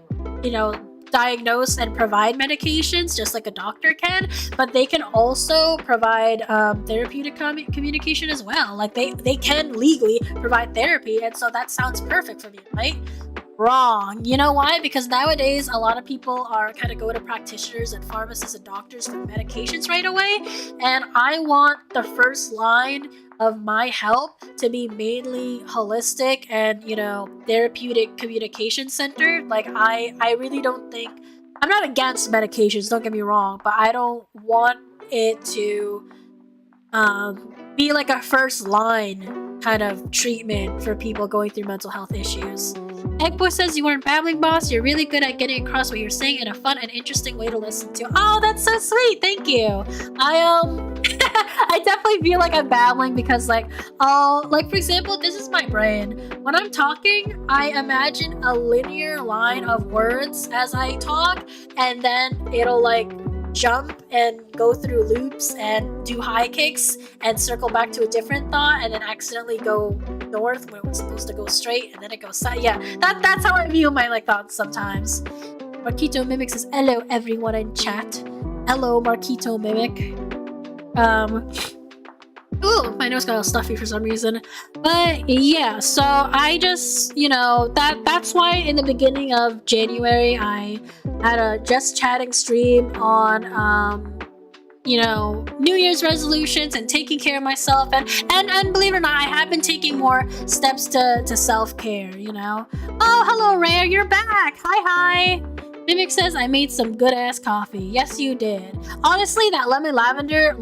diagnose and provide medications just like a doctor can, but they can also provide therapeutic communication as well. Like they can legally provide therapy, and so that sounds perfect for me, right? Wrong. You know why? Because nowadays a lot of people are kind of go to practitioners and pharmacists and doctors for medications right away, and I want the first line of my help to be mainly holistic and therapeutic communication centered. Like I really don't think I'm not against medications, don't get me wrong, but I don't want it to be like a first line kind of treatment for people going through mental health issues. Eggboy says you weren't babbling, boss. You're really good at getting across what you're saying in a fun and interesting way to listen to. Oh, that's so sweet. Thank you. I definitely feel like I'm babbling because like for example, this is my brain. When I'm talking, I imagine a linear line of words as I talk, and then it'll like jump and go through loops and do high kicks and circle back to a different thought and then accidentally go north when it was supposed to go straight and then it goes south. Yeah, that's how I view my like thoughts sometimes. Marquito Mimic says hello everyone in chat. Hello Marquito Mimic. Ooh, my nose got all stuffy for some reason. But yeah, so I just, that's why in the beginning of January I had a just chatting stream on New Year's resolutions and taking care of myself, and believe it or not, I have been taking more steps to self-care, Oh, hello Rare, you're back. Hi. Mimic says I made some good ass coffee. Yes, you did. Honestly, that lemon lavender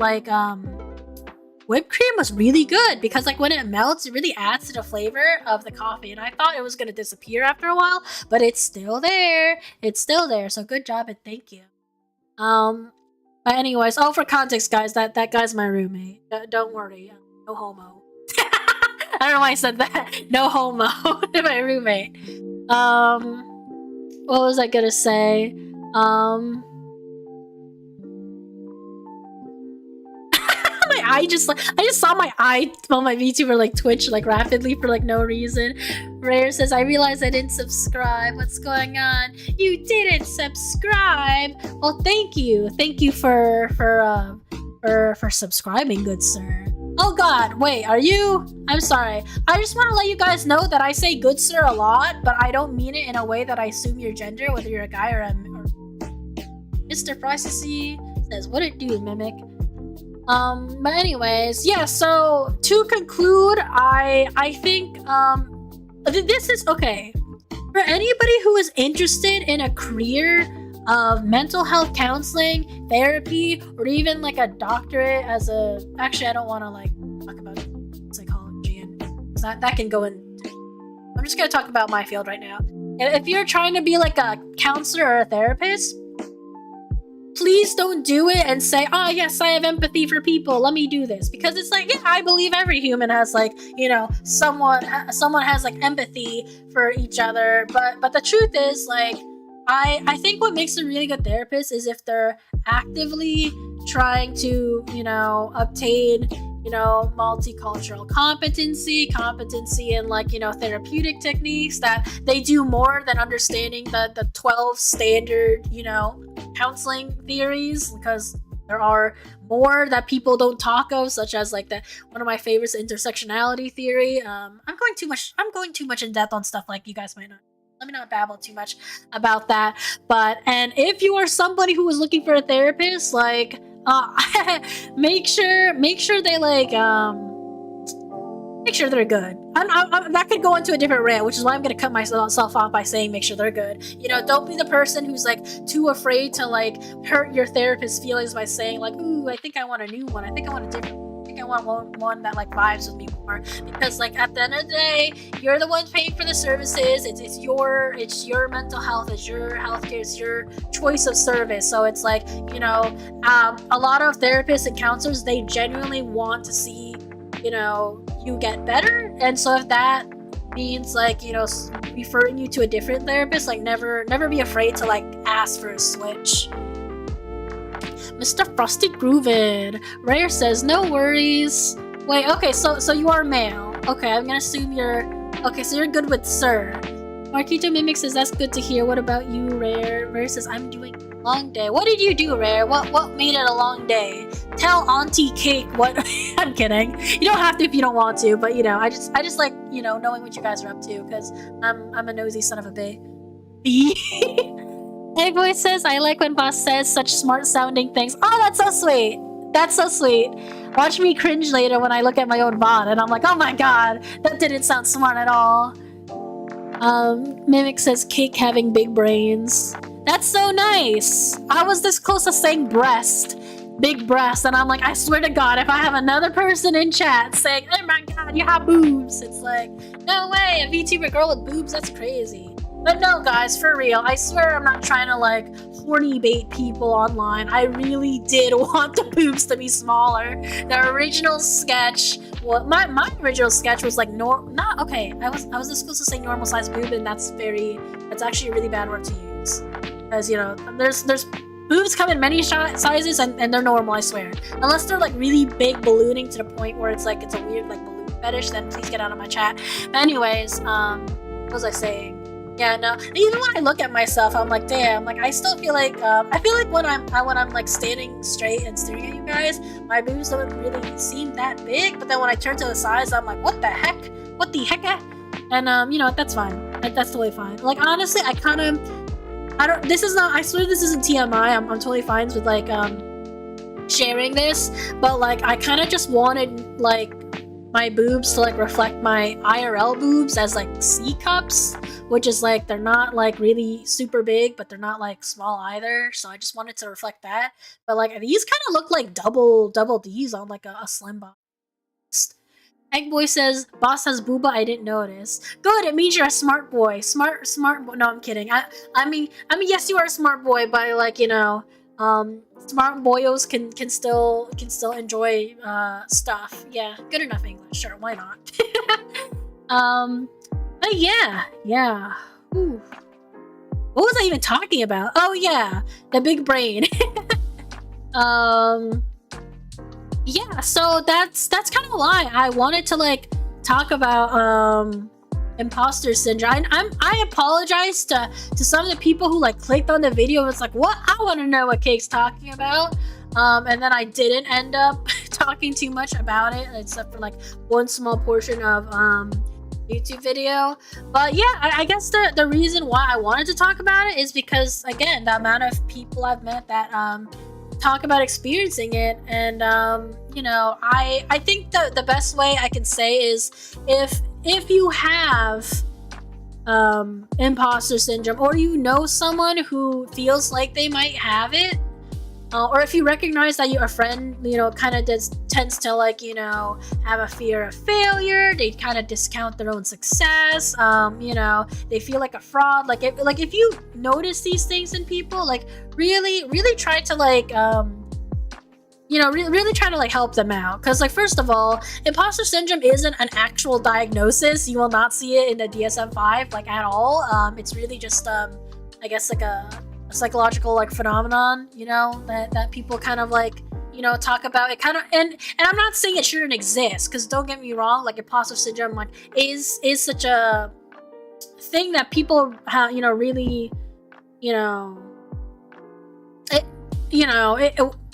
whipped cream was really good because like when it melts, it really adds to the flavor of the coffee. And I thought it was gonna disappear after a while, but it's still there. So good job and thank you. But anyways, for context, guys, that guy's my roommate. Don't worry, no homo. I don't know why I said that. No homo. My roommate. What was I gonna say? I just saw my eye on my VTuber like twitch like rapidly for like no reason. Rare says I realized I didn't subscribe. What's going on? You didn't subscribe. Well, thank you for subscribing, good sir. Oh God, wait, are you? I'm sorry. I just want to let you guys know that I say good sir a lot, but I don't mean it in a way that I assume your gender, whether you're a guy or Mr. Processy says what it do, Mimic. But anyways, yeah, so to conclude, I think this is okay. For anybody who is interested in a career of mental health counseling, therapy, or even like a doctorate as a actually I don't want to like talk about psychology and that can go in. I'm just gonna talk about my field right now. If you're trying to be like a counselor or a therapist, please don't do it and say, oh yes, I have empathy for people, let me do this. Because it's like, yeah, I believe every human has like, someone has like empathy for each other. But the truth is like, I think what makes a really good therapist is if they're actively trying to, obtain, multicultural competency in like, therapeutic techniques, that they do more than understanding the 12 standard, counseling theories, because there are more that people don't talk of, such as like one of my favorites, intersectionality theory. I'm going too much in depth on stuff like you guys might not. Let me not babble too much about that. And if you are somebody who is looking for a therapist, like make sure they like make sure they're good. That could go into a different rant, which is why I'm gonna cut myself off by saying make sure they're good. Don't be the person who's like too afraid to like hurt your therapist's feelings by saying like, ooh, I think I want a new one. I think I want a different one. I think I want one that like vibes with me more. Because like at the end of the day, you're the one paying for the services. It's your mental health, it's your healthcare, it's your choice of service. So it's like, a lot of therapists and counselors, they genuinely want to see you get better, and so if that means like referring you to a different therapist, like never be afraid to like ask for a switch. Mr. Frosty Groovin. Rare says, no worries. Wait, okay, so you are male. Okay, I'm gonna assume you're... Okay, so you're good with sir. Marquito Mimic says, that's good to hear. What about you, Rare? Rare says, I'm doing a long day. What did you do, Rare? What made it a long day? Tell Auntie Cake what... I'm kidding. You don't have to if you don't want to, but, you know, I just like, you know, knowing what you guys are up to, because I'm a nosy son of a bitch. Egg Boy says, I like when boss says such smart-sounding things. Oh, that's so sweet. That's so sweet. Watch me cringe later when I look at my own VOD and I'm like, oh my god, that didn't sound smart at all. Mimic says, cake having big brains. That's so nice. I was this close to saying breast. Big breast. And I'm like, I swear to god, if I have another person in chat saying, oh my god, you have boobs. It's like, no way, a VTuber girl with boobs, that's crazy. But no, guys, for real, I swear I'm not trying to, like, horny bait people online. I really did want the boobs to be smaller. The original sketch, well, my original sketch was, like, okay, I was just supposed to say normal size boob, and that's actually a really bad word to use. Because, you know, there's boobs come in many sizes, and they're normal, I swear. Unless they're, like, really big ballooning to the point where it's, like, it's a weird, like, balloon fetish, then please get out of my chat. But anyways, what was I saying? Yeah, no. Even when I look at myself, I'm like, damn. Like, I still feel like, when I'm like standing straight and staring at you guys, my boobs don't really seem that big. But then when I turn to the sides, I'm like, what the heck? What the heck? And you know, that's fine. That's totally fine. Like, honestly, I don't. This is not. I swear this isn't TMI. I'm totally fine with like sharing this, but like, I kind of just wanted like my boobs to like reflect my IRL boobs as like C cups, which is like, they're not like really super big, but they're not like small either. So I just wanted to reflect that. But like, these kind of look like double D's on like a slim box. Egg Boy says, boss has booba, I didn't notice. Good, it means you're a smart boy. Smart boy. No, I'm kidding. I mean, yes, you are a smart boy, but like, you know, smart boyos can still enjoy stuff. Yeah, good enough English. Sure, why not? But yeah. Ooh. What was I even talking about? Oh yeah, the big brain. Yeah, so that's kind of why I wanted to like talk about imposter syndrome. I apologize to some of the people who like clicked on the video and it's like, what? I want to know what Cake's talking about. And then I didn't end up talking too much about it, except for like one small portion of YouTube video. But yeah, I guess the reason why I wanted to talk about it is because, again, the amount of people I've met that talk about experiencing it. And you know, I think the best way I can say is, if you have imposter syndrome, or you know someone who feels like they might have it, or if you recognize that your friend, you know, kind of tends to like, you know, have a fear of failure, they kind of discount their own success, you know, they feel like a fraud. Like if you notice these things in people, like really try to like you know, really try to like help them out. Because like, first of all, imposter syndrome isn't an actual diagnosis. You will not see it in the DSM-5 like at all. It's really just I guess like a psychological like phenomenon, you know, that people kind of like, you know, talk about. It kind of, and I'm not saying it shouldn't exist, because don't get me wrong, like imposter syndrome like is such a thing that people have, you know, really, you know,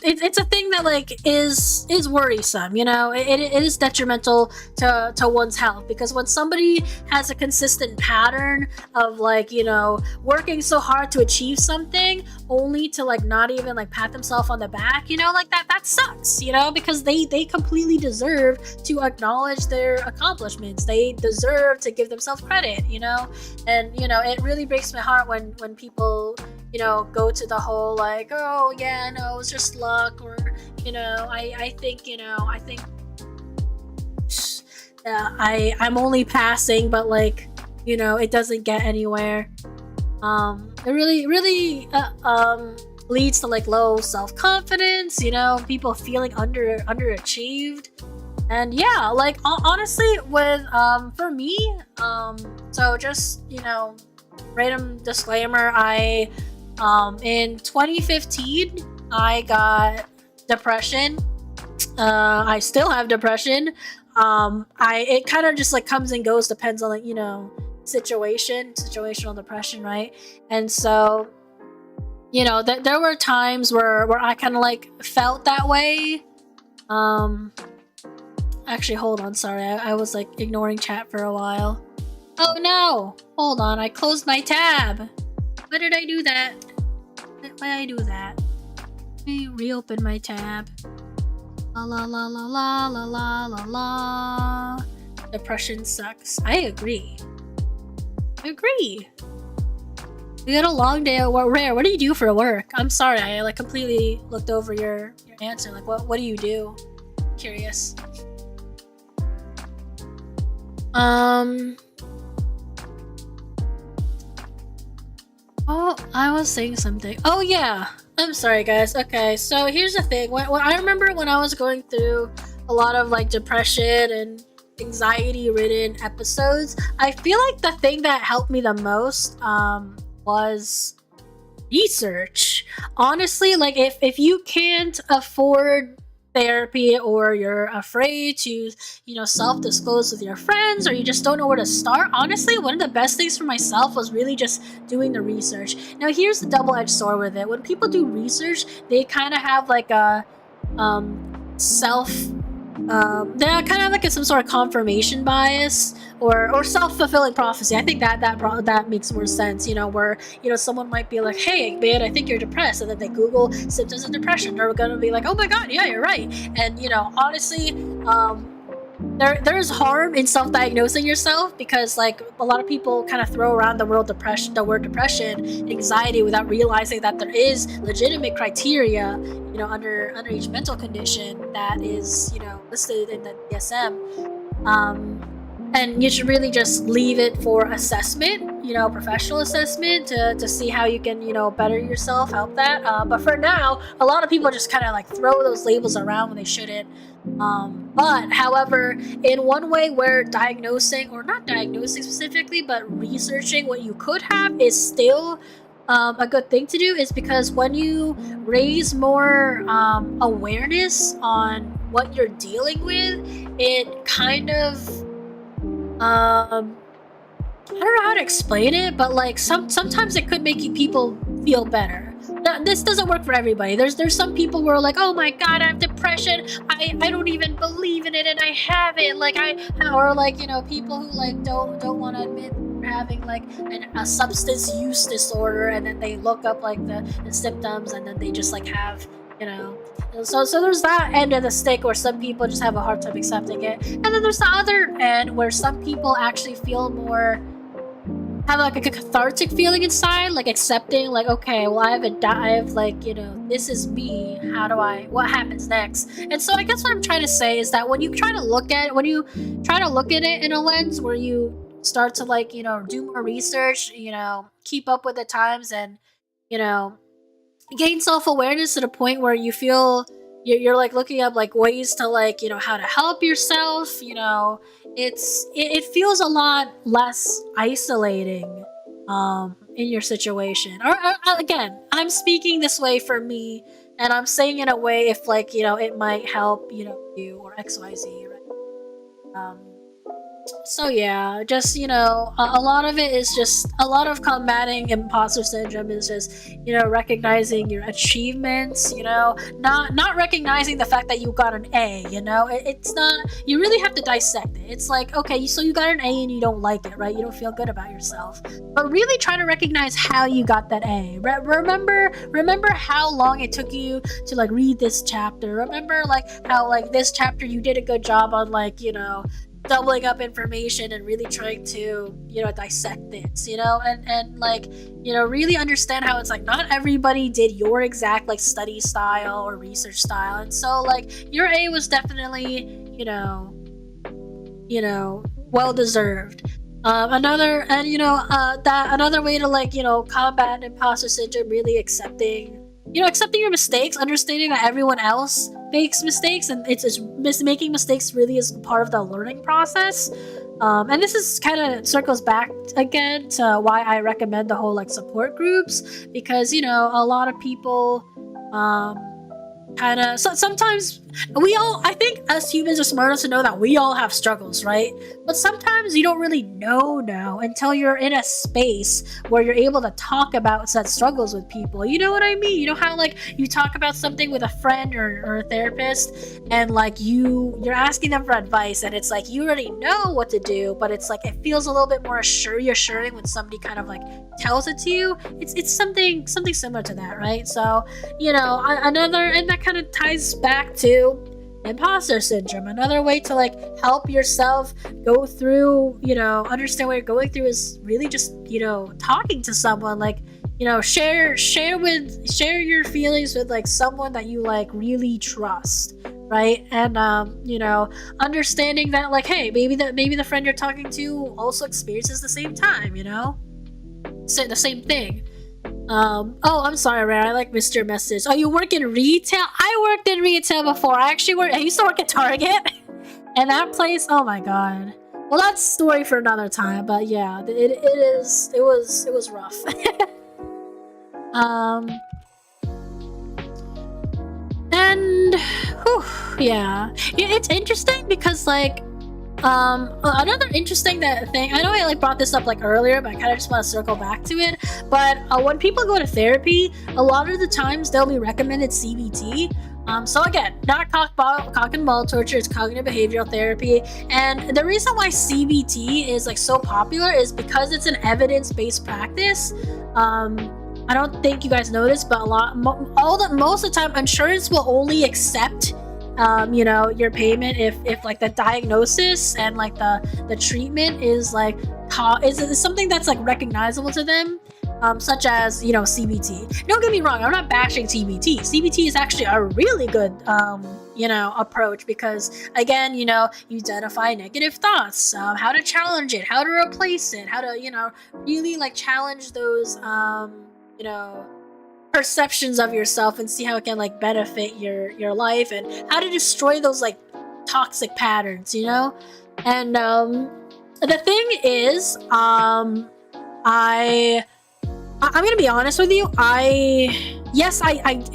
it's a thing that like is worrisome, you know. It is detrimental to one's health, because when somebody has a consistent pattern of like, you know, working so hard to achieve something only to like not even like pat themselves on the back, you know, like that sucks, you know, because they completely deserve to acknowledge their accomplishments. They deserve to give themselves credit, you know. And you know, it really breaks my heart when people, you know, go to the whole like, oh yeah, no, it was just luck, or you know, I think I'm only passing, but like, you know, it doesn't get anywhere. It really leads to like low self-confidence, you know, people feeling underachieved. And yeah, like honestly, with for me, so just, you know, random disclaimer, I in 2015, I got depression. I still have depression. It kind of just like comes and goes, depends on like, you know, situational depression, right? And so, you know, there were times where I kind of like felt that way. Actually, hold on, sorry, I was like ignoring chat for a while. Oh no! Hold on, I closed my tab. Why did I do that? Why did I do that? Let me reopen my tab. La la la la la la la la la. Depression sucks. I agree. We got a long day at work. Rare, what do you do for work? I'm sorry, I like completely looked over your answer. Like, what do you do? Curious. Oh, I was saying something. Oh yeah, I'm sorry guys. Okay, so here's the thing. When I remember when I was going through a lot of like depression and anxiety-ridden episodes, I feel like the thing that helped me the most was research. Honestly, like if you can't afford therapy, or you're afraid to, you know, self-disclose with your friends, or you just don't know where to start, honestly, one of the best things for myself was really just doing the research. Now here's the double-edged sword with it. When people do research, they kind of have like a they're kind of like some sort of confirmation bias, or self-fulfilling prophecy. I think that makes more sense, you know, where, you know, someone might be like, hey man, I think you're depressed, and then they Google symptoms of depression. They're gonna be like, oh my god, yeah, you're right. And, you know, honestly, there's harm in self-diagnosing yourself, because like a lot of people kind of throw around the word depression, anxiety, without realizing that there is legitimate criteria, you know, under each mental condition that is, you know, listed in the DSM. And you should really just leave it for assessment, you know, professional assessment, to see how you can, you know, better yourself, help that. But for now, a lot of people just kind of like throw those labels around when they shouldn't. But however, in one way where diagnosing, or not diagnosing specifically, but researching what you could have is still a good thing to do, is because when you raise more awareness on what you're dealing with, it kind of I don't know how to explain it, but like sometimes it could make people feel better. Now, this doesn't work for everybody. There's some people who are like, oh my god, I have depression. I don't even believe in it, and I have it. Like or like, you know, people who like don't want to admit they're having like a substance use disorder, and then they look up like the symptoms, and then they just like have, you know. So there's that end of the stick where some people just have a hard time accepting it, and then there's the other end where some people actually feel more, have like a cathartic feeling inside, like accepting, like, okay, well, I have like, you know, this is me. What happens next? And so I guess what I'm trying to say is that when you try to look at it in a lens where you start to like, you know, do more research, you know, keep up with the times, and, you know, gain self-awareness to the point where you feel you're like looking up like ways to like, you know, how to help yourself, you know, it feels a lot less isolating in your situation. Or again, I'm speaking this way for me, and I'm saying in a way if like, you know, it might help, you know, you or XYZ, right? So yeah, just, you know, a lot of it is just, a lot of combating imposter syndrome is just, you know, recognizing your achievements, you know, not recognizing the fact that you got an A, you know. It's not, you really have to dissect it. It's like, okay, so you got an A and you don't like it, right? You don't feel good about yourself, but really try to recognize how you got that A. Remember how long it took you to like read this chapter. Remember like how like this chapter you did a good job on, like, you know, doubling up information and really trying to, you know, dissect this, you know, and like, you know, really understand how it's like not everybody did your exact like study style or research style, and so like your A was definitely, you know, well deserved. Another way to like, you know, combat imposter syndrome, really accepting your mistakes, understanding that everyone else makes mistakes, and it's making mistakes really is part of the learning process. And this is kind of circles back again to why I recommend the whole like support groups, because, you know, a lot of people kind of, so sometimes I think as humans are smart enough to know that we all have struggles, right? But sometimes you don't really know now until you're in a space where you're able to talk about said struggles with people. You know what I mean? You know how like you talk about something with a friend or a therapist, and like you're asking them for advice, and it's like you already know what to do, but it's like it feels a little bit more reassuring when somebody kind of like tells it to you. It's something similar to that, right? So another, and that kind of ties back to imposter syndrome. Another way to like help yourself go through, understand what you're going through is really just, talking to someone, like, share your feelings with like someone that you like really trust, right? And understanding that like, hey, maybe the friend you're talking to also experiences the same time, say the same thing. Oh, I'm sorry, Rare. I like missed your message. Oh, you work in retail? I worked in retail before. I used to work at Target. And that place, oh my god. Well, that's a story for another time, but yeah, it was rough. And whew, yeah. It's interesting because like another interesting thing, I know I like brought this up like earlier, but I kind of just want to circle back to it. But when people go to therapy, a lot of the times they'll be recommended CBT. So again, not cock and ball torture, it's cognitive behavioral therapy. And the reason why CBT is like so popular is because it's an evidence-based practice. I don't think you guys know this, but most of the time, insurance will only accept your payment if like the diagnosis and like the treatment is like is something that's like recognizable to them, such as CBT. Don't get me wrong, I'm not bashing CBT. CBT is actually a really good approach because again, you identify negative thoughts, how to challenge it, how to replace it, how to really like challenge those perceptions of yourself and see how it can like benefit your life, and how to destroy those like toxic patterns, and the thing is, I'm gonna be honest with you, I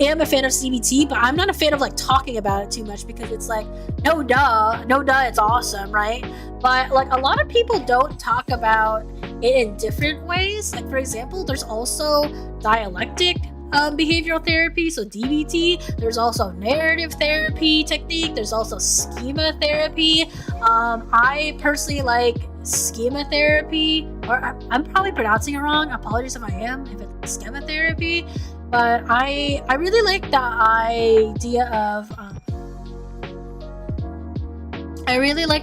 am a fan of CBT, but I'm not a fan of like talking about it too much because it's like no duh, it's awesome, right? But like a lot of people don't talk about it in different ways. Like for example, there's also dialectic behavioral therapy, so DBT. There's also narrative therapy technique. There's also schema therapy. I personally like schema therapy, or I'm probably pronouncing it wrong. Apologies if I am, if it's schema therapy. But I really like the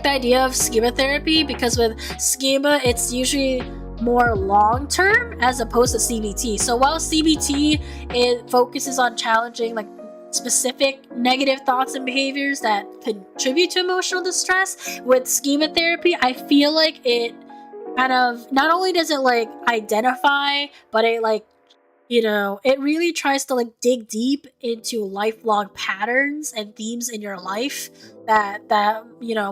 idea of schema therapy, because with schema, it's usually more long-term as opposed to CBT. So while CBT, it focuses on challenging like specific negative thoughts and behaviors that contribute to emotional distress, with schema therapy, I feel like it kind of, not only does it like identify, but it like it really tries to like dig deep into lifelong patterns and themes in your life that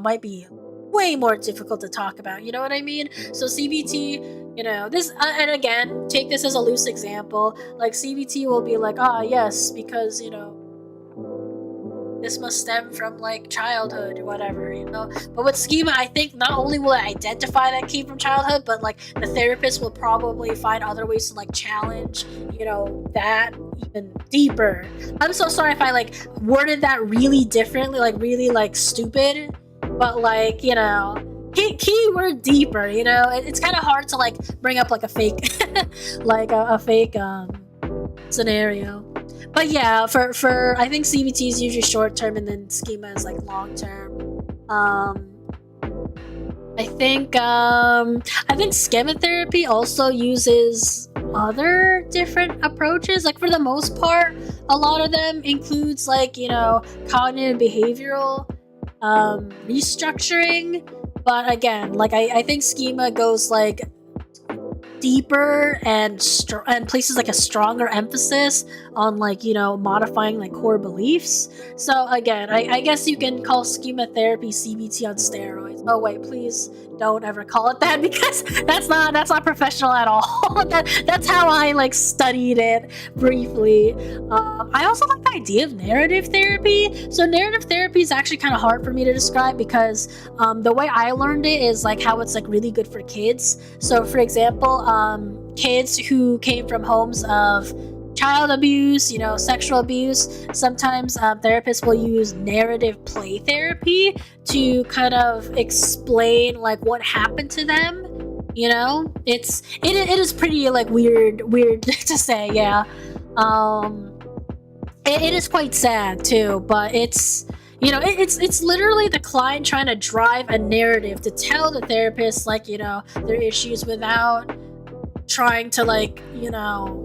might be way more difficult to talk about. You know what I mean? So CBT, this, and again, take this as a loose example. Like CBT will be like, yes, because this must stem from like childhood or whatever, But with schema, I think not only will it identify that came from childhood, but like the therapist will probably find other ways to like challenge, that even deeper. I'm so sorry if I like worded that really differently, like really like stupid, but like, keyword deeper, it's kind of hard to like bring up like a fake, like a fake scenario. But yeah, for I think CBT is usually short term, and then schema is like long term. I think schema therapy also uses other different approaches. Like for the most part, a lot of them includes like cognitive behavioral restructuring. But again, like I think schema goes like deeper and places like a stronger emphasis on like, you know, modifying like core beliefs. So again, I guess you can call schema therapy CBT on steroids. Oh wait, please don't ever call it that, because that's not professional at all. That's how I like studied it briefly. I also like the idea of narrative therapy. So narrative therapy is actually kind of hard for me to describe, because the way I learned it is like how it's like really good for kids. So for example, kids who came from homes of child abuse, you know, sexual abuse, sometimes therapists will use narrative play therapy to kind of explain like what happened to them. You know, it is pretty like weird to say, yeah. It is quite sad too, but it's, you know, it's literally the client trying to drive a narrative to tell the therapist like, you know, their issues without trying to like, you know,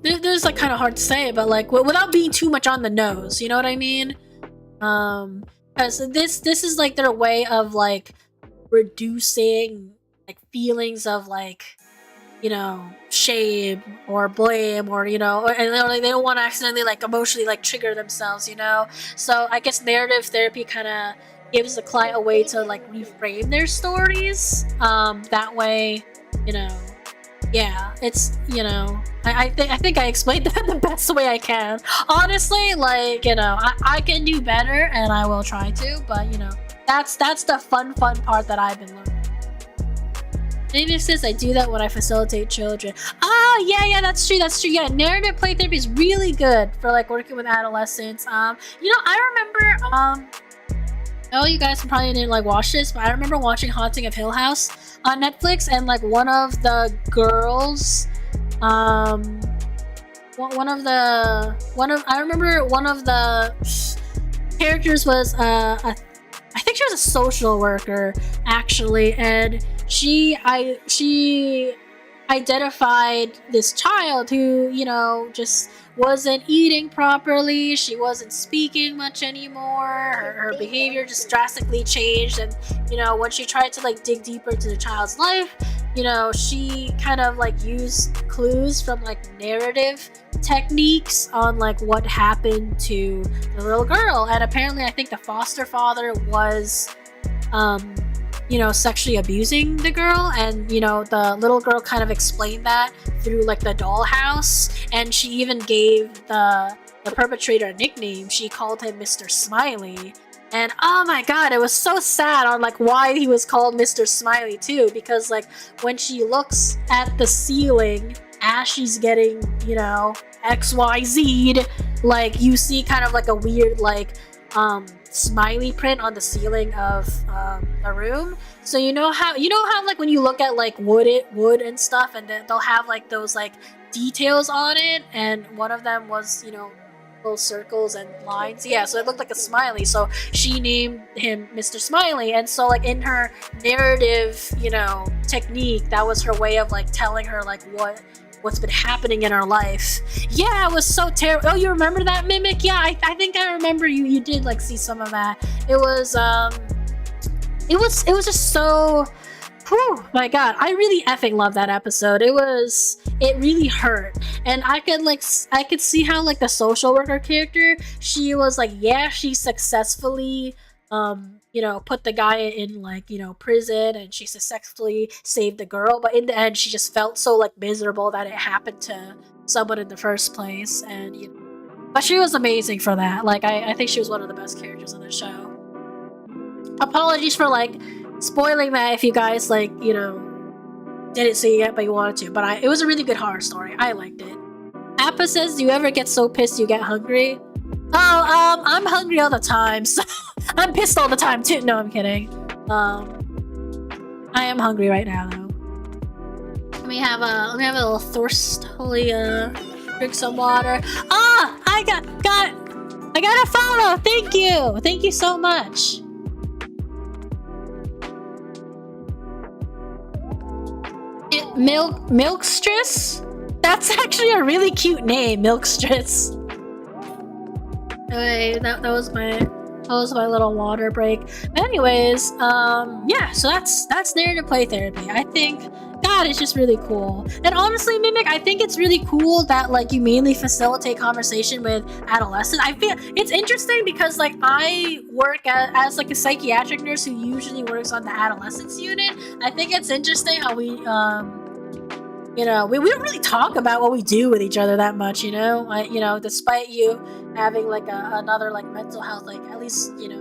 this is like kind of hard to say, but like without being too much on the nose, you know what I mean? Because this is like their way of like reducing like feelings of like, you know, shame or blame, or you know, and they don't want to accidentally like emotionally like trigger themselves, you know. So I guess narrative therapy kind of gives the client a way to like reframe their stories. That way, you know, yeah, it's, you know, I think I explained that the best way I can. Honestly, like, you know, I can do better and I will try to, but you know, that's the fun part that I've been learning. David says I do that when I facilitate children. Oh yeah, that's true. Yeah, narrative play therapy is really good for like working with adolescents. You know, I remember oh, you guys probably didn't like watch this, but I remember watching Haunting of Hill House on Netflix, and like one of the girls, I remember one of the characters was I think she was a social worker actually, and she identified this child who, you know, just wasn't eating properly, she wasn't speaking much anymore, her behavior just drastically changed, and you know, when she tried to like dig deeper into the child's life, you know, she kind of like used clues from like narrative techniques on like what happened to the little girl, and apparently I think the foster father was you know, sexually abusing the girl, and you know, the little girl kind of explained that through like the dollhouse, and she even gave the perpetrator a nickname. She called him Mr. Smiley, and oh my god, it was so sad on like why he was called Mr. Smiley too, because like when she looks at the ceiling as she's getting, you know, XYZ'd, like you see kind of like a weird like smiley print on the ceiling of the room. So you know how like when you look at like wood and stuff, and then they'll have like those like details on it, and one of them was, you know, little circles and lines. Yeah, so it looked like a smiley, so she named him Mr. Smiley. And so like in her narrative, you know, technique, that was her way of like telling her like what's been happening in her life. Yeah, it was so terrible. Oh, you remember that, Mimic? Yeah, I think I remember you did like see some of that. It was just so, whew, my god, I really effing love that episode. It really hurt, and I could see how like the social worker character, she was like, yeah, she successfully you know, put the guy in like, you know, prison, and she successfully saved the girl, but in the end she just felt so like miserable that it happened to someone in the first place. And you know, but she was amazing for that. Like I think she was one of the best characters on the show. Apologies for like spoiling that if you guys like, you know, didn't see it but you wanted to, but it was a really good horror story. I liked it. Appa says, do you ever get so pissed you get hungry? Oh, I'm hungry all the time, so I'm pissed all the time too. No, I'm kidding. I am hungry right now though. Let me have a little thirstily drink some water. Ah, I got a follow. Thank you so much. Milkstress? That's actually a really cute name, Milkstress. Okay, that was my That was my little water break. But anyways, yeah, so that's narrative play therapy. I think, God, it's just really cool. And honestly, Mimic, I think it's really cool that like you mainly facilitate conversation with adolescents. I feel it's interesting because like I work as like a psychiatric nurse who usually works on the adolescence unit. I think it's interesting how we you know, we don't really talk about what we do with each other that much, you know? You know, despite you having like another like mental health, like at least, you know,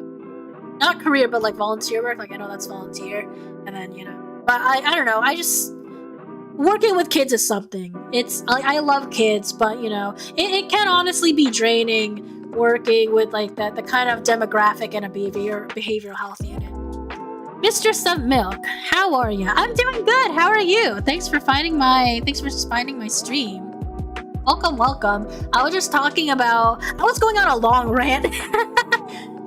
not career, but like volunteer work. Like I know that's volunteer. And then, you know, but I don't know. I just, working with kids is something. It's, like, I love kids, but you know, it can honestly be draining working with like the kind of demographic and a behavioral health unit. Mistress of Milk, how are you? I'm doing good. How are you? Thanks for finding my stream. Welcome, welcome. I was just talking about, I was going on a long rant.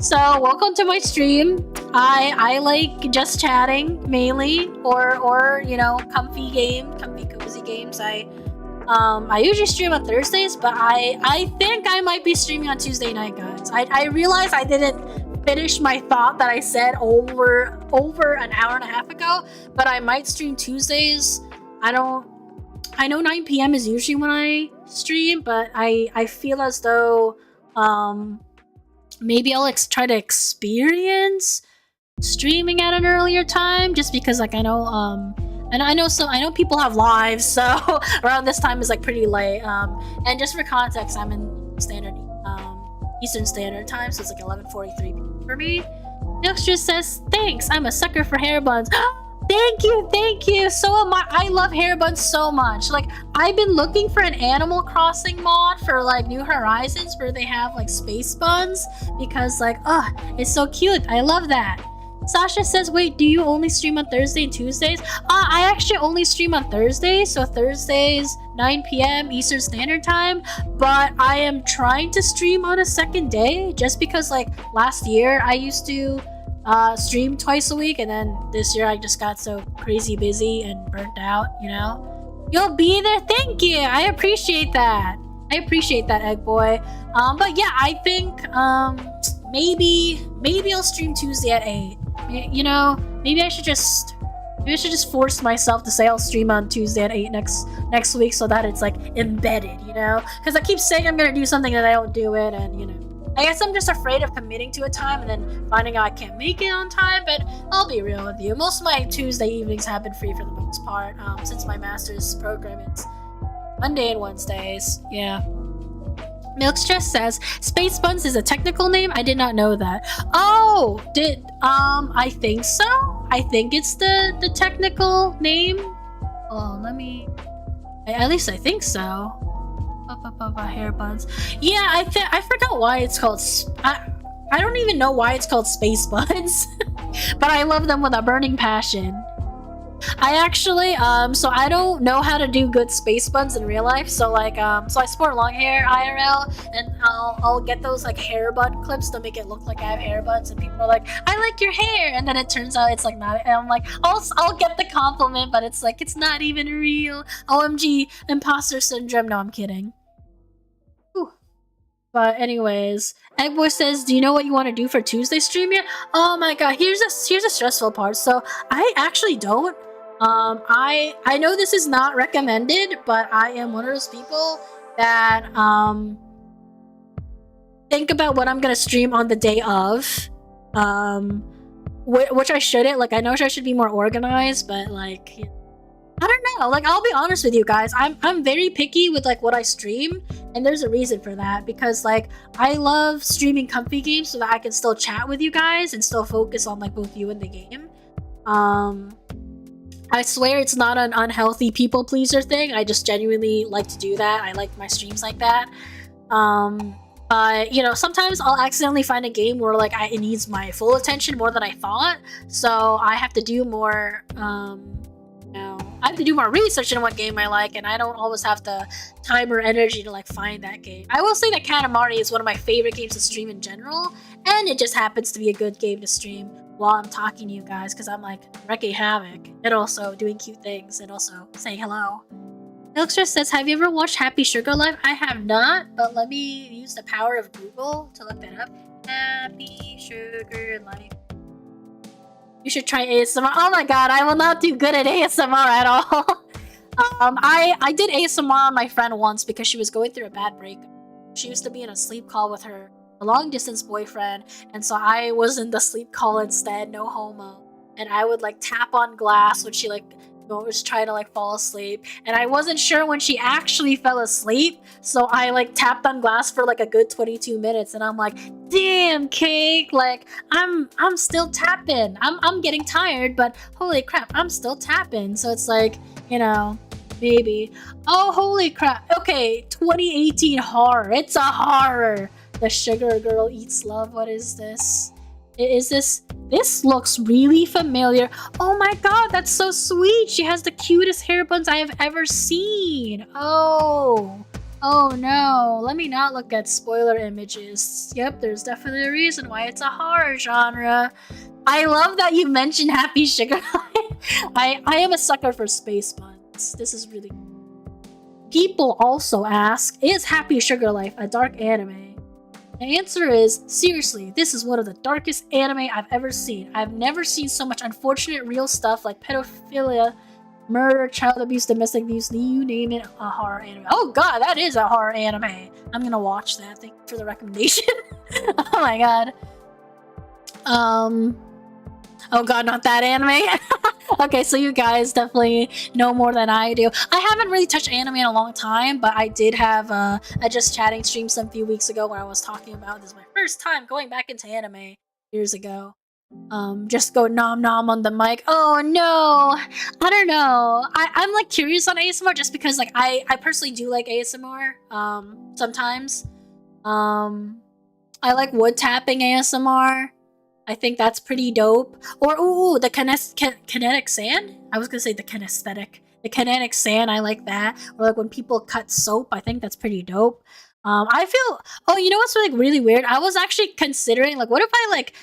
So welcome to my stream. I like just chatting mainly, or you know, comfy cozy games. I usually stream on Thursdays, but I think I might be streaming on Tuesday night, guys. I realized I didn't finish my thought that I said over an hour and a half ago, but I might stream Tuesdays. I know 9 p.m. is usually when I stream, but I feel as though maybe I'll try to experience streaming at an earlier time, just because like I know and I know people have lives, so around this time is like pretty late. And just for context, I'm in Eastern Standard Time, so it's like 11:43 for me. Nextra says, thanks, I'm a sucker for hair buns. Thank you. So am I. I love hair buns so much. Like, I've been looking for an Animal Crossing mod for like New Horizons where they have like space buns, because like, it's so cute. I love that. Sasha says, wait, do you only stream on Thursday and Tuesdays? I actually only stream on Thursdays, so Thursdays 9 p.m. Eastern Standard Time, but I am trying to stream on a second day, just because like last year I used to stream twice a week, and then this year I just got so crazy busy and burnt out, you know? You'll be there? Thank you! I appreciate that, Egg Boy. But yeah, I think maybe I'll stream Tuesday at 8. You know, maybe I should just force myself to say I'll stream on Tuesday at 8 next week, so that it's like embedded, you know? Because I keep saying I'm gonna do something and I don't do it, and you know, I guess I'm just afraid of committing to a time and then finding out I can't make it on time. But I'll be real with you, most of my Tuesday evenings have been free for the most part, since my master's program it's Monday and Wednesdays. Yeah. Milkstress says, Space Buns is a technical name? I did not know that. Oh, I think so? I think it's the technical name. Oh, at least I think so. Hair buns. Yeah, I forgot why it's called, I don't even know why it's called Space Buns. But I love them with a burning passion. I actually, so I don't know how to do good space buns in real life, so like, so I sport long hair IRL, and I'll get those like hair bun clips to make it look like I have hair buns, and people are like, I like your hair, and then it turns out it's like not, and I'm like, I'll get the compliment, but it's like, it's not even real. OMG, imposter syndrome. No, I'm kidding. Whew. But anyways, Eggboy says, do you know what you want to do for Tuesday stream yet? Oh my god, here's a stressful part. So I actually don't. I know this is not recommended, but I am one of those people that think about what I'm gonna stream on the day of, which I shouldn't. Like, I know I should be more organized, but like, I don't know. Like, I'll be honest with you guys, I'm very picky with like what I stream, and there's a reason for that, because like I love streaming comfy games so that I can still chat with you guys and still focus on like both you and the game. I swear it's not an unhealthy people pleaser thing. I just genuinely like to do that. I like my streams like that. You know, sometimes I'll accidentally find a game where like it needs my full attention more than I thought. So I have to do more, I have to do more research on what game I like, and I don't always have the time or energy to like find that game. I will say that Katamari is one of my favorite games to stream in general, and it just happens to be a good game to stream while I'm talking to you guys, because I'm like wrecking havoc and also doing cute things and also saying hello. Milkster says, have you ever watched Happy Sugar Life? I have not, but let me use the power of Google to look that up. Happy sugar life. You should try ASMR. Oh my god, I will not do good at ASMR at all. I did ASMR on my friend once because she was going through a bad breakup. She used to be in a sleep call with her long distance boyfriend, and so I was in the sleep call instead, no homo. And I would like tap on glass when she was trying to like fall asleep, and I wasn't sure when she actually fell asleep, so I like tapped on glass for like a good 22 minutes, and I'm like, damn, Cake, like I'm still tapping. I'm getting tired, but holy crap, I'm still tapping. So it's like, you know, maybe. Oh, holy crap. Okay, 2018 horror. It's a horror. The sugar girl eats love. What is this? Is this? This looks really familiar. Oh my god, that's so sweet. She has the cutest hair buns I have ever seen. Oh. Oh no. Let me not look at spoiler images. Yep, there's definitely a reason why it's a horror genre. I love that you mentioned Happy Sugar Life. I am a sucker for space buns. This is really... People also ask, is Happy Sugar Life a dark anime? The answer is, seriously, this is one of the darkest anime I've ever seen. I've never seen so much unfortunate real stuff like pedophilia, murder, child abuse, domestic abuse, you name it, a horror anime. Oh god, that is a horror anime. I'm gonna watch that. Thank you for the recommendation. Oh my god. Oh god, not that anime. Okay, so you guys definitely know more than I do. I haven't really touched anime in a long time, but I did have a Just Chatting stream some few weeks ago where I was talking about this is my first time going back into anime years ago. Just go nom nom on the mic. Oh no, I don't know. I'm like curious on ASMR just because like I personally do like ASMR. Sometimes. I like wood tapping ASMR. I think that's pretty dope. Or ooh, the kinetic sand? I was gonna say the kinesthetic. The kinetic sand, I like that. Or like when people cut soap, I think that's pretty dope. I feel... Oh, you know what's like really weird? I was actually considering like, what if I like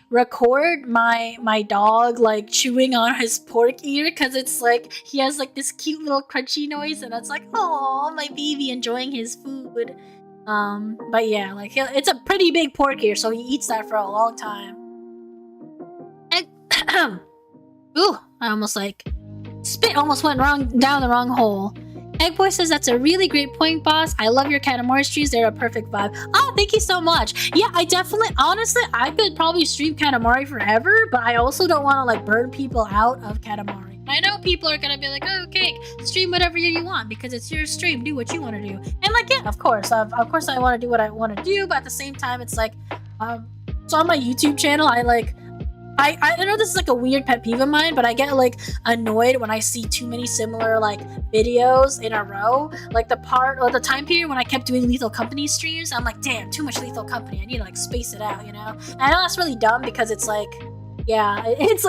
record my dog like chewing on his pork ear, because it's like he has like this cute little crunchy noise, and it's like, oh, my baby enjoying his food. But yeah, like it's a pretty big pork ear, so he eats that for a long time. And ooh, I almost like spit almost went down the wrong hole. Eggboy says that's a really great point, boss. I love your Katamari streams. They're a perfect vibe. Oh, thank you so much. Yeah, I definitely, honestly, I could probably stream Katamari forever, but I also don't want to like burn people out of Katamari. I know people are gonna be like, oh, Cake, stream whatever you want because it's your stream. Do what you want to do. And like, yeah, of course I want to do what I want to do, but at the same time, it's like, so on my YouTube channel, I know this is like a weird pet peeve of mine, but I get like annoyed when I see too many similar like videos in a row. Like the time period when I kept doing Lethal Company streams, I'm like, damn, too much Lethal Company. I need to like space it out, you know? And I know that's really dumb because it's like, yeah, it's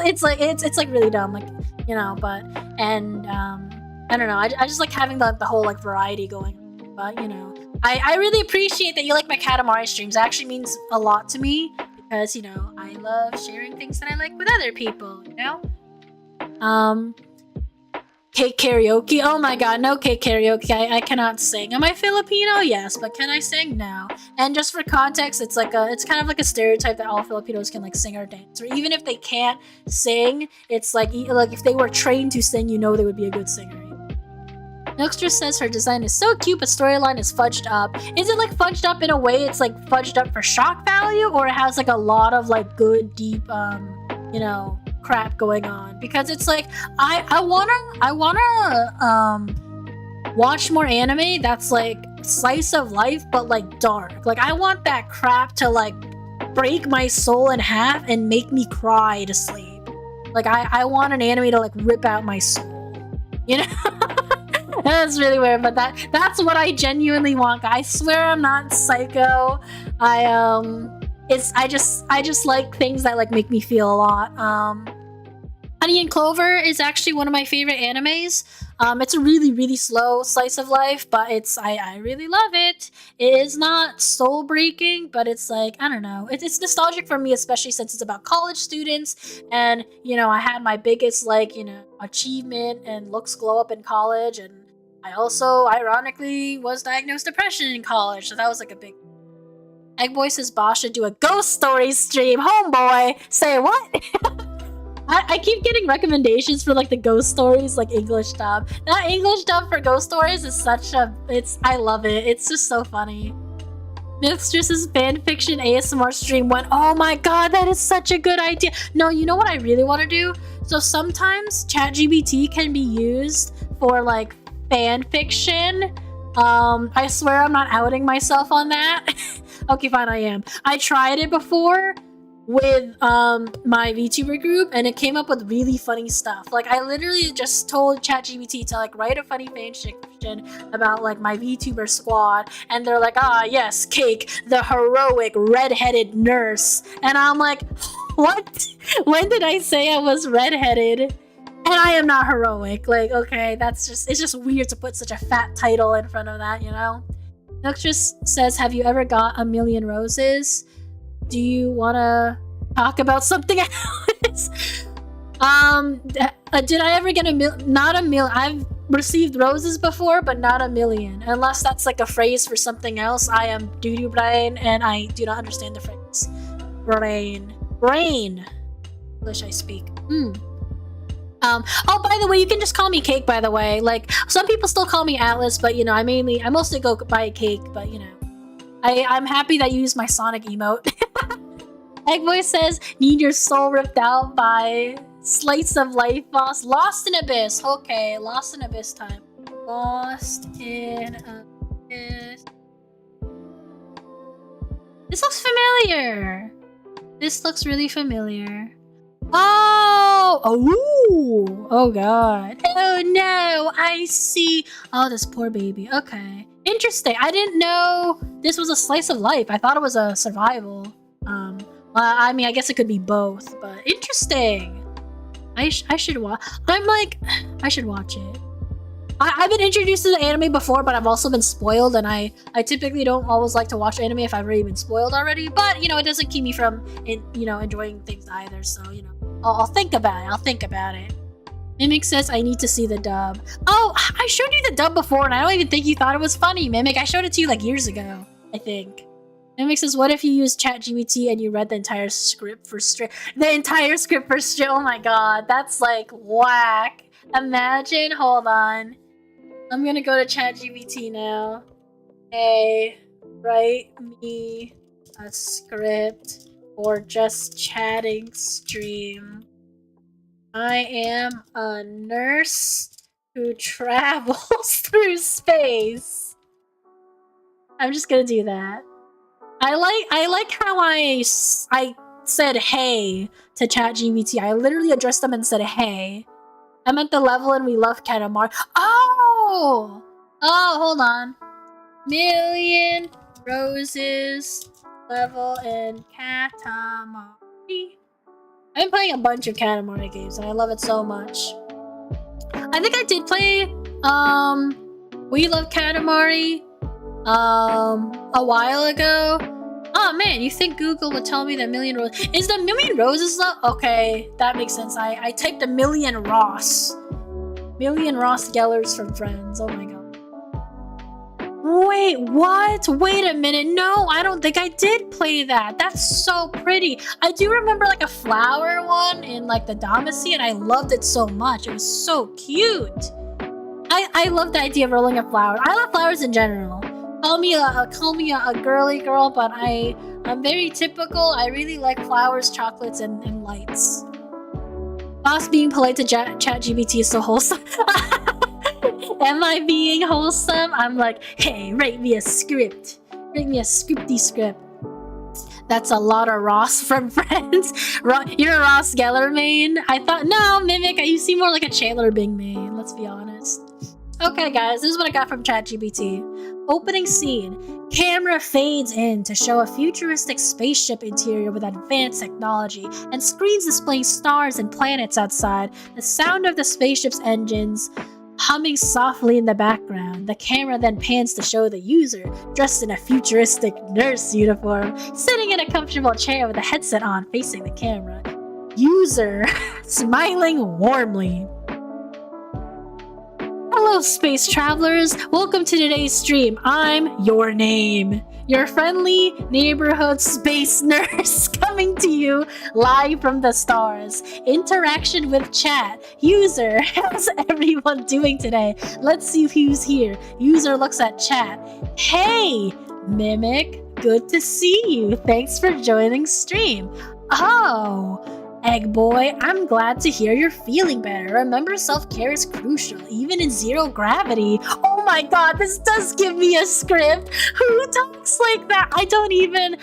like really dumb, like, you know, but, and, I don't know, I just like having the whole like variety going, but you know, I really appreciate that you like my Katamari streams. It actually means a lot to me because, you know, I love sharing things that I like with other people, you know? Cake karaoke? Oh my god, no cake karaoke. I cannot sing. Am I Filipino? Yes, but can I sing? No. And just for context, it's kind of like a stereotype that all Filipinos can like sing or dance. Or even if they can't sing, it's like if they were trained to sing, you know they would be a good singer. Nookster says her design is so cute, but storyline is fudged up. Is it like fudged up in a way it's like fudged up for shock value, or it has like a lot of like good, deep, you know, crap going on? Because it's like I wanna watch more anime that's like slice of life but like dark. Like I want that crap to like break my soul in half and make me cry to sleep. Like I want an anime to like rip out my soul, you know? That's really weird, but that's what I genuinely want. I swear I'm not psycho. I just like things that like make me feel a lot. Honey and Clover is actually one of my favorite animes. It's a really, really slow slice of life, but I really love it. It is not soul breaking, but it's like, I don't know. It's nostalgic for me, especially since it's about college students. And, you know, I had my biggest like, you know, achievement and looks glow up in college. And I also, ironically, was diagnosed depression in college. So that was like a big... Eggboy says Boss should do a ghost story stream. Homeboy, say what? I keep getting recommendations for like the ghost stories, like English dub. That English dub for ghost stories is I love it. It's just so funny. Mistress's fanfiction ASMR stream went, oh my god, that is such a good idea. No, you know what I really want to do? So sometimes ChatGPT can be used for like fanfiction. I swear I'm not outing myself on that. Okay, fine, I am. I tried it before with my VTuber group, and it came up with really funny stuff. Like, I literally just told ChatGPT to like write a funny fanfiction about like my VTuber squad, and they're like, ah yes, Cake, the heroic redheaded nurse. And I'm like, what? When did I say I was redheaded? And I am not heroic. Like, okay, it's just weird to put such a fat title in front of that, you know? Nextress says, have you ever got a million roses? Do you want to talk about something else? Did I ever get not a million? I've received roses before, but not a million. Unless that's like a phrase for something else. I am doo-doo brain, and I do not understand the phrase. Brain. English I speak. Oh, by the way, you can just call me Cake, by the way. Like, some people still call me Atlas, but, you know, I mostly go by Cake, but, you know. I'm happy that you used my Sonic emote. Eggboy says, need your soul ripped out by Slice of Life boss. Lost in Abyss. Okay, Lost in Abyss time. Lost in Abyss. This looks familiar. This looks really familiar. Oh god. Oh no, I see. Oh, this poor baby. Okay. Interesting. I didn't know this was a slice of life. I thought it was a survival. I mean, I guess it could be both, but interesting. I should watch. I should watch it. I've been introduced to the anime before, but I've also been spoiled, and I typically don't always like to watch anime if I've already been spoiled already. But, you know, it doesn't keep me from, enjoying things either. So, you know, I'll think about it. Mimic says, I need to see the dub. Oh, I showed you the dub before, and I don't even think you thought it was funny, Mimic. I showed it to you like years ago, I think. Mimic says, what if you used ChatGPT and you read the entire script for straight? Oh my god, that's like whack. Imagine, hold on. I'm gonna go to ChatGPT now. Hey, write me a script for just chatting stream. I am a nurse who travels through space. I'm just gonna do that. I like how I said hey to ChatGPT. I literally addressed them and said hey. I'm at the level and we love Katamari. Oh, hold on. Million roses level in Katamari. I've been playing a bunch of Katamari games and I love it so much. I think I did play We Love Katamari a while ago. Oh man, you think Google would tell me the million roses? Is the million roses though? Okay, that makes sense. I typed a million Ross. Million Ross Gellers from Friends. Oh my god. Wait, what? Wait a minute. No, I don't think I did play that. That's so pretty. I do remember like a flower one in like the Damacy, and I loved it so much. It was so cute. I love the idea of rolling a flower. I love flowers in general. Call me a girly girl, but I'm very typical. I really like flowers, chocolates, and lights. Boss being polite to ChatGPT is so wholesome. Am I being wholesome? I'm like, hey, write me a script. Write me a scripty script. That's a lot of Ross from Friends. You're a Ross Geller main? I thought, no, Mimic, you seem more like a Chandler Bing main, let's be honest. Okay, guys, this is what I got from ChatGPT. Opening scene. Camera fades in to show a futuristic spaceship interior with advanced technology and screens displaying stars and planets outside. The sound of the spaceship's engines humming softly in the background. The camera then pans to show the user, dressed in a futuristic nurse uniform, sitting in a comfortable chair with a headset on facing the camera. User smiling warmly. Hello, space travelers. Welcome to today's stream. I'm your name. your friendly neighborhood space nurse coming to you live from the stars. Interaction with chat. User, how's everyone doing today? Let's see who's here. User looks at chat. Hey, Mimic, good to see you. Thanks for joining stream. Oh, Egg Boy, I'm glad to hear you're feeling better. Remember, self-care is crucial, even in zero gravity. Oh my god, this does give me a script. Who talks like that? I don't even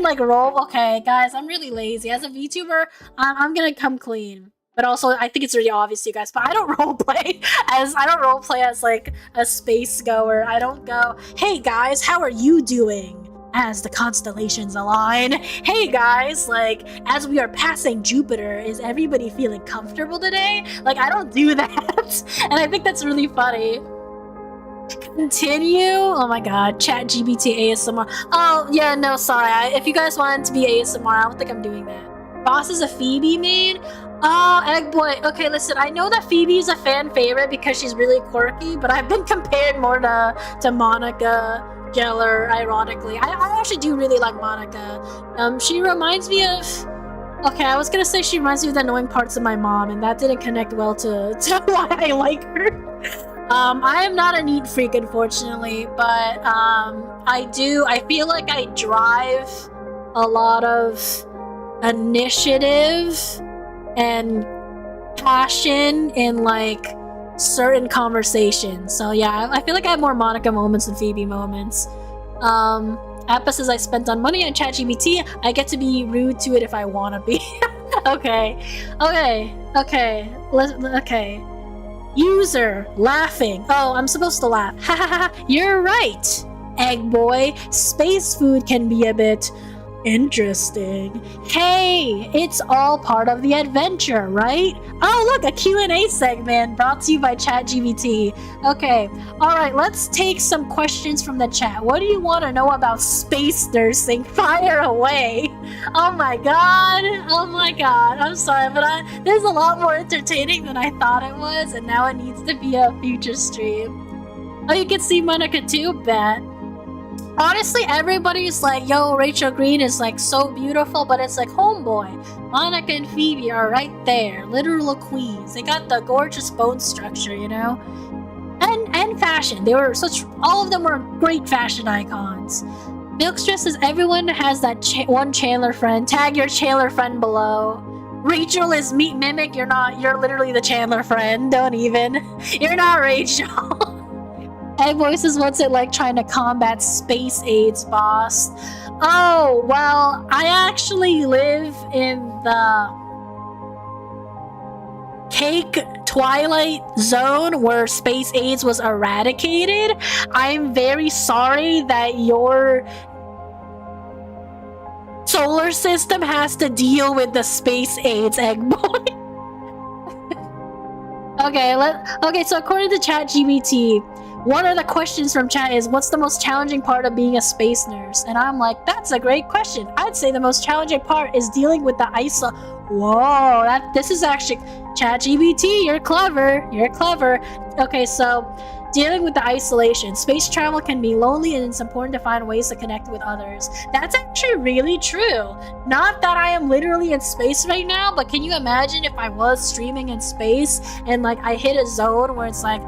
like roll. Okay, guys, I'm really lazy. As a VTuber, I'm gonna come clean. But also, I think it's really obvious to you guys, but I don't roleplay as like a space goer. I don't go, hey guys, how are you doing? As the constellations align. Hey guys, like, as we are passing Jupiter, is everybody feeling comfortable today? Like, I don't do that. And I think that's really funny. Continue? Oh my god, ChatGPT ASMR. Oh, yeah, no, sorry. If you guys want it to be ASMR, I don't think I'm doing that. Boss is a Phoebe main? Oh, Egg Boy. Okay, listen, I know that Phoebe is a fan favorite because she's really quirky, but I've been compared more to Monica Geller, ironically. I actually do really like Monica. She reminds me of... Okay, I was gonna say she reminds me of the annoying parts of my mom, and that didn't connect well to why I like her. I am not a neat freak, unfortunately, but I feel like I drive a lot of initiative and passion in, like, certain conversations. So yeah, I feel like I have more Monica moments than Phoebe moments. Appa says I spent on money on ChatGPT. I get to be rude to it if I want to be. Okay. User laughing. Oh, I'm supposed to laugh. Hahaha. You're right, Egg Boy. Space food can be a bit interesting. Hey, it's all part of the adventure, right? Oh, look, a Q&A segment brought to you by ChatGPT. Okay, all right, let's take some questions from the chat. What do you want to know about space nursing? Fire away. Oh my god. I'm sorry, but there's a lot more entertaining than I thought it was, and now it needs to be a future stream. Oh, you can see Monica too? Bet. Honestly, everybody's like, yo, Rachel Green is like so beautiful, but it's like, homeboy, Monica and Phoebe are right there, literal queens. They got the gorgeous bone structure, you know? And fashion. All of them were great fashion icons. Milkstress says everyone has that one Chandler friend. Tag your Chandler friend below. Rachel is Meat Mimic. You're literally the Chandler friend. Don't even. You're not Rachel. Egg Voices, what's it like trying to combat space AIDS, boss? Oh, well, I actually live in the cake twilight zone where space AIDS was eradicated. I'm very sorry that your solar system has to deal with the space AIDS, Egg Boy. Okay, so according to ChatGPT, one of the questions from chat is, what's the most challenging part of being a space nurse? And I'm like, that's a great question. I'd say the most challenging part is dealing with the Whoa, this is actually... ChatGPT, you're clever. Okay, so dealing with the isolation. Space travel can be lonely, and it's important to find ways to connect with others. That's actually really true. Not that I am literally in space right now, but can you imagine if I was streaming in space and like I hit a zone where it's like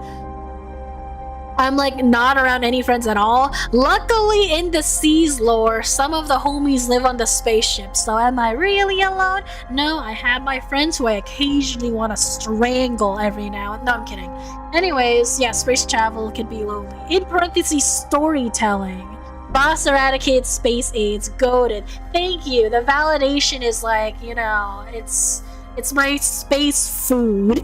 I'm like not around any friends at all? Luckily in the Seas lore, some of the homies live on the spaceship, so am I really alone? No, I have my friends who I occasionally want to strangle every now and... No, I'm kidding. Anyways, yeah, space travel can be lonely. In parentheses, storytelling. Boss eradicates space AIDS. Goated. Thank you. The validation is like, you know, it's my space food.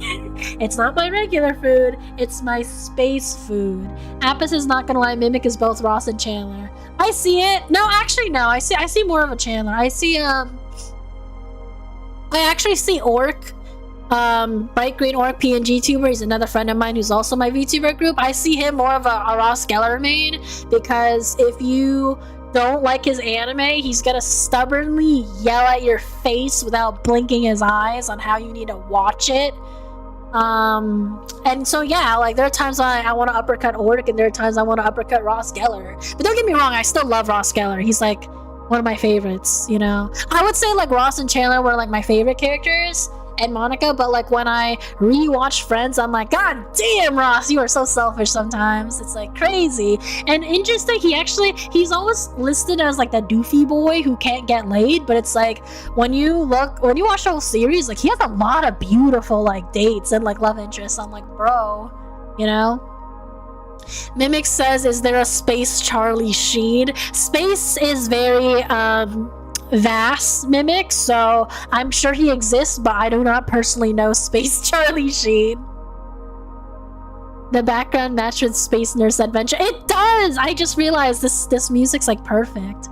It's not my regular food. It's my space food. Apis is not gonna lie. Mimic is both Ross and Chandler. I see it. No, actually, no. I see more of a Chandler. I actually see Orc. Bright Green Orc PNG tuber. He's another friend of mine who's also my VTuber group. I see him more of a Ross Geller main, because if you don't like his anime, he's gonna stubbornly yell at your face without blinking his eyes on how you need to watch it.
And so yeah, like there are times I want to uppercut Orc, and there are times I want to uppercut Ross Geller. But don't get me wrong, I still love Ross Geller. He's like one of my favorites, you know. I would say like Ross and Chandler were like my favorite characters, and Monica, but like when I rewatch Friends, I'm like, God damn, Ross, you are so selfish sometimes. It's like crazy. And interesting, he's always listed as like the doofy boy who can't get laid, but it's like when you watch the whole series, like he has a lot of beautiful like dates and like love interests. I'm like, bro, you know. Mimic says, is there a Space Charlie Sheen? Space is very vast, Mimic, so I'm sure he exists, but I do not personally know Space Charlie Sheen. The background match with Space Nurse Adventure. It does! I just realized this music's like perfect.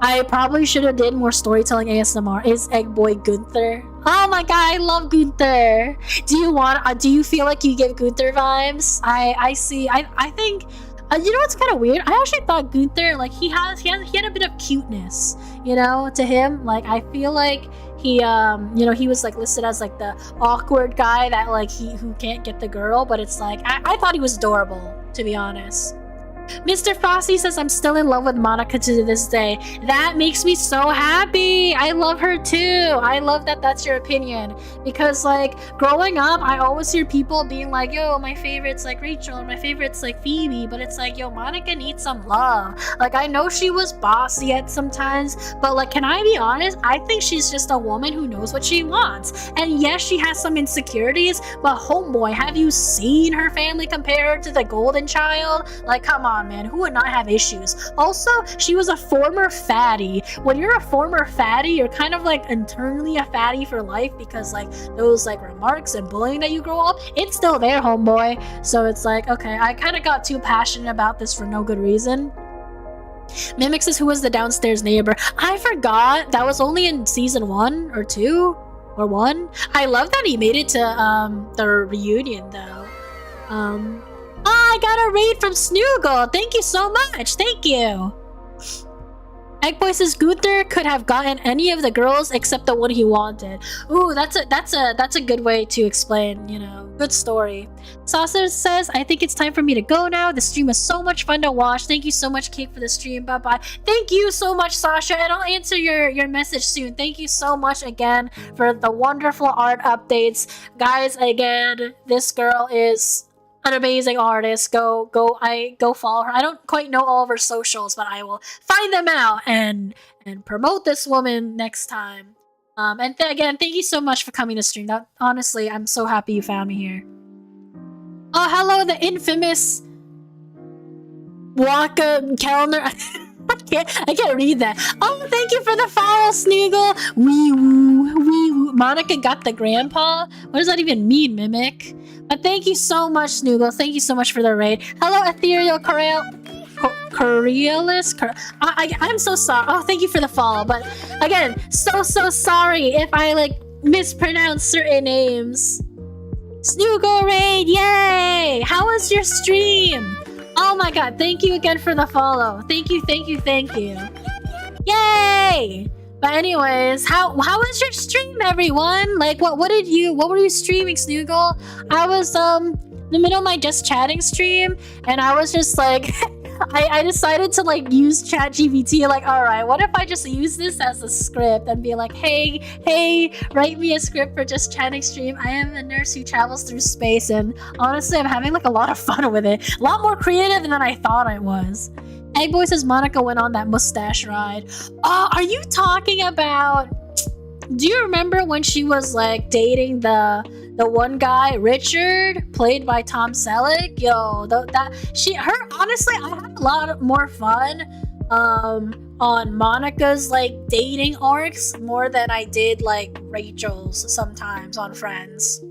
I probably should have did more storytelling ASMR. Is Egg Boy Gunther? Oh my god, I love Gunther. Do you feel like you give Gunther vibes? I think you know what's kind of weird? I actually thought Gunther, like he had a bit of cuteness, you know, to him. Like I feel like he you know, he was like listed as like the awkward guy that like who can't get the girl, but it's like I thought he was adorable, to be honest. Mr. Frosty says, I'm still in love with Monica to this day. That makes me so happy. I love her too. I love that that's your opinion. Because like growing up, I always hear people being like, yo, my favorite's like Rachel, or my favorite's like Phoebe. But it's like, yo, Monica needs some love. Like I know she was bossy at sometimes, but like, can I be honest? I think she's just a woman who knows what she wants. And yes, she has some insecurities, but homeboy, have you seen her family compare her to the golden child? Like, come on, man, who would not have issues? Also, she was a former fatty. When you're a former fatty, you're kind of like internally a fatty for life, because like those like remarks and bullying that you grow up, it's still there, homeboy. So it's like, okay, I kind of got too passionate about this for no good reason. Mimic says, who was the downstairs neighbor? I forgot. That was only in season 1 or 2 or 1. I love that he made it to the reunion though. I got a raid from Snoogle. Thank you so much. Thank you. Eggboy says Gunther could have gotten any of the girls except the one he wanted. Ooh, that's a good way to explain, you know. Good story. Saucer says, I think it's time for me to go now. The stream was so much fun to watch. Thank you so much, Cake, for the stream. Bye-bye. Thank you so much, Sasha, and I'll answer your message soon. Thank you so much again for the wonderful art updates. Guys, again, this girl is an amazing artist. Go follow her. I don't quite know all of her socials, but I will find them out and promote this woman next time. And again, thank you so much for coming to stream. That, honestly, I'm so happy you found me here. Oh, hello, the infamous Waka Kellner. I can't read that. Oh, thank you for the follow, Sneagle. Wee woo. Monica got the grandpa. What does that even mean, Mimic? But thank you so much, Snoogle. Thank you so much for the raid. Hello, Ethereal Coriolis. I'm so sorry. Oh, thank you for the follow. But again, so sorry if I like mispronounce certain names. Snoogle raid, yay! How was your stream? Oh my god, thank you again for the follow. Thank you. Yay! But anyways, how was your stream, everyone? Like, what were you streaming, Snoogle? I was in the middle of my just chatting stream, and I was just like, I decided to like use ChatGPT. Like, all right, what if I just use this as a script and be like, hey, write me a script for just chatting stream. I am a nurse who travels through space, and honestly, I'm having like a lot of fun with it. A lot more creative than I thought I was. Eggboy says Monica went on that mustache ride. Oh, are you talking about? Do you remember when she was like dating the one guy, Richard, played by Tom Selleck? Yo, honestly, I had a lot more fun on Monica's like dating arcs more than I did like Rachel's sometimes on Friends.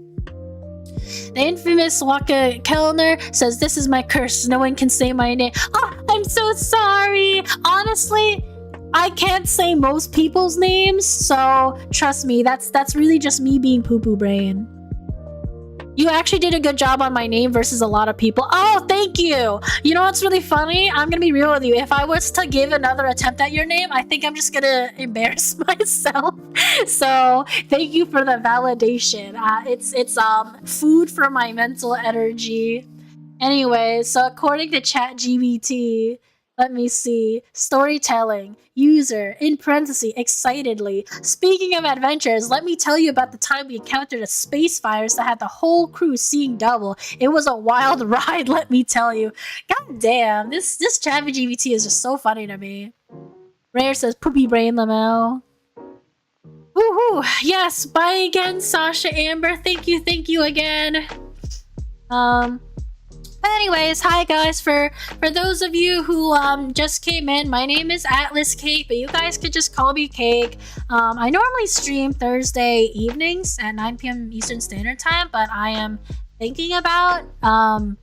The infamous Waka Kellner says, this is my curse. No one can say my name. Oh, I'm so sorry. Honestly, I can't say most people's names, so trust me, that's really just me being poo-poo brain. You actually did a good job on my name versus a lot of people. Oh, thank you. You know what's really funny? I'm gonna be real with you. If I was to give another attempt at your name, I think I'm just gonna embarrass myself. So thank you for the validation. It's food for my mental energy. Anyway, so according to ChatGPT, let me see. Storytelling. User, in parentheses, excitedly. Speaking of adventures, let me tell you about the time we encountered a space virus that had the whole crew seeing double. It was a wild ride, let me tell you. God damn, this ChatGPT is just so funny to me. Rare says, poopy brain Lamel. Woohoo! Yes, bye again, Sasha Amber. Thank you again. But anyways, hi guys. For those of you who just came in, my name is AtlasCake, but you guys could just call me Cake. I normally stream Thursday evenings at 9 p.m. Eastern Standard Time, but I am thinking about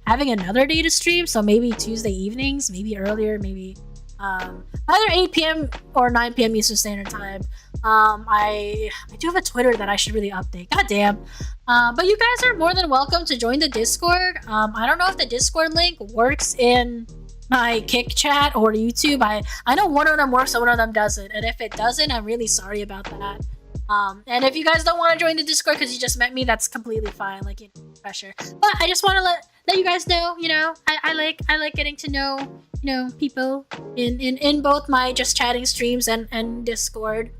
having another day to stream, so maybe Tuesday evenings, maybe earlier, maybe either 8 p.m. or 9 p.m. Eastern Standard Time. I do have a Twitter that I should really update. God damn. But you guys are more than welcome to join the Discord. I don't know if the Discord link works in my Kick chat or YouTube. I know one of them works and one of them doesn't. And if it doesn't, I'm really sorry about that. And if you guys don't want to join the Discord because you just met me, that's completely fine. Like, you know, pressure. But I just want to let you guys know, you know, I like getting to know, you know, people in both my just chatting streams and Discord.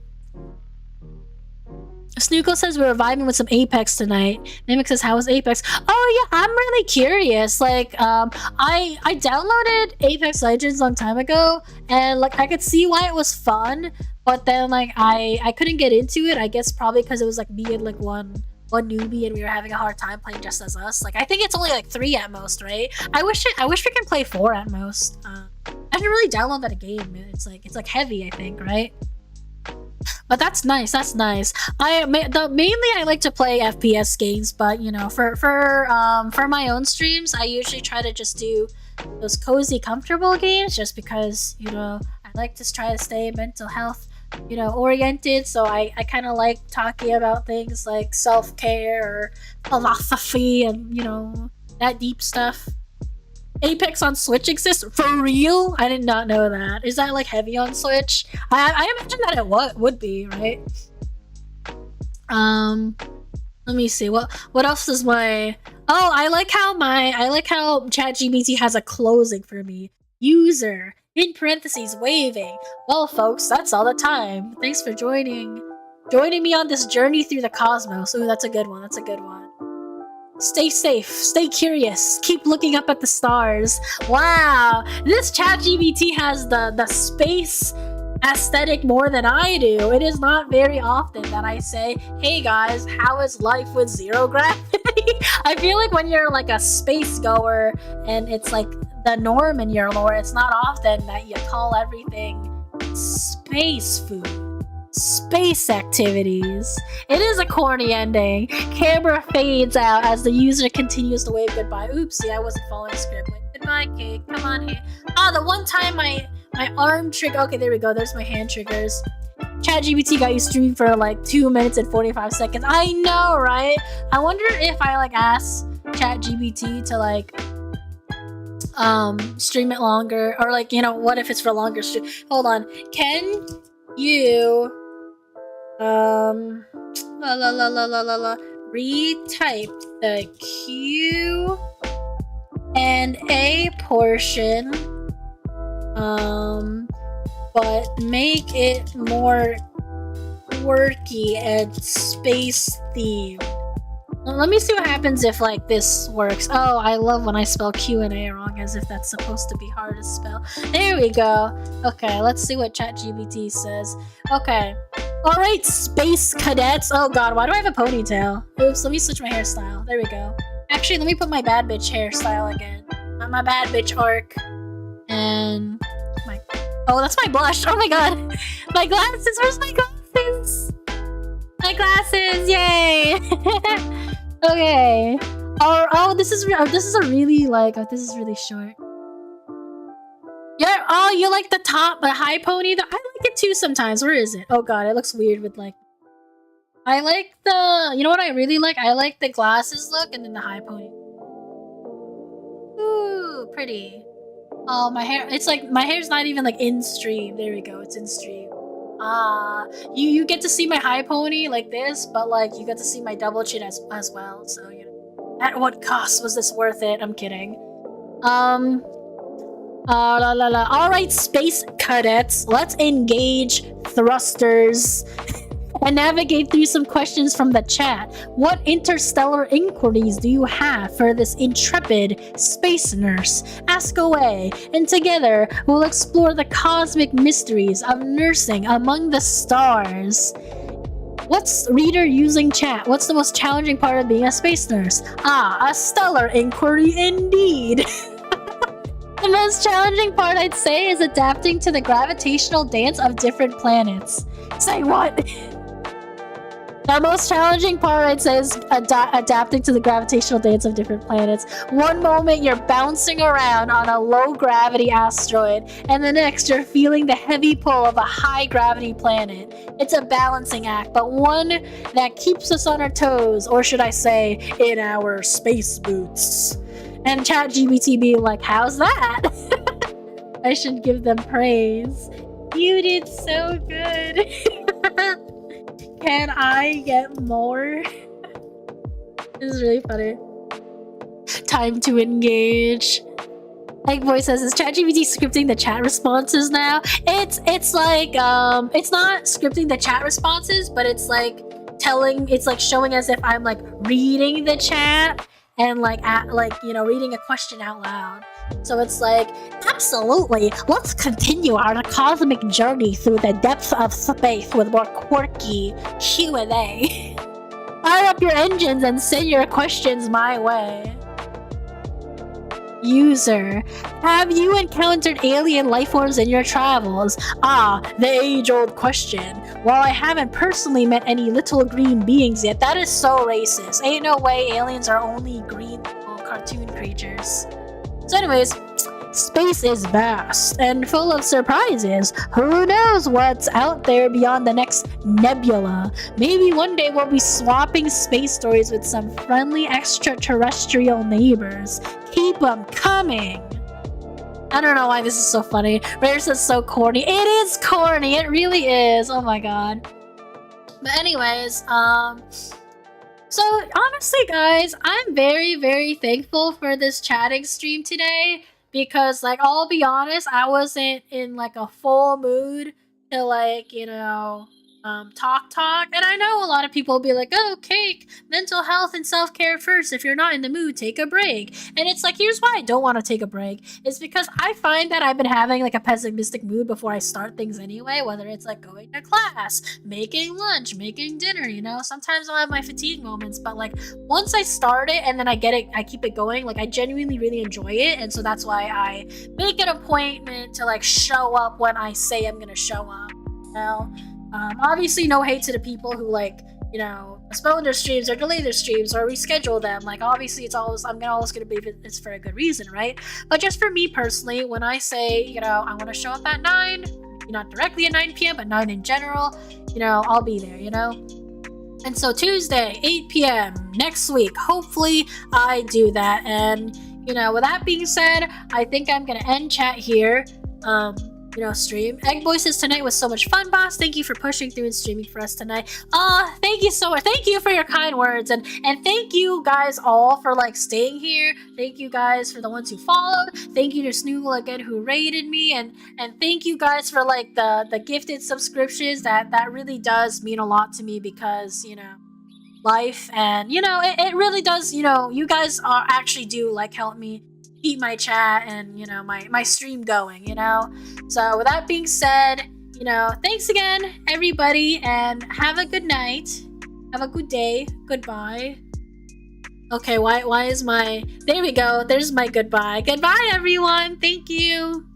Snooko says we're vibing with some Apex tonight. Mimic says, how was Apex? Oh yeah, I'm really curious. Like, I downloaded Apex Legends a long time ago, and like I could see why it was fun, but then like I couldn't get into it. I guess probably because it was like me and like one newbie, and we were having a hard time playing just as us. Like I think it's only like 3 at most, right? I wish we can play 4 at most. I didn't really download that game. It's like heavy, I think, right? But that's nice. That's nice. Mainly I like to play FPS games, but you know, for my own streams, I usually try to just do those cozy, comfortable games, just because, you know, I like to try to stay mental health, you know, oriented. So I kind of like talking about things like self-care or philosophy and, you know, that deep stuff. Apex on Switch exists? For real? I did not know that. Is that like heavy on Switch? I imagine that it would be, right? Let me see. What else is my... Oh, I like how ChatGPT has a closing for me. User, in parentheses, waving. Well, folks, that's all the time. Thanks for joining me on this journey through the cosmos. Ooh, that's a good one. That's a good one. Stay safe, stay curious, keep looking up at the stars. Wow, this ChatGPT has the space aesthetic more than I do. It is not very often that I say, hey guys, how is life with zero gravity? I feel like when you're like a space goer and it's like the norm in your lore, it's not often that you call everything space food. Space activities. It is a corny ending. Camera fades out as the user continues to wave goodbye. Oopsie, I wasn't following script. Wait, goodbye, Cake. Come on here. Ah, the one time my arm trigger. Okay, there we go. There's my hand triggers. ChatGPT got you streamed for like 2 minutes and 45 seconds. I know, right? I wonder if I like ask ChatGPT to like stream it longer, or like, you know, what if it's for longer stream? Hold on. Can you retype the Q and A portion, but make it more quirky and space themed? Let me see what happens if like this works. Oh, I love when I spell Q and A wrong, as if that's supposed to be hard to spell. There we go. Okay, let's see what ChatGPT says. Okay. Alright, space cadets. Oh god, why do I have a ponytail? Oops, let me switch my hairstyle. There we go. Actually, let me put my bad bitch hairstyle again. My bad bitch arc. And my... Oh, that's my blush. Oh my god. My glasses. Where's my glasses? My glasses. Yay. Okay. Oh, this is a really like... Oh, this is really short. Yeah. Oh, you like the top, the high pony? I like it too sometimes. Where is it? Oh god, it looks weird with like... I like the, you know what I really like? I like the glasses look and then the high pony. Ooh, pretty. Oh, my hair, it's like, my hair's not even like in stream. There we go, it's in stream. You get to see my high pony like this, but like you get to see my double chin as well. So, you know, at what cost was this worth it? I'm kidding. Alright, space cadets, let's engage thrusters and navigate through some questions from the chat. What interstellar inquiries do you have for this intrepid space nurse? Ask away, and together we'll explore the cosmic mysteries of nursing among the stars. What's reader using chat? What's the most challenging part of being a space nurse? A stellar inquiry indeed. The most challenging part, I'd say, is adapting to the gravitational dance of different planets. Say what? The most challenging part, I'd say, is adapting to the gravitational dance of different planets. One moment you're bouncing around on a low-gravity asteroid, and the next you're feeling the heavy pull of a high-gravity planet. It's a balancing act, but one that keeps us on our toes, or should I say, in our space boots. And ChatGPT being like, how's that? I should give them praise. You did so good. Can I get more? This is really funny. Time to engage. Egg Boy says, is ChatGPT scripting the chat responses now? It's like it's not scripting the chat responses, but it's like showing as if I'm like reading the chat and like you know, reading a question out loud. So it's like, absolutely, let's continue our cosmic journey through the depths of space with more quirky Q&A. Fire up your engines and send your questions my way. User, have you encountered alien lifeforms in your travels? The age-old question. While I haven't personally met any little green beings yet, that is so racist. Ain't no way aliens are only green little cartoon creatures. So anyways, space is vast and full of surprises. Who knows what's out there beyond the next nebula? Maybe one day we'll be swapping space stories with some friendly extraterrestrial neighbors. Keep them coming! I don't know why this is so funny. Rare says so corny. It is corny! It really is! Oh my god. But anyways, so honestly guys, I'm very, very thankful for this chatting stream today. Because, like, I'll be honest, I wasn't in, like, a full mood to, like, you know, talk. And I know a lot of people will be like, oh, Cake, mental health and self-care first. If you're not in the mood, take a break. And it's like, here's why I don't want to take a break. It's because I find that I've been having, like, a pessimistic mood before I start things anyway. Whether it's, like, going to class, making lunch, making dinner, you know? Sometimes I'll have my fatigue moments. But, like, once I start it and then I keep it going, like, I genuinely really enjoy it. And so that's why I make an appointment to, like, show up when I say I'm gonna show up, you know? Obviously no hate to the people who, like, you know, postpone their streams or delay their streams or reschedule them. Like, obviously I'm always gonna believe it's for a good reason, right? But just for me personally, when I say, you know, I want to show up at 9, not directly at 9 p.m, but 9 in general, you know, I'll be there, you know? And so Tuesday, 8 p.m, next week, hopefully I do that. And, you know, with that being said, I think I'm gonna end chat here. You know, stream. Egg Boy says tonight was so much fun, boss. Thank you for pushing through and streaming for us tonight. Thank you so much. Thank you for your kind words, and thank you guys all for, like, staying here. Thank you guys for the ones who followed. Thank you to Snoogle again who rated me, and thank you guys for, like, the gifted subscriptions. That really does mean a lot to me because, you know, life, and, you know, it really does, you know, you guys actually do, like, help me keep my chat and, you know, my stream going, you know? So with that being said, you know, thanks again, everybody, and have a good night. Have a good day. Goodbye. Okay, why is my... There we go. There's my goodbye. Goodbye, everyone. Thank you.